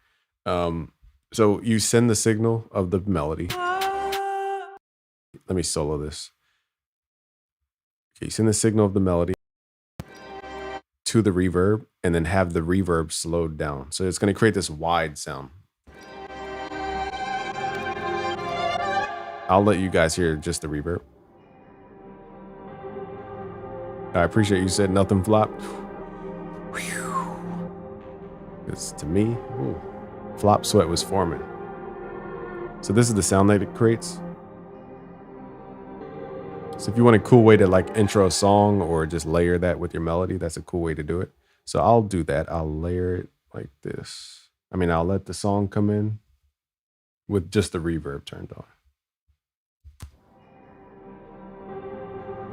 So you send the signal of the melody. Let me solo this. Okay, you send the signal of the melody to the reverb and then have the reverb slowed down. So it's going to create this wide sound. I'll let you guys hear just the reverb. I appreciate you said nothing flopped. Because to me, ooh, flop sweat was forming. So this is the sound that it creates. So if you want a cool way to like intro a song or just layer that with your melody, that's a cool way to do it. So I'll do that. I'll layer it like this. I mean, I'll let the song come in with just the reverb turned on.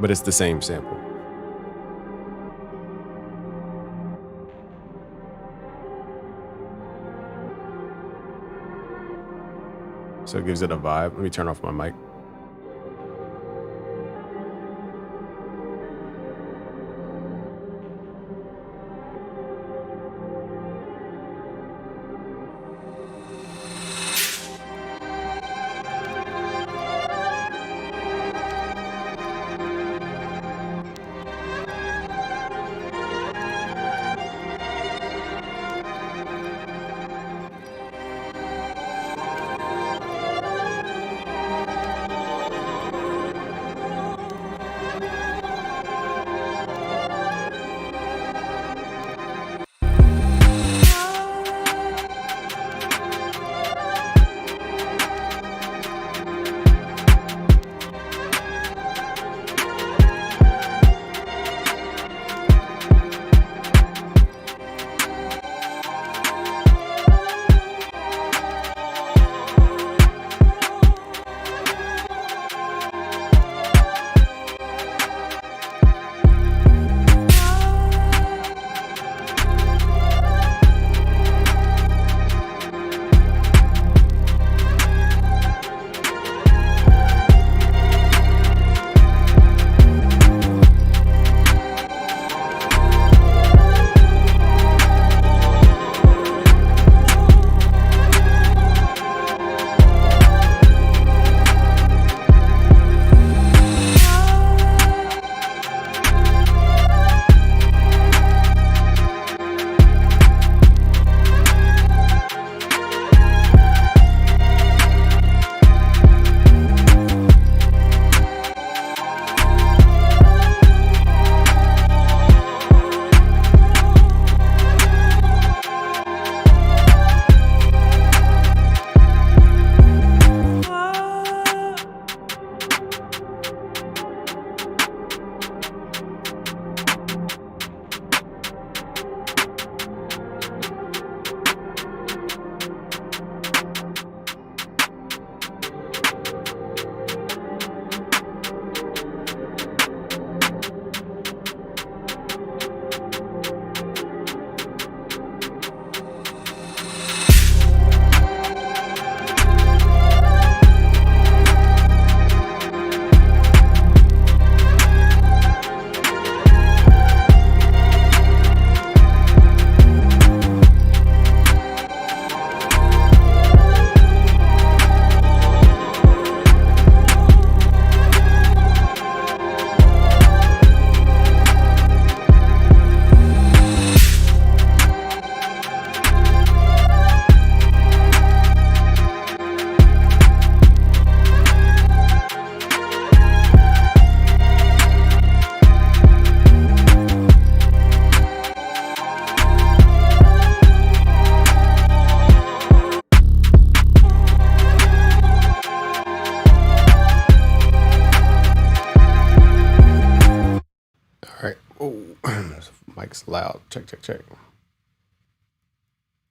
But it's the same sample. So it gives it a vibe. Let me turn off my mic. It's loud. Check, check, check.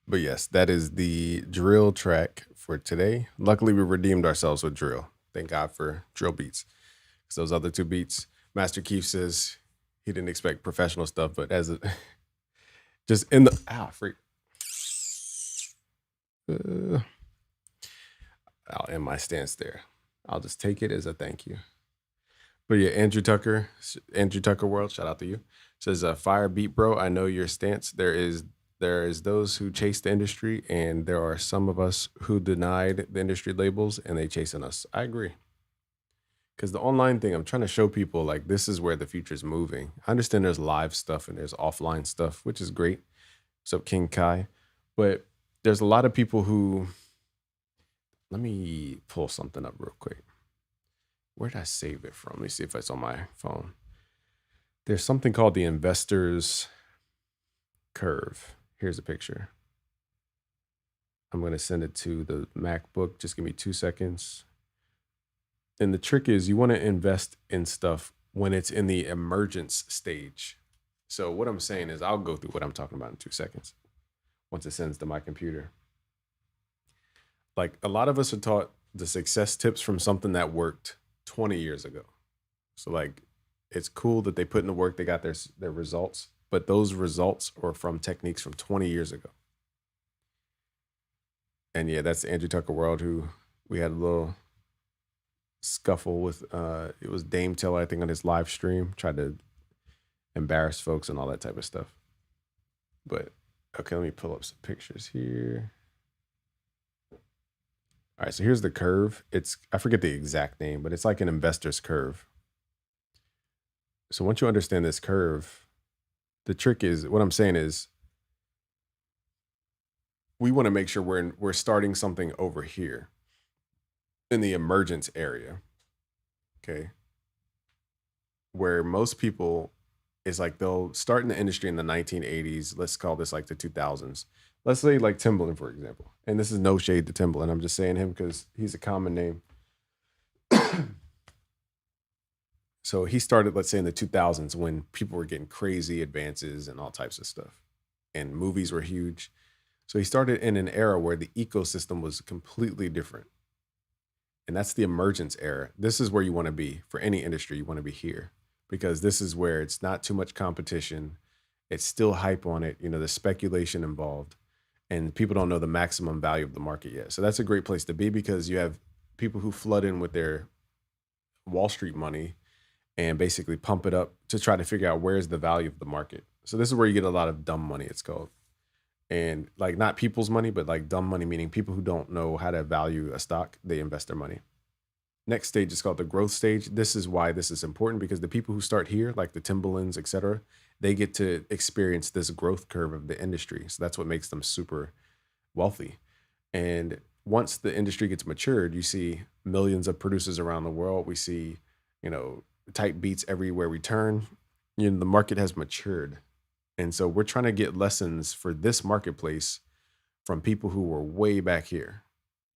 But yes, that is the drill track for today. Luckily, we redeemed ourselves with drill. Thank God for drill beats. Because those other two beats, Master Keith says he didn't expect professional stuff, but as a just in the freak. I'll end my stance there. I'll just take it as a thank you. But yeah, Andrew Tucker World, shout out to you. Says, fire beat, bro. I know your stance. There is those who chase the industry, and there are some of us who denied the industry labels and they chasing us. I agree. Because the online thing, I'm trying to show people like this is where the future is moving. I understand there's live stuff and there's offline stuff, which is great. What's up, King Kai? But there's a lot of people who, let me pull something up real quick. Where did I save it from? Let me see if it's on my phone. There's something called the investor's curve. Here's a picture. I'm going to send it to the MacBook. Just give me 2 seconds. And the trick is you want to invest in stuff when it's in the emergence stage. So what I'm saying is I'll go through what I'm talking about in 2 seconds once it sends to my computer. Like a lot of us are taught the success tips from something that worked 20 years ago. So like it's cool that they put in the work, they got their results, but those results are from techniques from 20 years ago. And yeah, that's Andrew Tucker World, who we had a little scuffle with. It was Dame Teller, I think, on his live stream, tried to embarrass folks and all that type of stuff. But okay, let me pull up some pictures here. All right, so here's the curve. I forget the exact name, but it's like an investor's curve. So once you understand this curve, the trick is, what I'm saying is, we want to make sure we're starting something over here in the emergence area, okay? Where most people is like they'll start in the industry in the 1980s. Let's call this like the 2000s. Let's say like Timbaland, for example. And this is no shade to Timbaland. I'm just saying him because he's a common name. So he started, let's say in the 2000s when people were getting crazy advances and all types of stuff. And movies were huge. So he started in an era where the ecosystem was completely different. And that's the emergence era. This is where you want to be for any industry. You want to be here because this is where it's not too much competition. It's still hype on it. You know, there's speculation involved and people don't know the maximum value of the market yet. So that's a great place to be because you have people who flood in with their Wall Street money and basically pump it up to try to figure out where's the value of the market. So this is where you get a lot of dumb money, it's called. And like not people's money, but like dumb money, meaning people who don't know how to value a stock, they invest their money. Next stage is called the growth stage. This is why this is important because the people who start here, like the Timbalands, et cetera, they get to experience this growth curve of the industry. So that's what makes them super wealthy. And once the industry gets matured, you see millions of producers around the world. We see, you know, type beats everywhere we turn. You know, the market has matured. And so we're trying to get lessons for this marketplace from people who were way back here.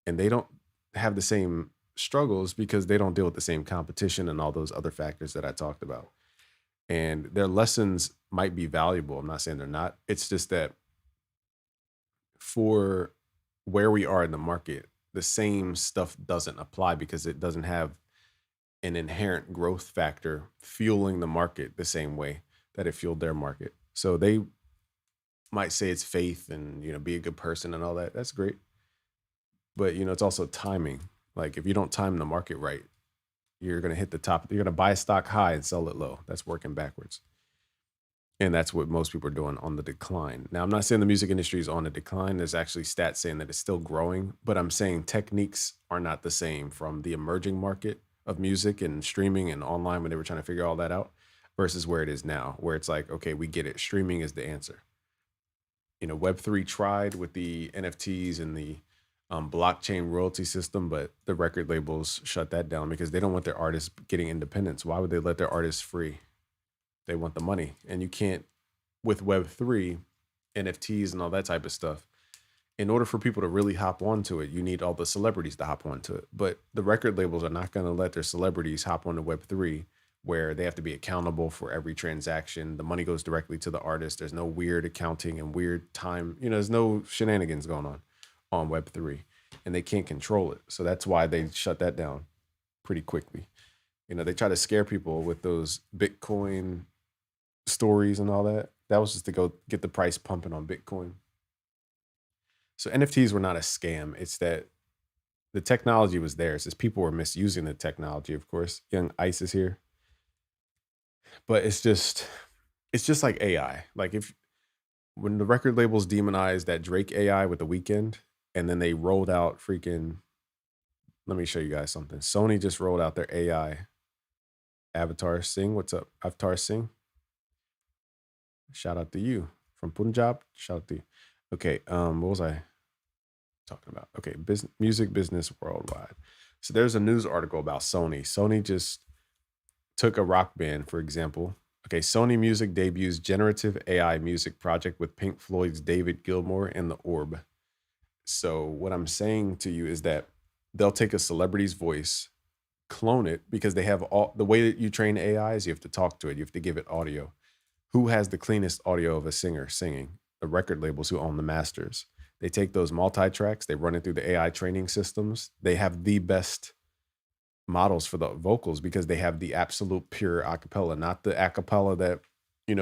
And they don't have the same struggles because they don't deal with the same competition and all those other factors that I talked about. And their lessons might be valuable. I'm not saying they're not. It's just that for where we are in the market, the same stuff doesn't apply because it doesn't have an inherent growth factor fueling the market the same way that it fueled their market. So they might say it's faith and, you know, be a good person and all that. That's great. But, you know, it's also timing. Like if you don't time the market right, you're going to hit the top. You're going to buy a stock high and sell it low. That's working backwards. And that's what most people are doing on the decline. Now, I'm not saying the music industry is on the decline. There's actually stats saying that it's still growing, but I'm saying techniques are not the same from the emerging market of music and streaming and online when they were trying to figure all that out versus where it is now, where it's like, okay, we get it. Streaming is the answer. You know, Web3 tried with the NFTs and the blockchain royalty system, but the record labels shut that down because they don't want their artists getting independence. Why would they let their artists free? They want the money. And you can't, with Web3, NFTs and all that type of stuff, in order for people to really hop onto it, you need all the celebrities to hop onto it. But the record labels are not going to let their celebrities hop onto Web3 where they have to be accountable for every transaction. The money goes directly to the artist. There's no weird accounting and weird time. There's no shenanigans going on Web3, and they can't control it. So that's why they shut that down pretty quickly. They try to scare people with those Bitcoin stories and all that. That was just to go get the price pumping on Bitcoin. So NFTs were not a scam. It's that the technology was there. It's just people were misusing the technology, of course. Young Ice is here. But it's just like AI. Like when the record labels demonized that Drake AI with The Weeknd, and then they rolled out let me show you guys something. Sony just rolled out their AI Avatar Singh. What's up, Avatar Singh? Shout out to you from Punjab. Shout out to you. Okay, what was I talking about? Okay, music business worldwide. So there's a news article about Sony. Sony just took a rock band, for example. Okay, Sony Music debuts generative AI music project with Pink Floyd's David Gilmour and The Orb. So what I'm saying to you is that they'll take a celebrity's voice, clone it, because they have all the way that you train AI is you have to talk to it, you have to give it audio. Who has the cleanest audio of a singer singing? The record labels who own the masters. They take those multi-tracks, they run it through the AI training systems. They have the best models for the vocals because they have the absolute pure acapella, not the acapella that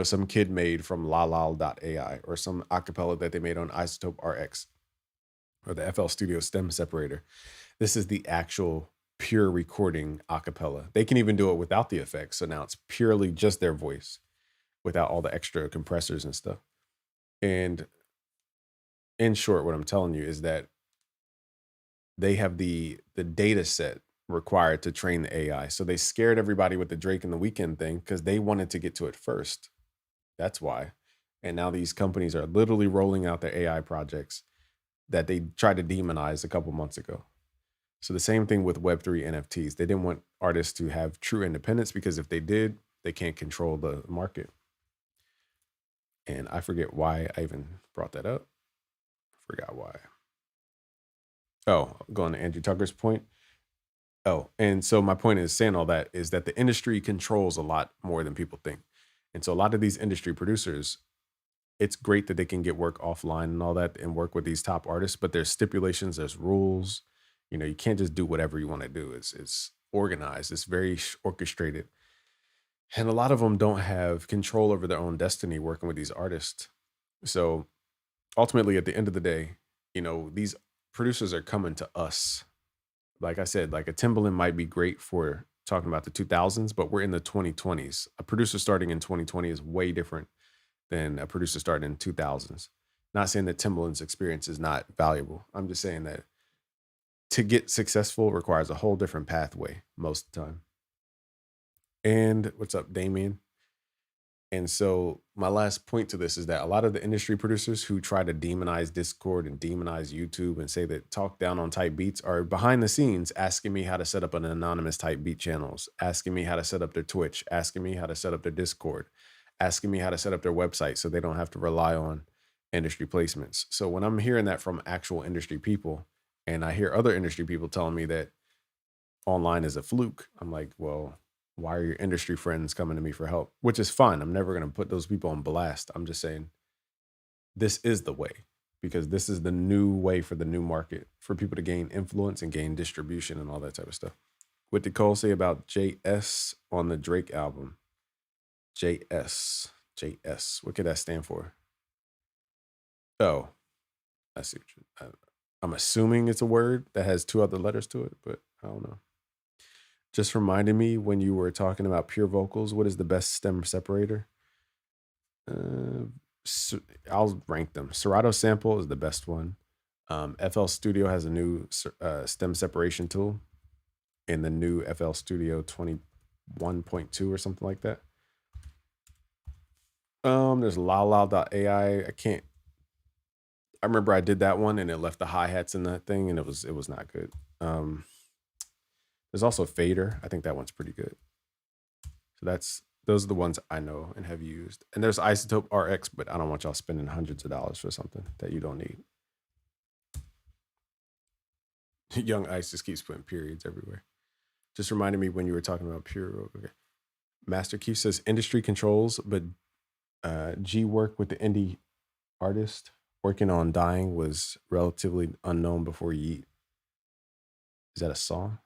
some kid made from lalal.ai or some acapella that they made on Isotope RX or the FL Studio stem separator. This is the actual pure recording acapella. They can even do it without the effects. So now it's purely just their voice without all the extra compressors and stuff. And in short, what I'm telling you is that they have the data set required to train the AI. So they scared everybody with the Drake and The Weeknd thing because they wanted to get to it first. That's why. And now these companies are literally rolling out their AI projects that they tried to demonize a couple months ago. So the same thing with Web3 NFTs. They didn't want artists to have true independence because if they did, they can't control the market. And I forget why I even brought that up. Forgot why. Oh, going to Andrew Tucker's point. Oh, and so my point is saying all that is that the industry controls a lot more than people think. And so a lot of these industry producers, it's great that they can get work offline and all that and work with these top artists, but there's stipulations, there's rules. You can't just do whatever you want to do. It's organized, it's very orchestrated. And a lot of them don't have control over their own destiny working with these artists. So ultimately, at the end of the day, these producers are coming to us. Like I said, like a Timbaland might be great for talking about the 2000s, but we're in the 2020s. A producer starting in 2020 is way different than a producer starting in 2000s. Not saying that Timbaland's experience is not valuable. I'm just saying that to get successful requires a whole different pathway most of the time. And what's up, Damien? And so my last point to this is that a lot of the industry producers who try to demonize Discord and demonize YouTube and say that talk down on type beats are behind the scenes asking me how to set up an anonymous type beat channels, asking me how to set up their Twitch, asking me how to set up their Discord, asking me how to set up their website so they don't have to rely on industry placements. So when I'm hearing that from actual industry people and I hear other industry people telling me that online is a fluke, I'm like, well, why are your industry friends coming to me for help? Which is fine. I'm never going to put those people on blast. I'm just saying this is the way because this is the new way for the new market for people to gain influence and gain distribution and all that type of stuff. What did Cole say about JS on the Drake album? JS. What could that stand for? Oh, I see. I'm assuming it's a word that has two other letters to it, but I don't know. Just reminded me when you were talking about pure vocals, what is the best stem separator? I'll rank them. Serato Sample is the best one. FL Studio has a new stem separation tool in the new FL Studio 21.2 or something like that. There's lalal.ai. I remember I did that one and it left the hi-hats in that thing and it was not good. There's also Fader. I think that one's pretty good. So those are the ones I know and have used. And there's Isotope RX, but I don't want y'all spending hundreds of dollars for something that you don't need. Young Ice just keeps putting periods everywhere. Just reminded me when you were talking about pure. Okay. Master Q says industry controls, but G work with the indie artist working on dying was relatively unknown before Yeet. Is that a song?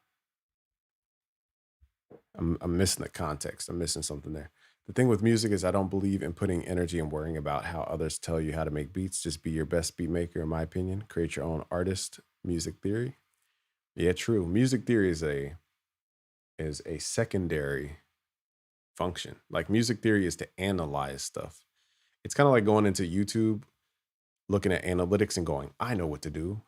I'm missing the context. I'm missing something there. The thing with music is I don't believe in putting energy and worrying about how others tell you how to make beats. Just be your best beat maker, in my opinion. Create your own artist. Music theory. Yeah, true. Music theory is a secondary function. Like music theory is to analyze stuff. It's kind of like going into YouTube, looking at analytics and going, I know what to do.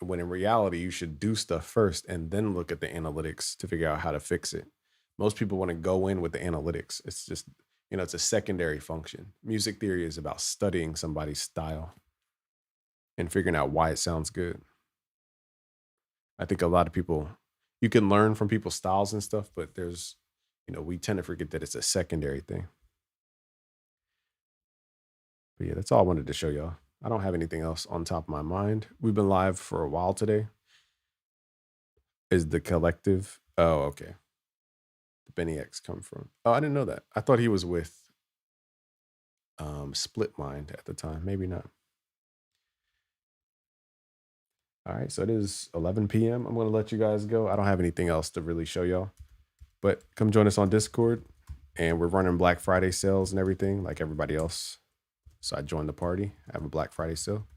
When in reality, you should do stuff first and then look at the analytics to figure out how to fix it. Most people want to go in with the analytics. It's just, it's a secondary function. Music theory is about studying somebody's style and figuring out why it sounds good. I think a lot of people, you can learn from people's styles and stuff, but there's, we tend to forget that it's a secondary thing. But yeah, that's all I wanted to show y'all. I don't have anything else on top of my mind. We've been live for a while today. Is the collective? Oh, okay. The Benny X come from? Oh, I didn't know that. I thought he was with Split Mind at the time. Maybe not. All right, so it is 11 p.m. I'm going to let you guys go. I don't have anything else to really show y'all. But come join us on Discord. And we're running Black Friday sales and everything like everybody else. So I joined the party. I have a Black Friday sale.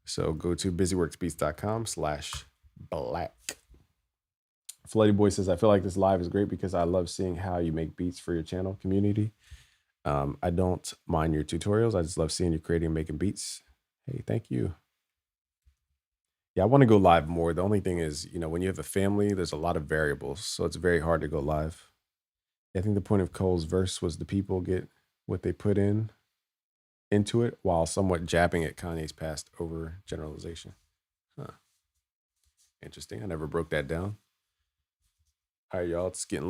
So go to busyworksbeats.com/black. Floody Boy says, I feel like this live is great because I love seeing how you make beats for your channel community. I don't mind your tutorials. I just love seeing you creating and making beats. Hey, thank you. Yeah, I want to go live more. The only thing is, when you have a family, there's a lot of variables. So it's very hard to go live. I think the point of Cole's verse was the people get what they put into it while somewhat jabbing at Kanye's past over generalization. Huh. Interesting. I never broke that down. All right, y'all. It's getting